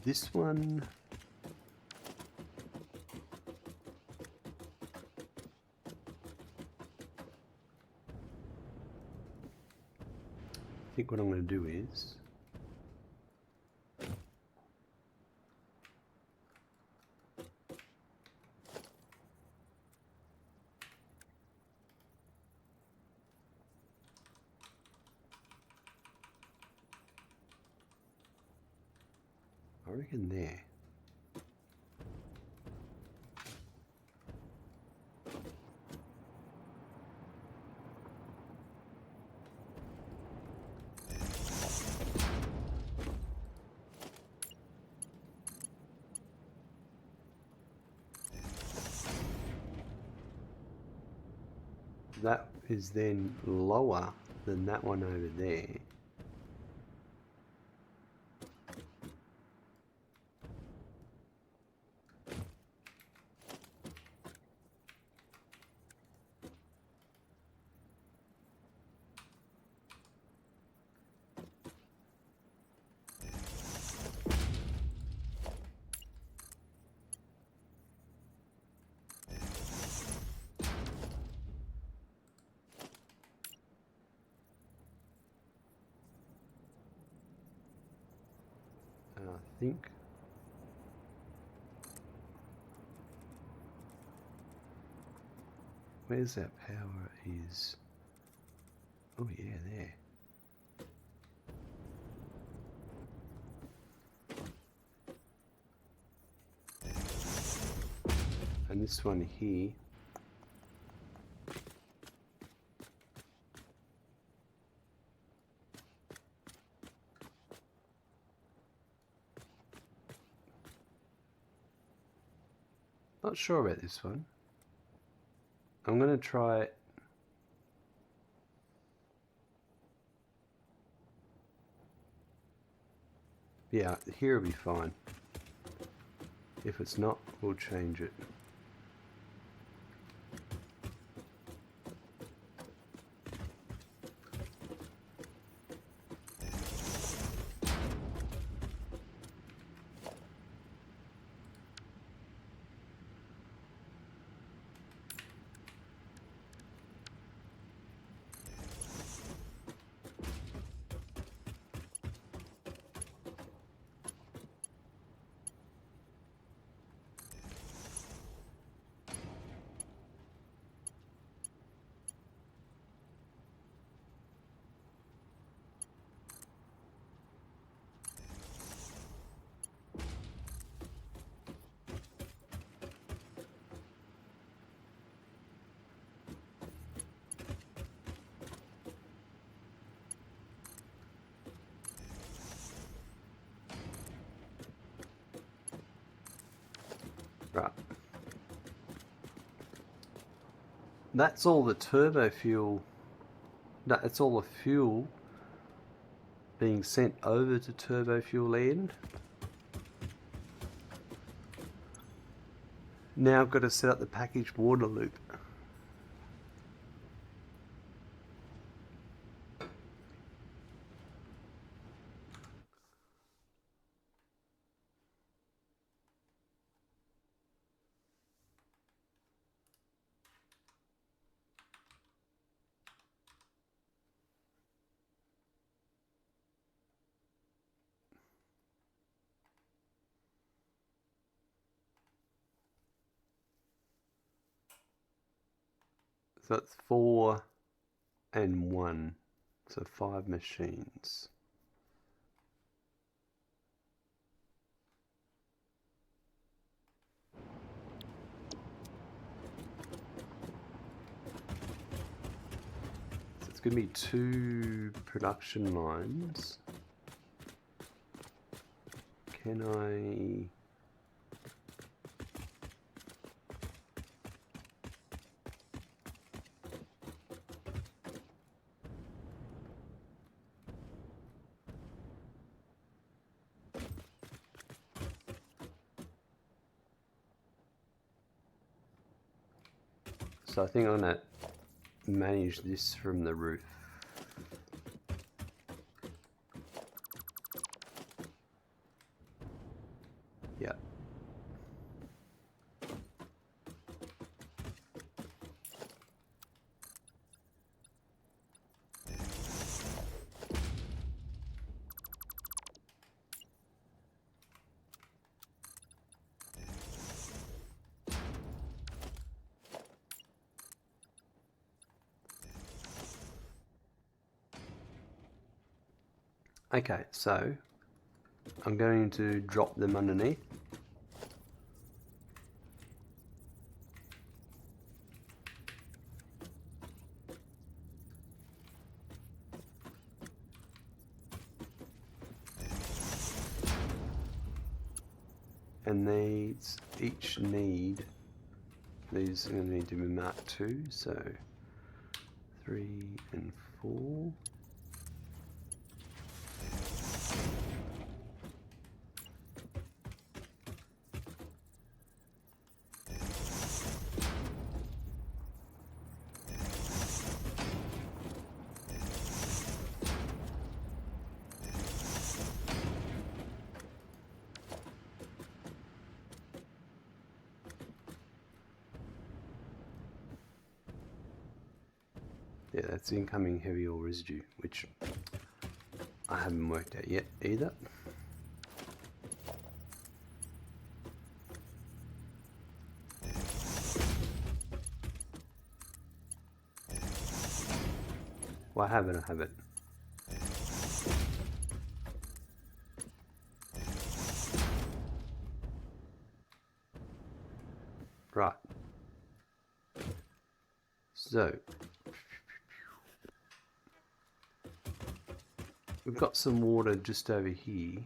This one I think what I'm going to do is I reckon there. That is then lower than that one over there. I think where's that power is? Oh yeah, there. And this one here not sure about this one. I'm going to try it. Yeah, here will be fine. If it's not, we'll change it. That's all the TurboFuel. That's all the fuel being sent over to TurboFuel end. Now I've got to set up the packaged water loop. So it's 4 and 1, so 5 machines. So it's going to be 2 production lines. Can I... So I think I'm going to manage this from the roof. Yeah. Okay, so I'm going to drop them underneath. And these each need, these are going to need to be marked 2, so 3 and 4. Yeah, that's incoming heavy oil residue, which I haven't worked out yet either. Well, I have it. Right. So, we've got some water just over here.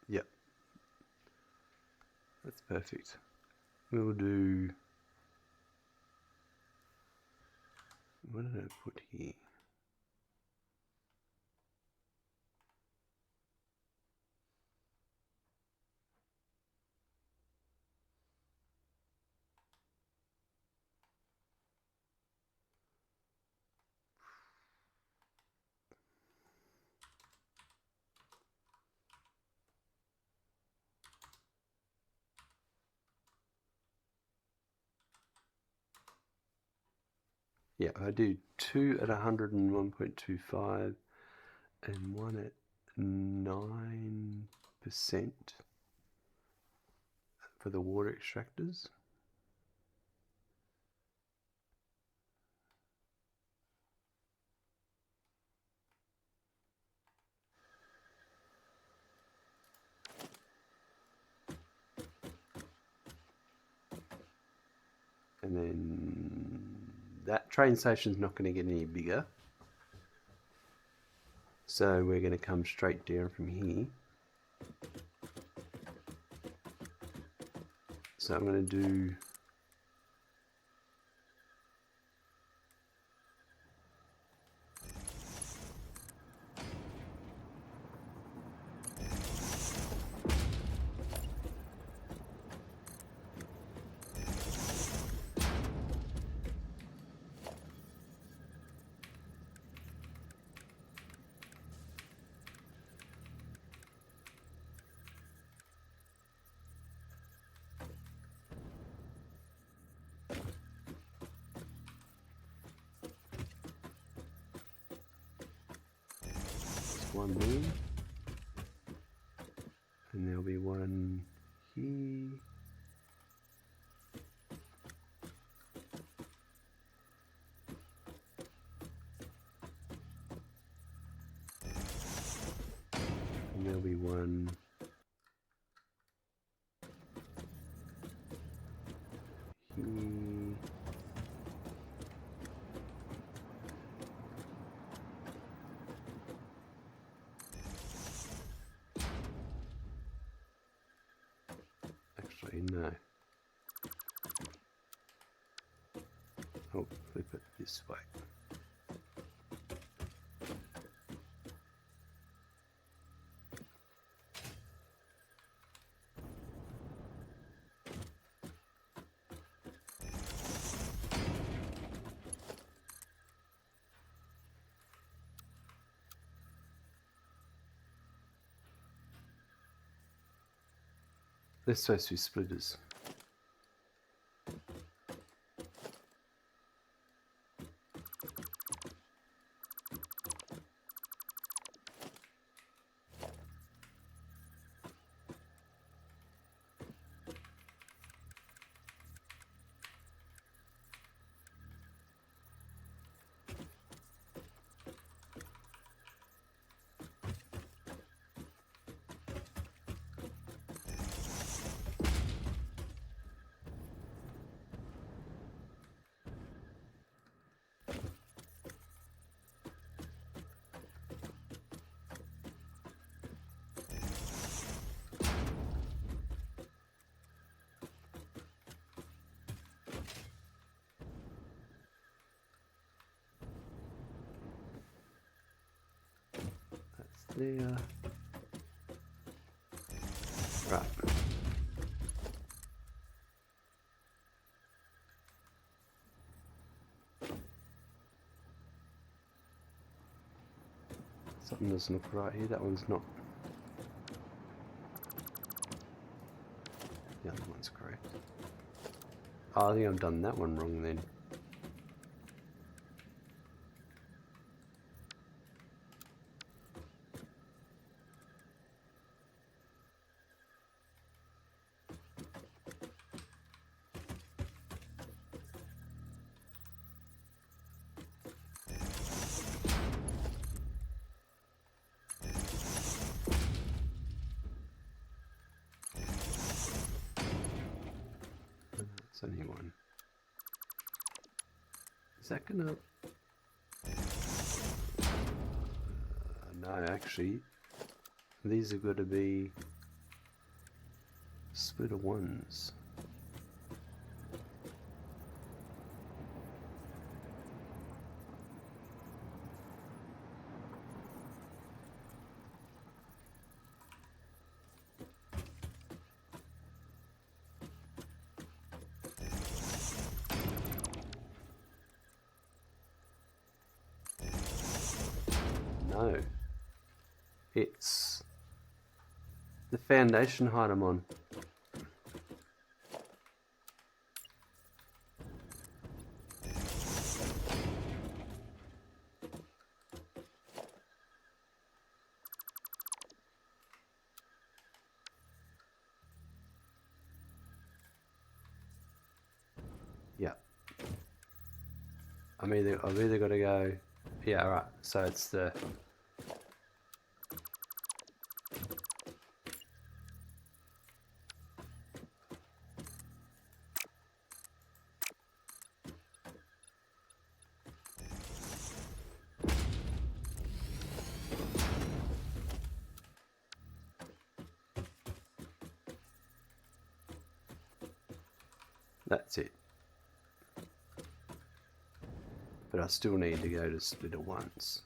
Yep. That's perfect. We'll do... What did I put here? Yeah, I do 2 at 101.25 and 1 at 9% for the water extractors. And then that train station's not going to get any bigger. So we're going to come straight down from here. So I'm going to do one there, and there'll be one here. And there'll be one here. Actually, no. I'll flip it this way. They're supposed to be splitters. There. Right. Something doesn't look right here. That one's not. The other one's correct. Oh, I think I've done that one wrong then. That's only one. Is that gonna... no, actually, these are going to be splitter ones. No, it's the foundation height I'm on. Yeah, I've either got to go. Yeah, right. So it's the That's it. But I still need to go to splitter once.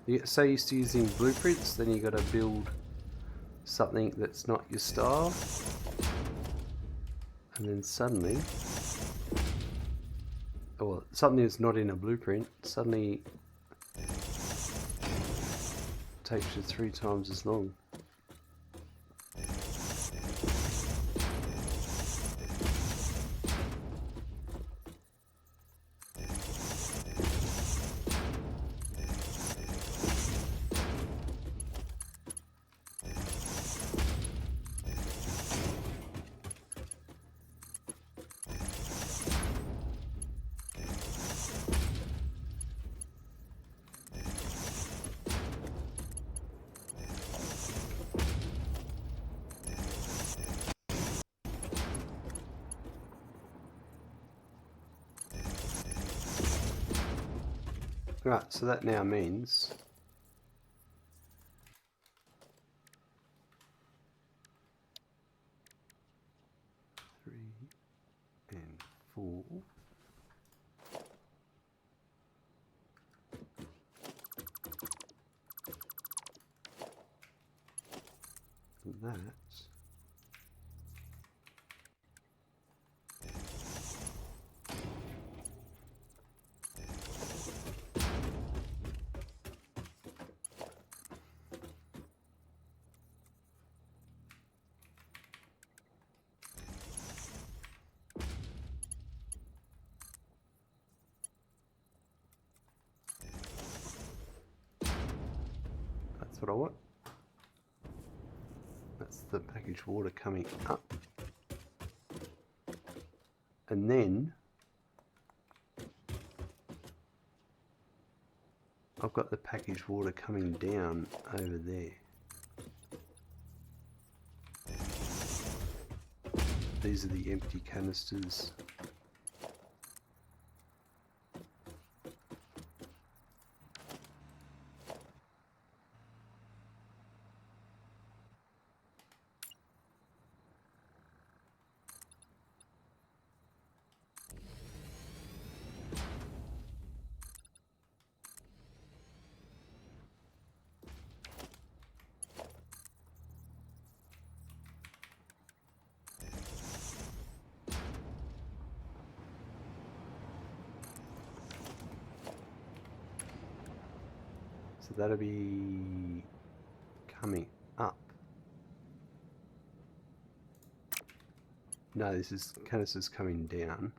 You get so used to using blueprints, then you got to build something that's not your style, and then suddenly, or something that's not in a blueprint, suddenly takes you 3 times as long. Right, so that now means three and 4. That. That's what I want. That's the packaged water coming up. And then I've got the packaged water coming down over there. These are the empty canisters. So that'll be coming up. No, this is canisters coming down.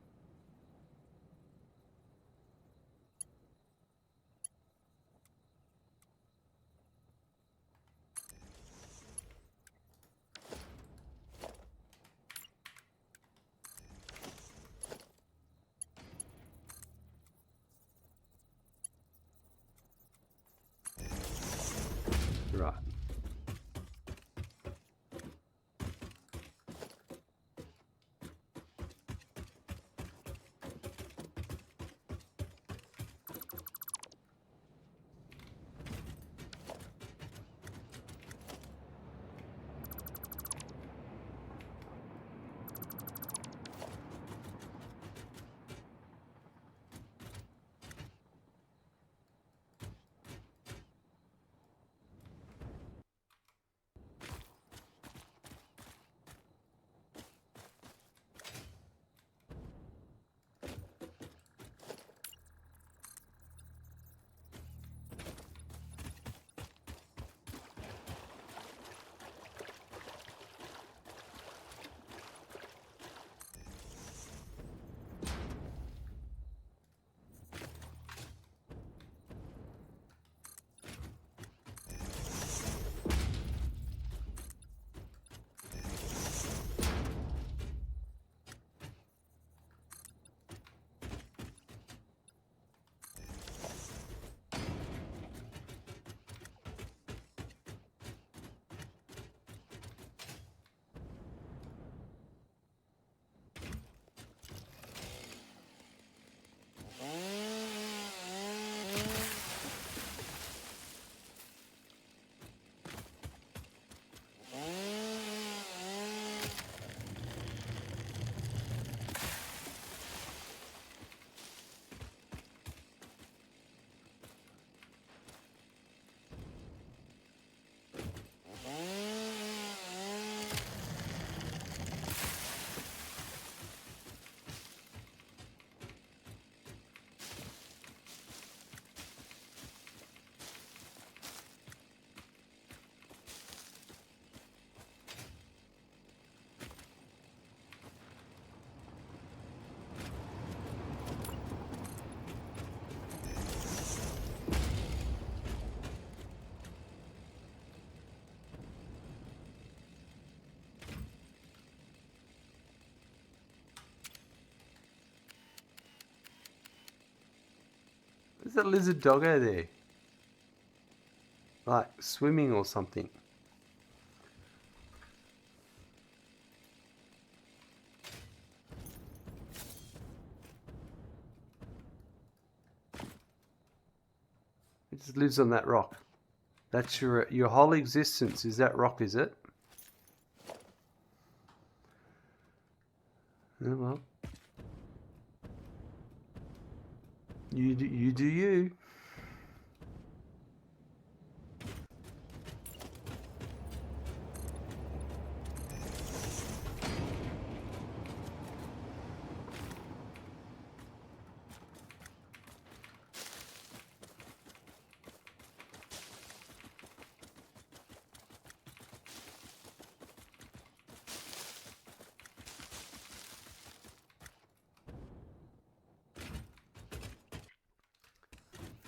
Right. the lizard doggo there? Like swimming or something. It just lives on that rock. That's your whole existence is that rock, is it? Oh well. You do you.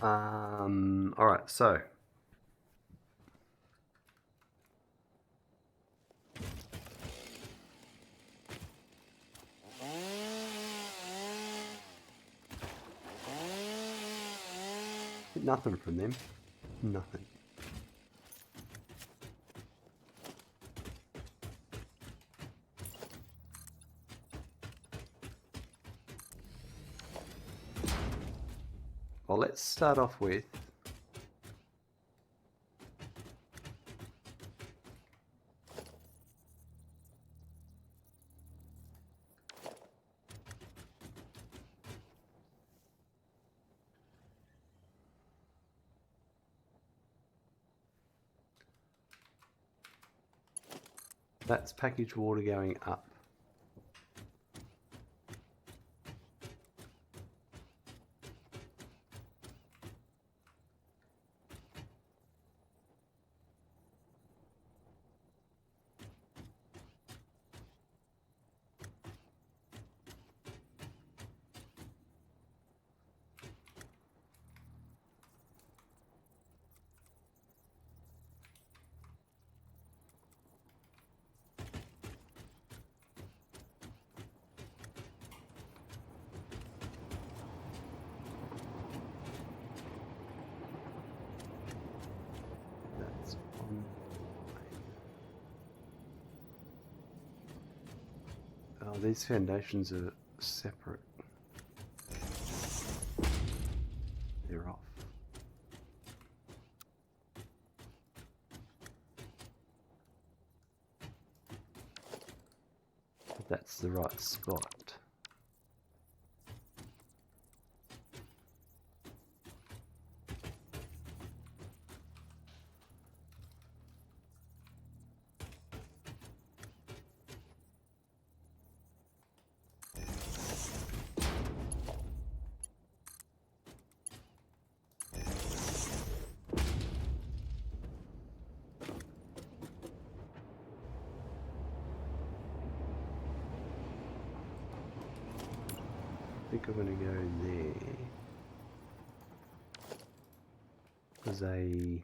All right, so nothing from them. Nothing. Well, let's start off with that's packaged water going up. That's on. Oh, these foundations are separate. They're off. That's the right spot. I think I'm going to go there. Because it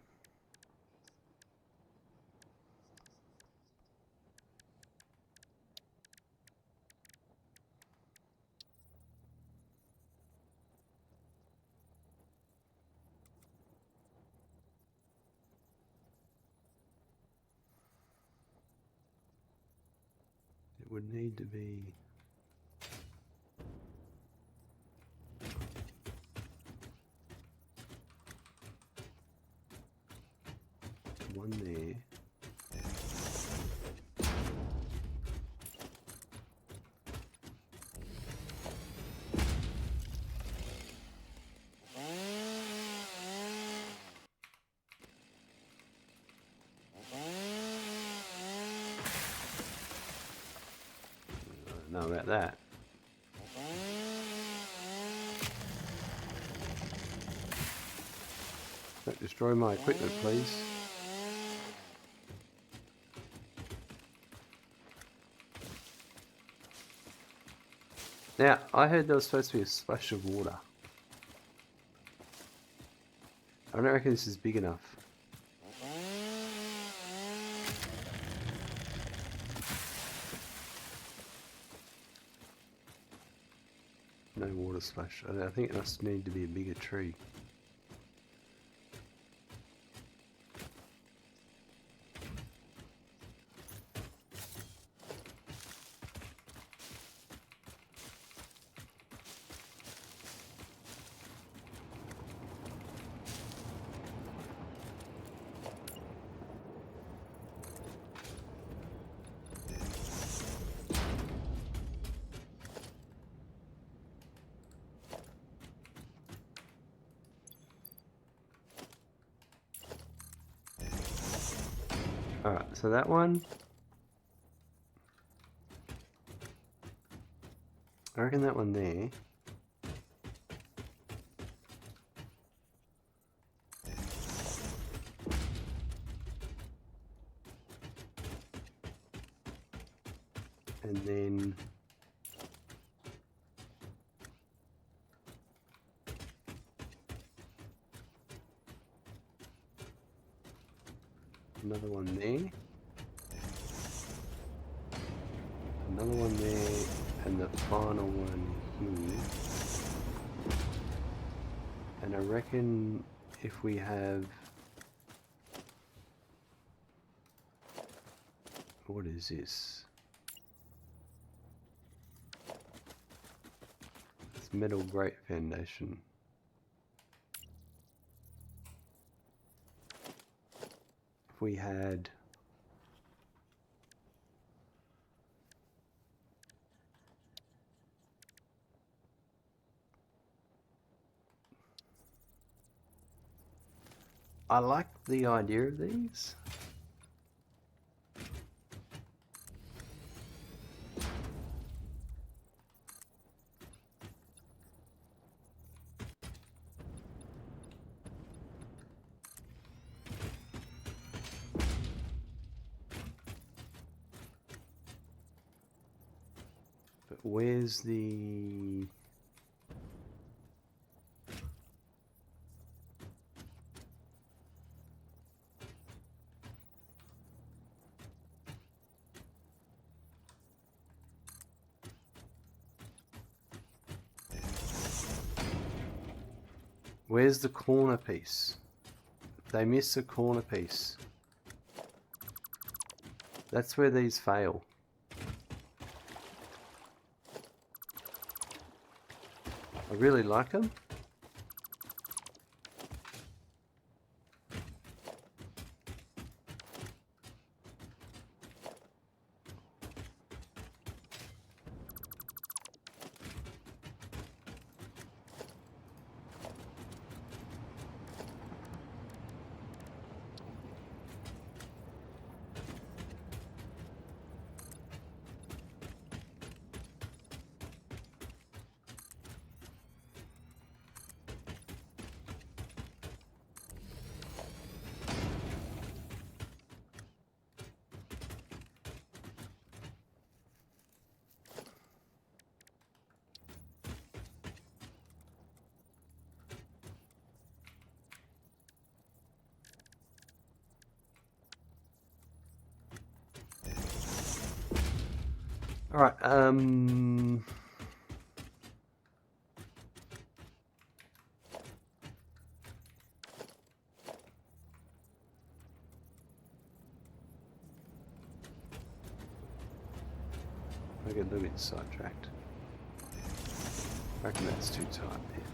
would need to be one there. I don't know about that. Don't destroy my equipment, please. Now, I heard there was supposed to be a splash of water. I don't reckon this is big enough. No water splash. I think it must need to be a bigger tree. Alright, so that one, I reckon that one there. And then another one there, another one there, and the final one here. And I reckon if we have, what is this? It's metal grate foundation. If we had I like the idea of these. But where's the... Where's the corner piece? They miss the corner piece. That's where these fail. I really like them. All right, I get a little bit sidetracked. I reckon that's too tight there.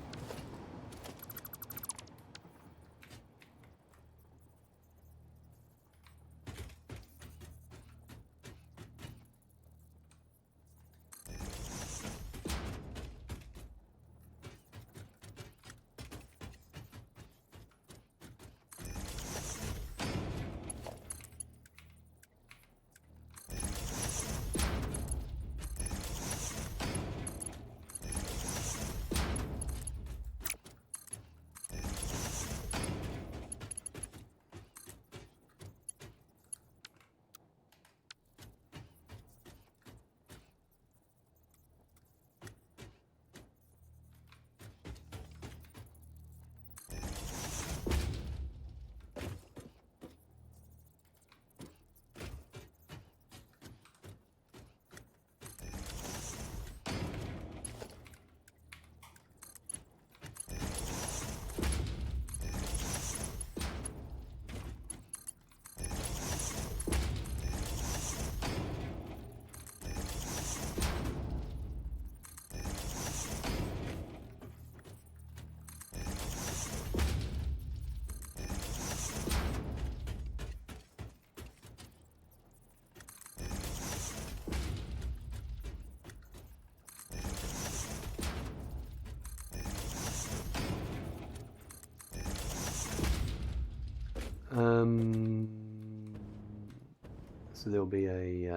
So there'll be a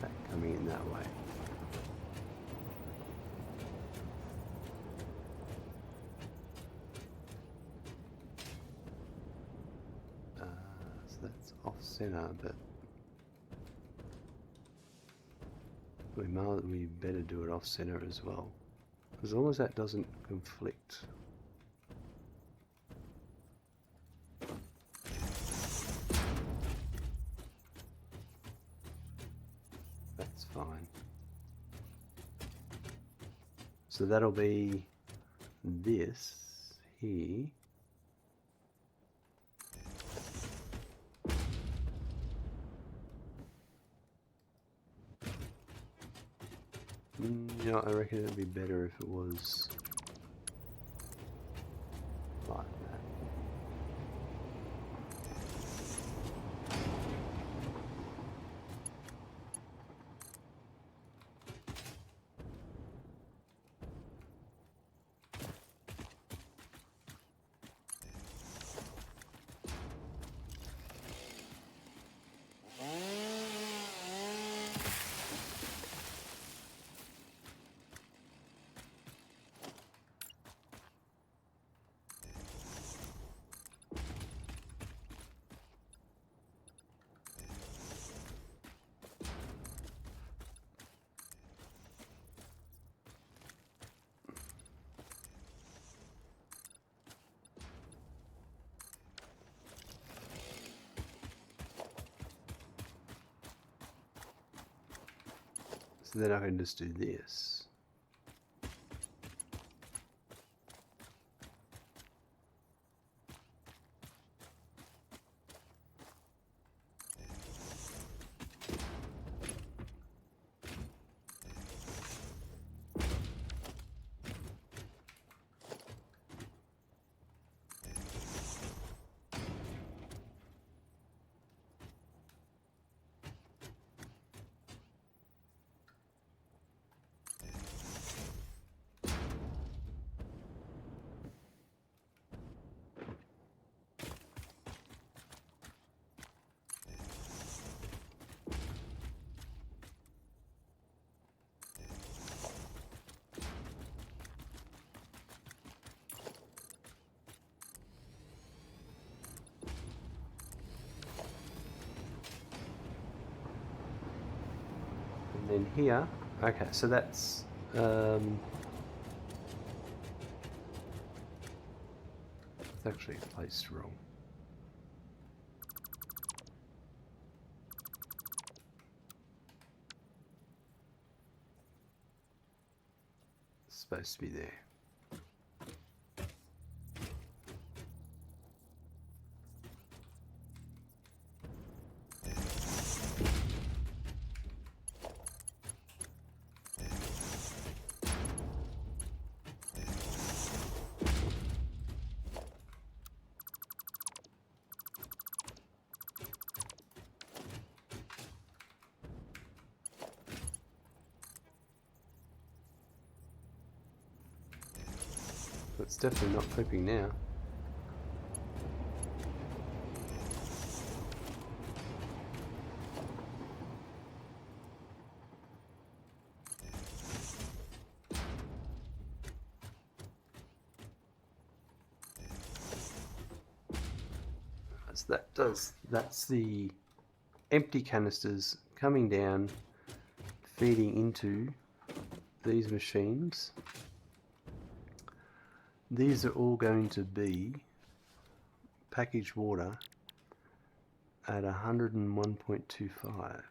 that coming in that way. So that's off center, but we better do it off center as well, as long as that doesn't conflict. That's fine. So that'll be this here. You know, I reckon it'd be better if it was like that. So then I can just do this. And then here, okay, so that's it's actually placed wrong. It's supposed to be there. It's definitely not clipping now. So that's the empty canisters coming down, feeding into these machines. These are all going to be packaged water at 101.25.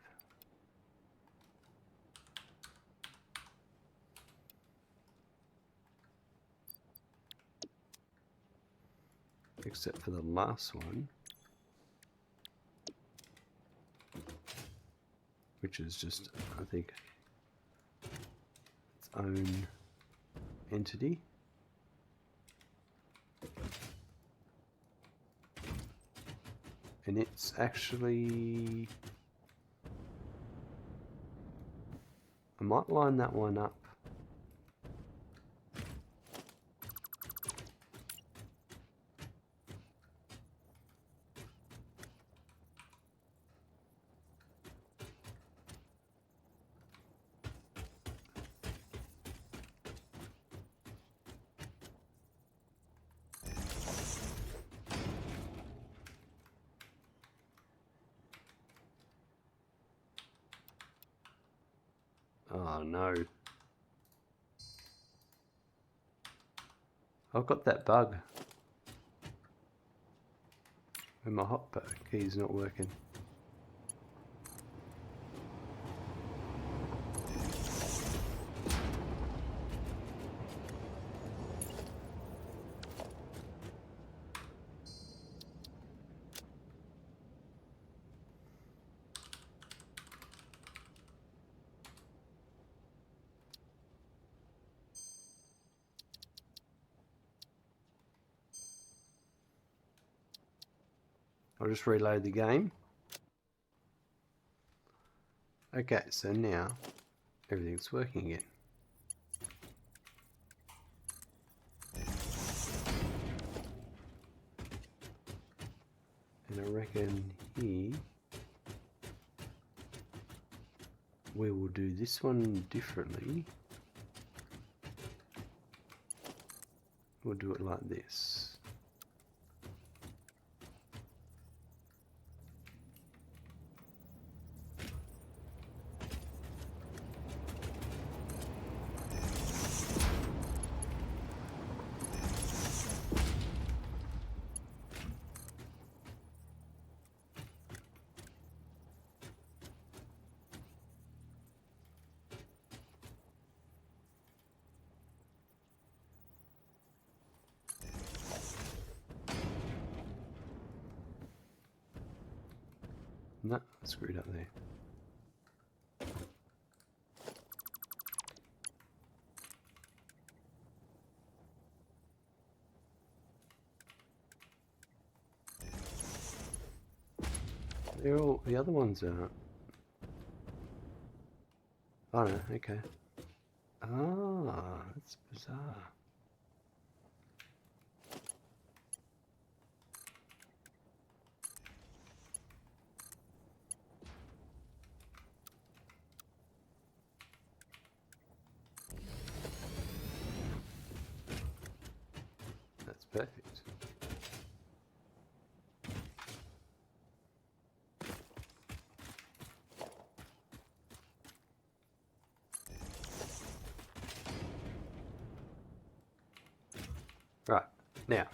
Except for the last one, which is just, I think, its own entity. And it's actually, I might line that one up Oh no. I've got that bug when my hot key's not working. I'll just reload the game. Okay, so now everything's working again. And I reckon here we will do this one differently. We'll do it like this. No, I screwed up there. They're all, the other ones aren't. Oh no, okay. Ah, that's bizarre. That's perfect. Right, now.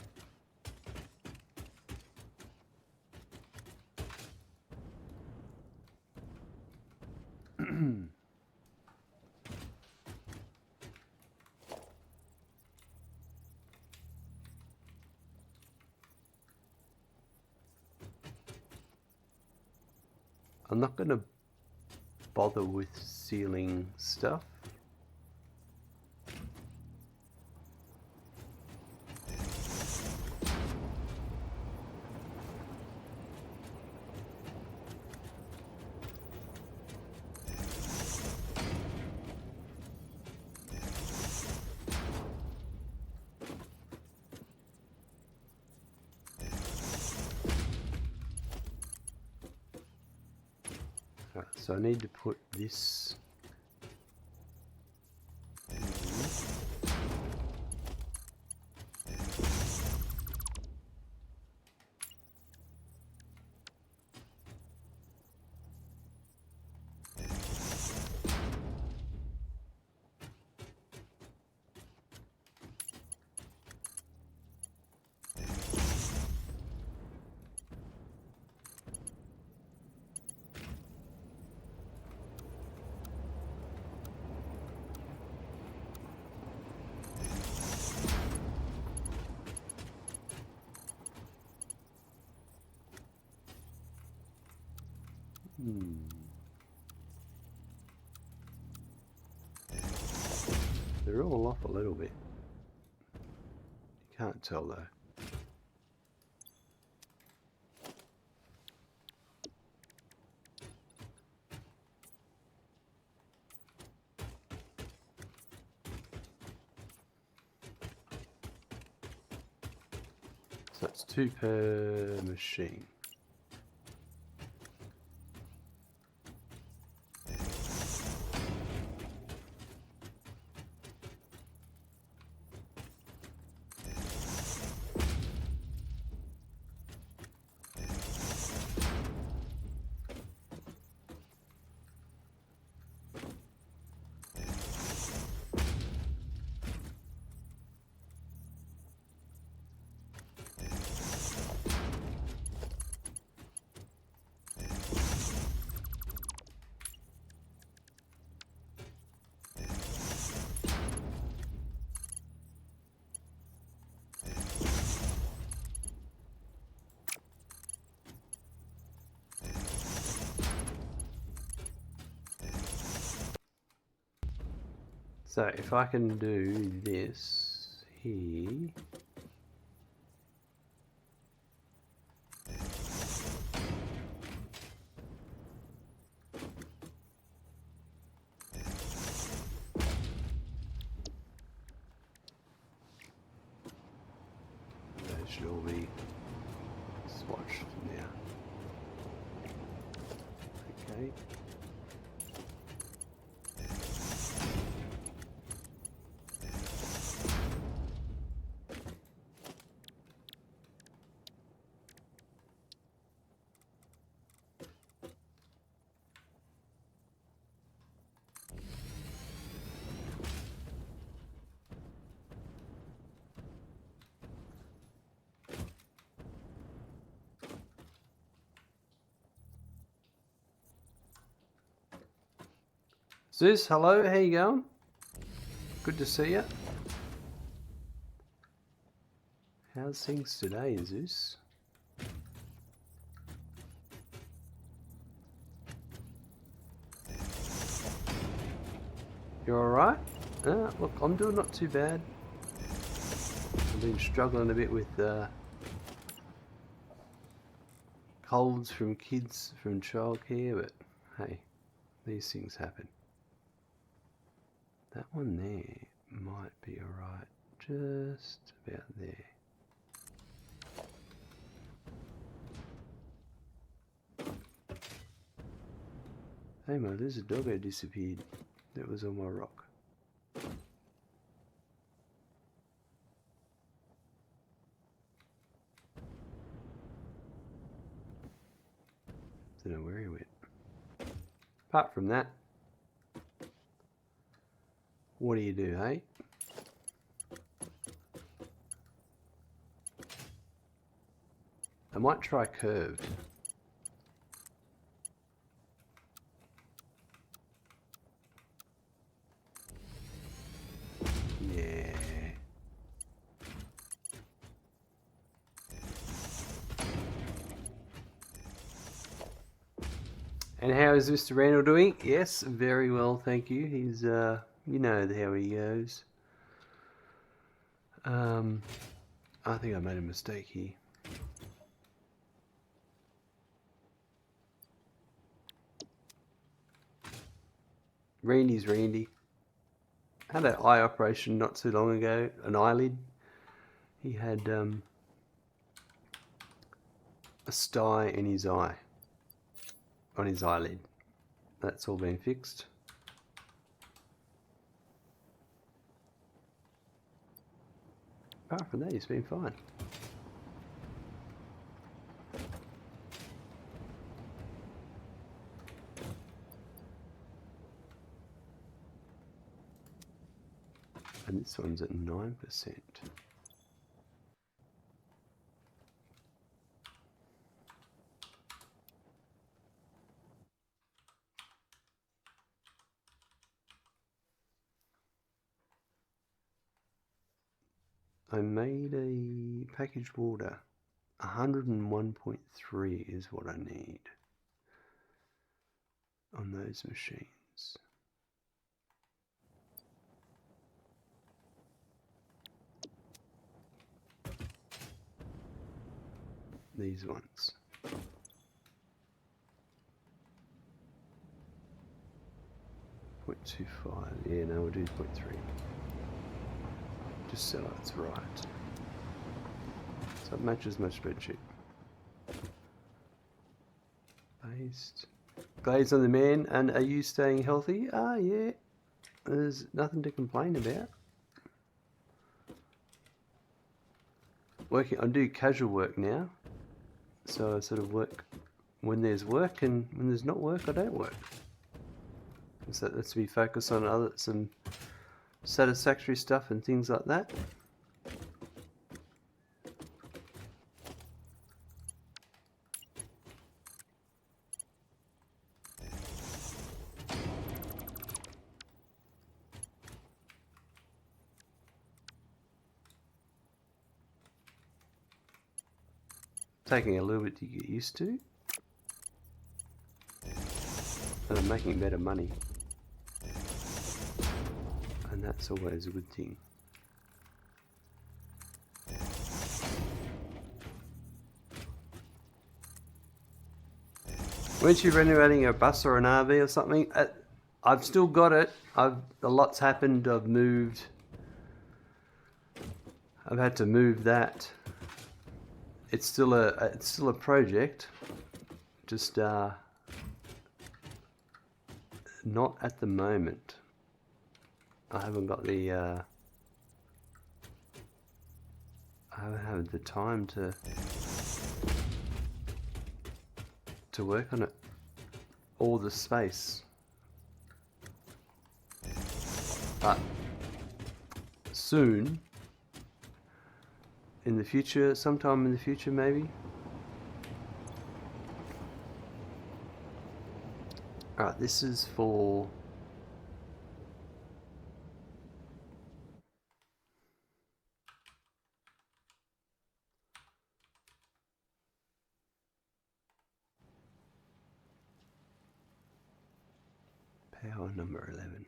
I'm not going to bother with sealing stuff. Right, so I need to put this They're all off a little bit. You can't tell though. So that's 2 per machine. So if I can do this here. Those should all be swatched now. Okay. Zeus, hello, how you going? Good to see you. How's things today, Zeus? You alright? Look, I'm doing not too bad. I've been struggling a bit with colds from kids from childcare, but hey, these things happen. That one there might be alright, just about there. Hey, my lizard doggo disappeared. That was on my rock. Don't know where he went. Apart from that, what do you do, hey? I might try curved. Yeah. And how is Mr. Randall doing? Yes, very well, thank you. He's, you know how he goes. I think I made a mistake here. Randy's Randy. Had an eye operation not too long ago, an eyelid. He had a sty in his eye, on his eyelid. That's all been fixed. Apart from that, he's been fine. And this one's at 9%. I made a packaged water. 101.3 is what I need on those machines. These ones. 0.25. Yeah, no, we'll do 0.3. Just so it's right. So it matches my spreadsheet. Paste. Glaze on the man, and are you staying healthy? Ah, yeah. There's nothing to complain about. I do casual work now. So I sort of work when there's work, and when there's not work, I don't work. So that's to be focused on some Satisfactory stuff and things like that. Taking a little bit to get used to. And I'm making better money. And that's always a good thing. Weren't you renovating a bus or an RV or something? I've still got it. A lot's happened. I've moved. I've had to move that. It's still a project. Just not at the moment. I haven't got the I haven't had the time to work on it, or the space. But soon, in the future, sometime in the future maybe. Alright, this is for power number 11.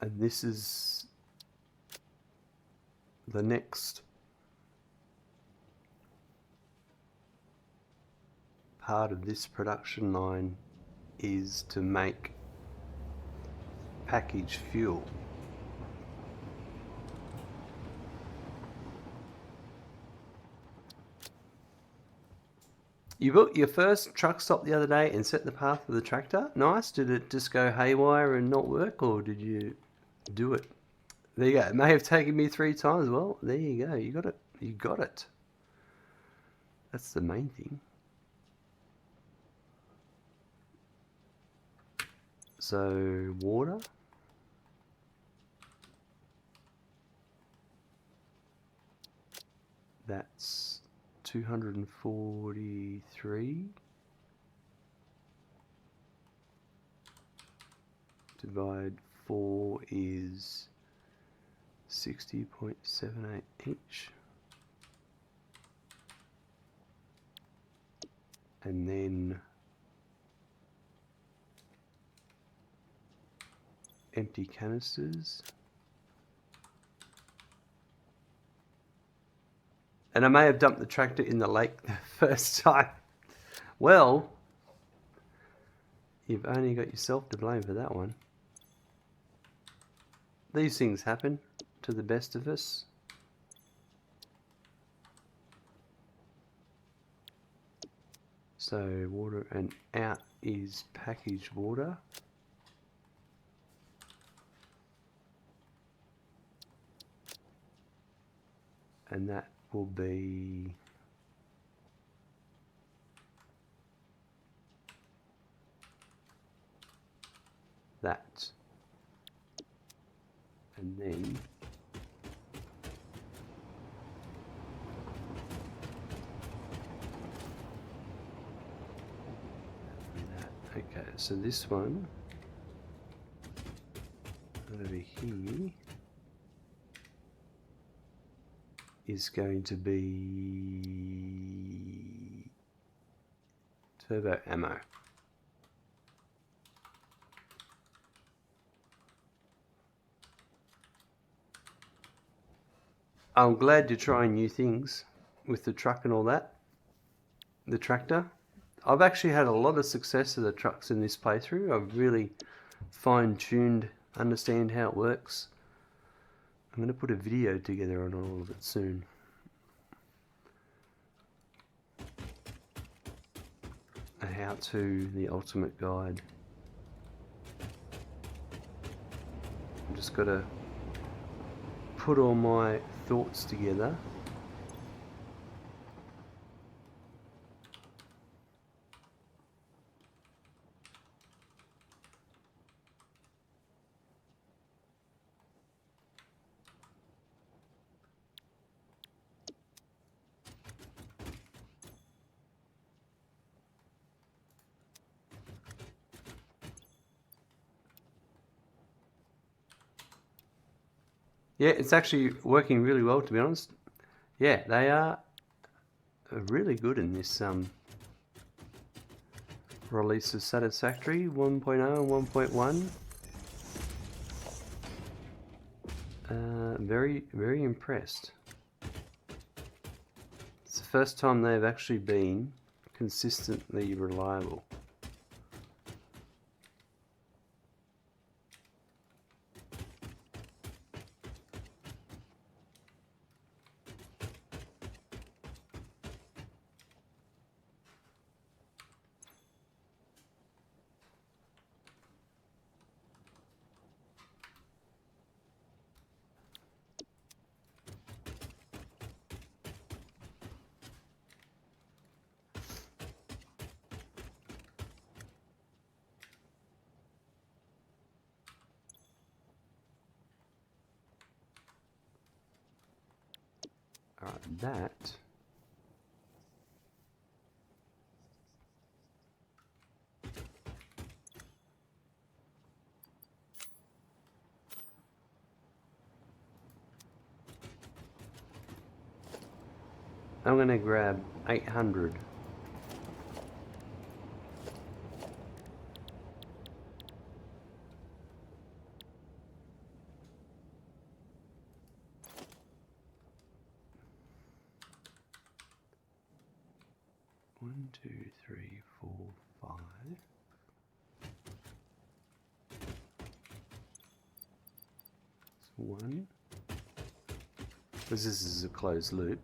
And this is the next part of this production line is to make package fuel. You built your first truck stop the other day and set the path for the tractor. Nice. Did it just go haywire and not work, or did you do it? There you go. It may have taken me 3 times. Well, there you go. You got it. You got it. That's the main thing. So, water. That's 243. Divide 4 is 60.78 each. And then empty canisters. And I may have dumped the tractor in the lake the first time. Well, you've only got yourself to blame for that one. These things happen to the best of us. So water and out is packaged water. And that will be that. And then that. Okay, so this one over here is going to be turbo ammo. I'm glad you're trying new things with the truck and all that. The tractor. I've actually had a lot of success with the trucks in this playthrough. I've really fine-tuned, understand how it works. I'm going to put a video together on all of it soon. A how-to, the ultimate guide. I've just got to put all my thoughts together. Yeah, it's actually working really well, to be honest. Yeah, they are really good in this release of Satisfactory 1.0 and 1.1. Very, very impressed. It's the first time they've actually been consistently reliable. Alright, that I'm gonna grab 800. One, two, three, four, 5. So 1. Because this is a closed loop.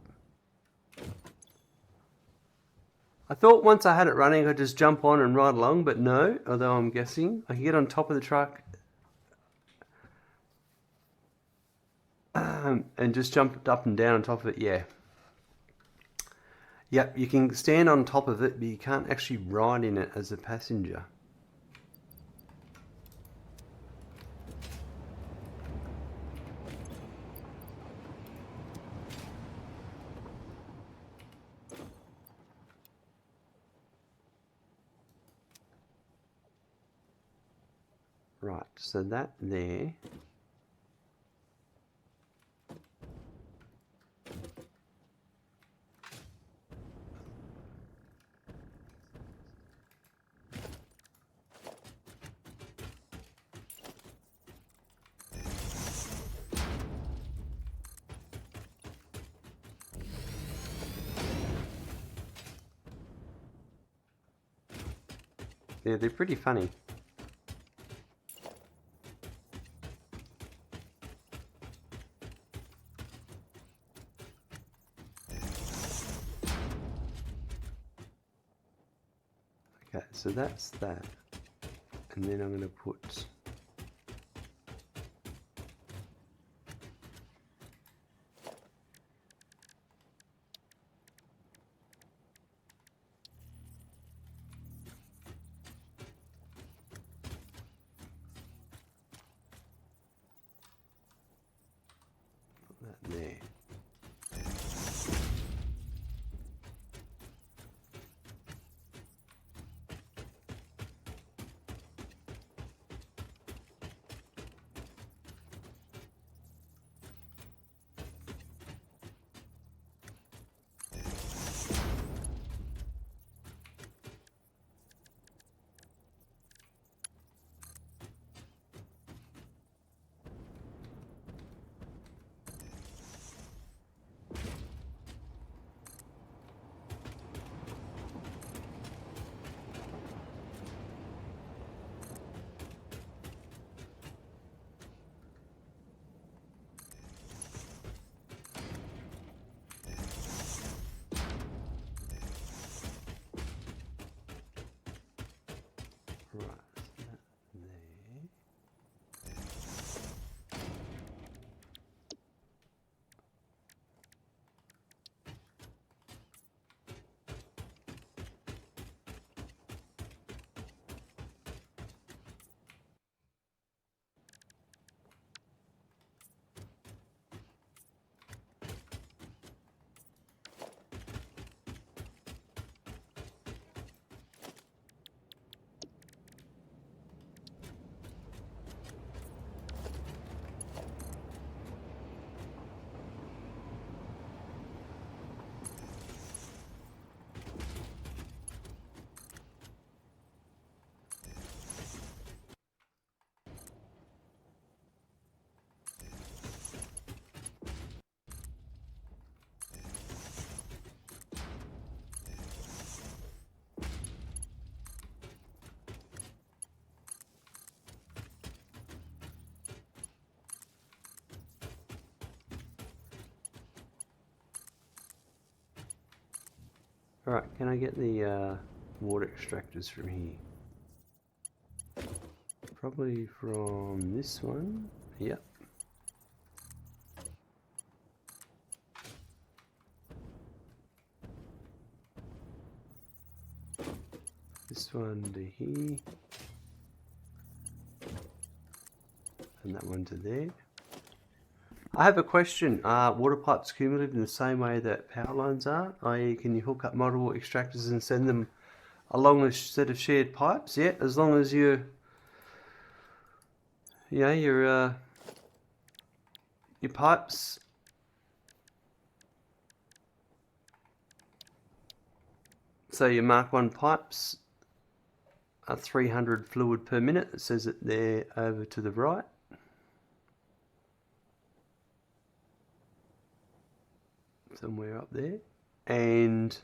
I thought once I had it running I could just jump on and ride along, but no, although I'm guessing I can get on top of the truck and just jump up and down on top of it, yeah. Yep, you can stand on top of it, but you can't actually ride in it as a passenger. Right, so that there. Yeah, they're pretty funny. Okay, so that's that. And then I'm going to put that there. Alright, can I get the water extractors from here? Probably from this one. Yep. This one to here. And that one to there. I have a question. Are water pipes cumulative in the same way that power lines are? I.e., can you hook up multiple extractors and send them along a set of shared pipes? Yeah, as long as your pipes so your Mark 1 pipes are 300 fluid per minute. It says it there over to the right. Somewhere up there. And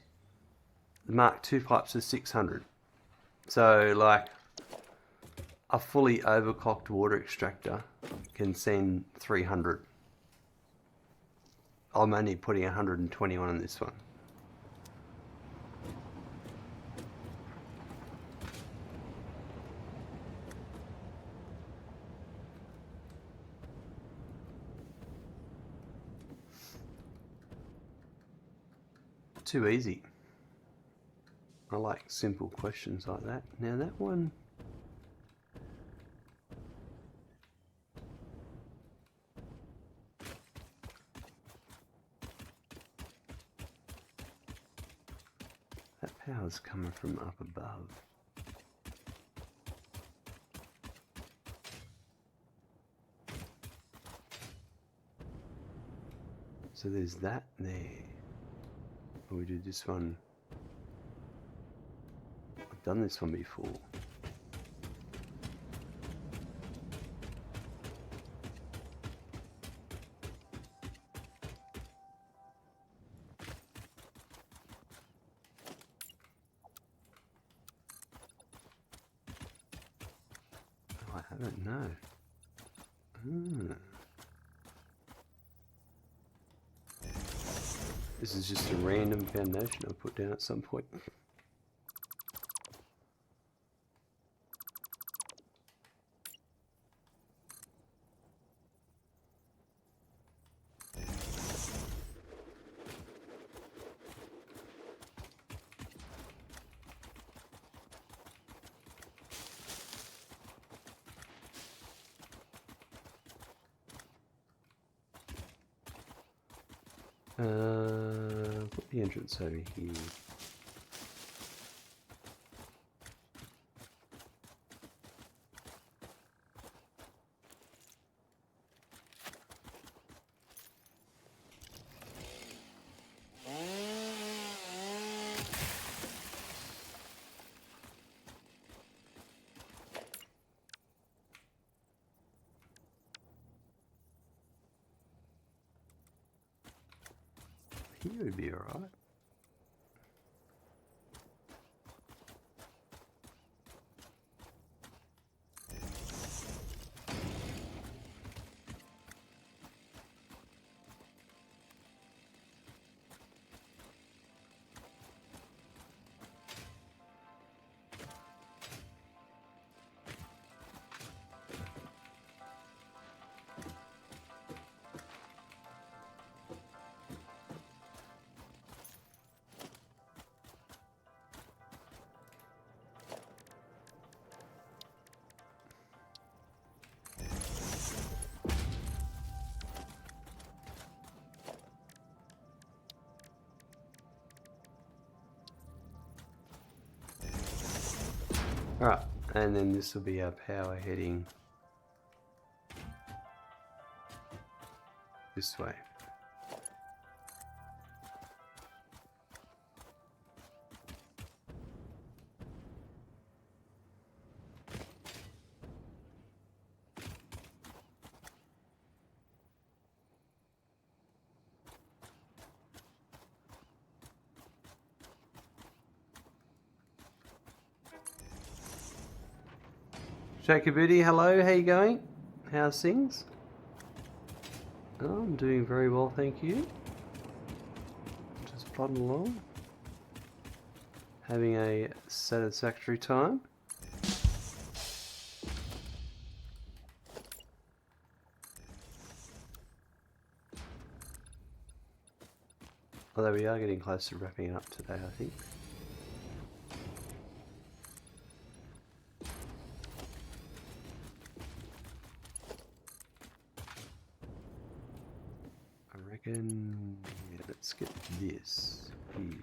the Mark 2 pipes are 600. So like a fully overclocked water extractor can send 300. I'm only putting 121 on this one. Too easy. I like simple questions like that. Now that one, that power's coming from up above. So there's that there. We do this one. I've done this one before. Oh, I haven't, no. This is just a random foundation I'll put down at some point. Put the entrance over here. Here would be alright. Alright, and then this will be our power heading this way. Jacobity, hello, how you going? How's things? Oh, I'm doing very well, thank you. Just plodding along. Having a satisfactory time. Although we are getting close to wrapping it up today, I think. I reckon, yeah, let's get this here.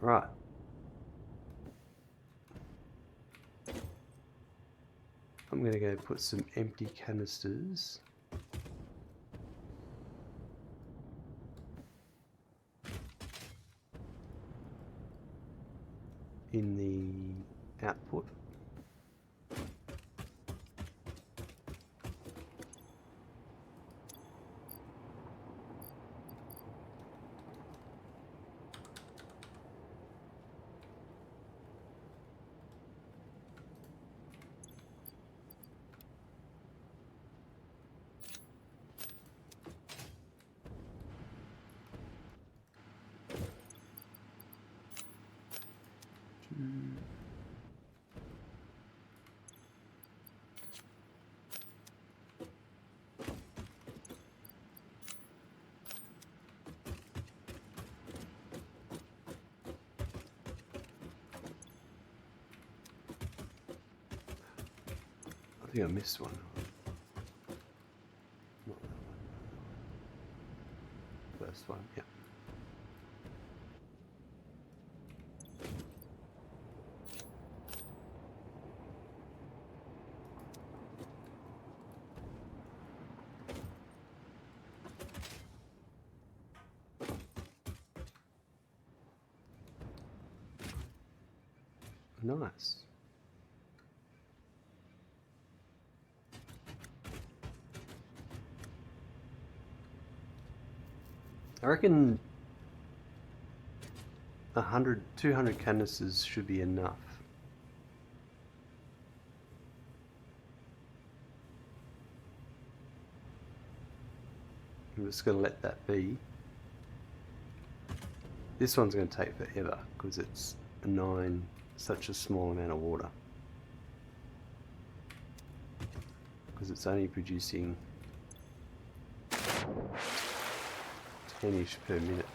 Right. I'm going to go put some empty canisters in the output. I think I missed one. Not that one. First one, yeah. Nice. I reckon 100, 200 canisters should be enough. I'm just going to let that be. This one's going to take forever because it's such a small amount of water. Because it's only producing 10-ish per minute.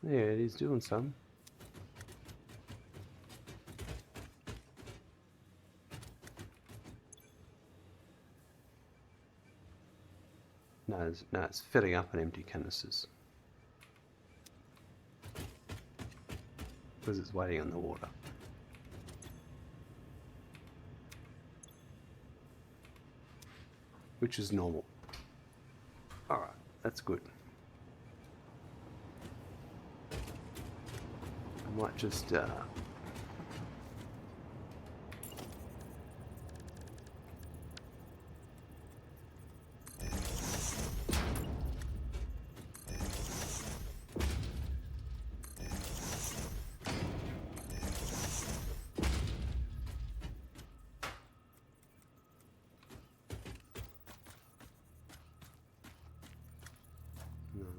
Yeah, it is doing some. No, it's filling up on empty canisters. Because it's waiting on the water. Which is normal. Alright, that's good. I might just no,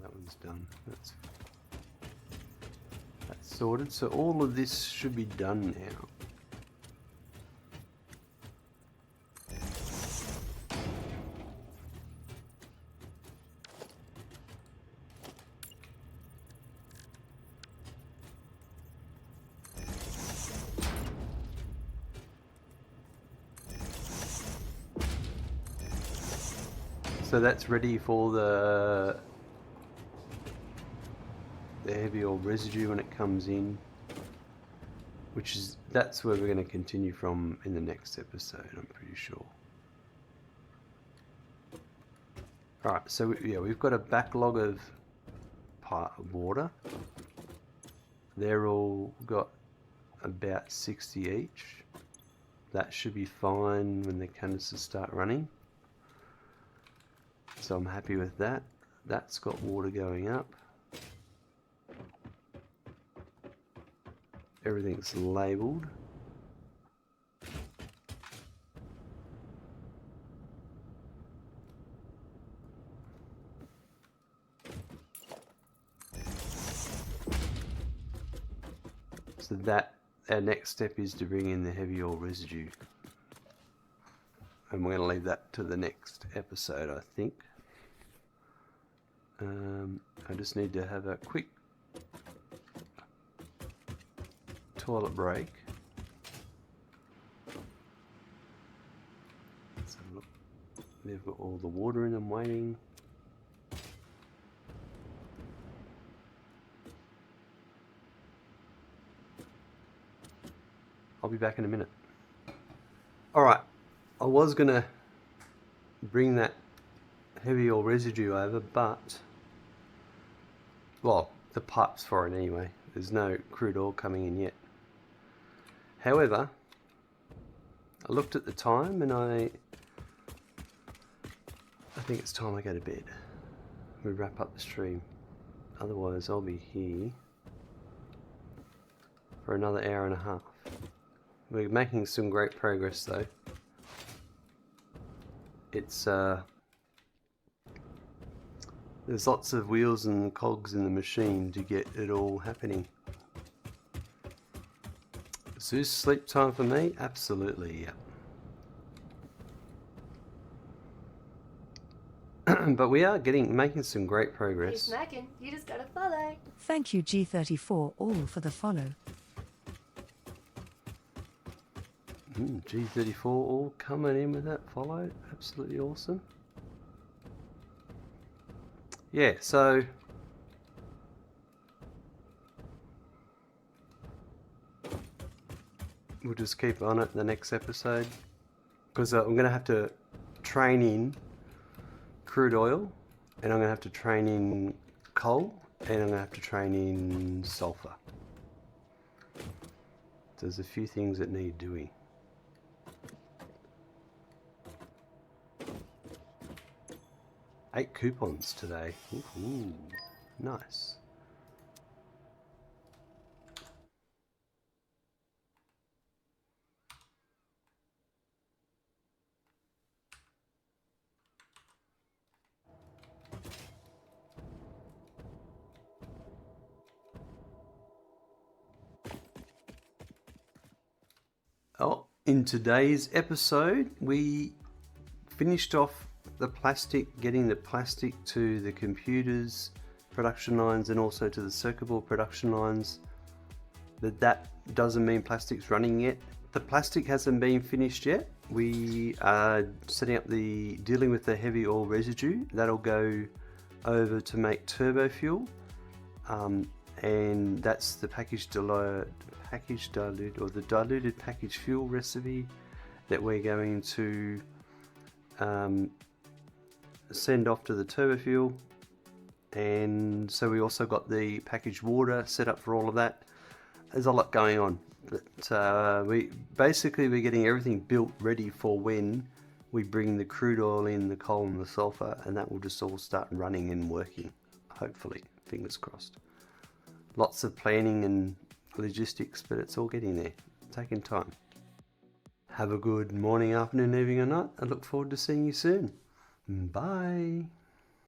that one's done. That's sorted, so all of this should be done now. So that's ready for the heavy oil residue when it comes in, that's where we're going to continue from in the next episode, I'm pretty sure. Alright, so yeah, we've got a backlog of water. They're all got about 60 each. That should be fine when the canisters start running. So I'm happy with that. That's got water going up. Everything's labelled. So that, our next step is to bring in the heavy oil residue. And we're going to leave that to the next episode, I think. I just need to have a quick toilet break. Let's have a look. They've got all the water in them waiting. I'll be back in a minute. Alright, I was going to bring that heavy oil residue over, but, well, the pipes for it anyway. There's no crude oil coming in yet. However, I looked at the time and I think it's time I go to bed. We wrap up the stream. Otherwise I'll be here for another hour and a half. We're making some great progress though. It's there's lots of wheels and cogs in the machine to get it all happening. So is sleep time for me? Absolutely, yeah. But we are making some great progress. He's smacking. You just gotta follow. Thank you G34 all for the follow. G34 all coming in with that follow. Absolutely awesome. Yeah, so we'll just keep on it in the next episode, because I'm going to have to train in crude oil, and I'm going to have to train in coal, and I'm going to have to train in sulfur. There's a few things that need doing. Eight coupons today. Ooh, nice. Oh, in today's episode, we finished off the plastic, getting the plastic to the computers, production lines, and also to the circuit board production lines. But that doesn't mean plastic's running yet. The plastic hasn't been finished yet. We are setting up dealing with the heavy oil residue. That'll go over to make TurboFuel. And that's the diluted package fuel recipe that we're going to send off to the TurboFuel. And so we also got the packaged water set up for all of that. There's a lot going on, but we're getting everything built ready for when we bring the crude oil in, the coal and the sulfur, and that will just all start running and working, hopefully, fingers crossed. Lots of planning and logistics, but it's all getting there, taking time. Have a good morning, afternoon, evening or night. I look forward to seeing you soon. Bye.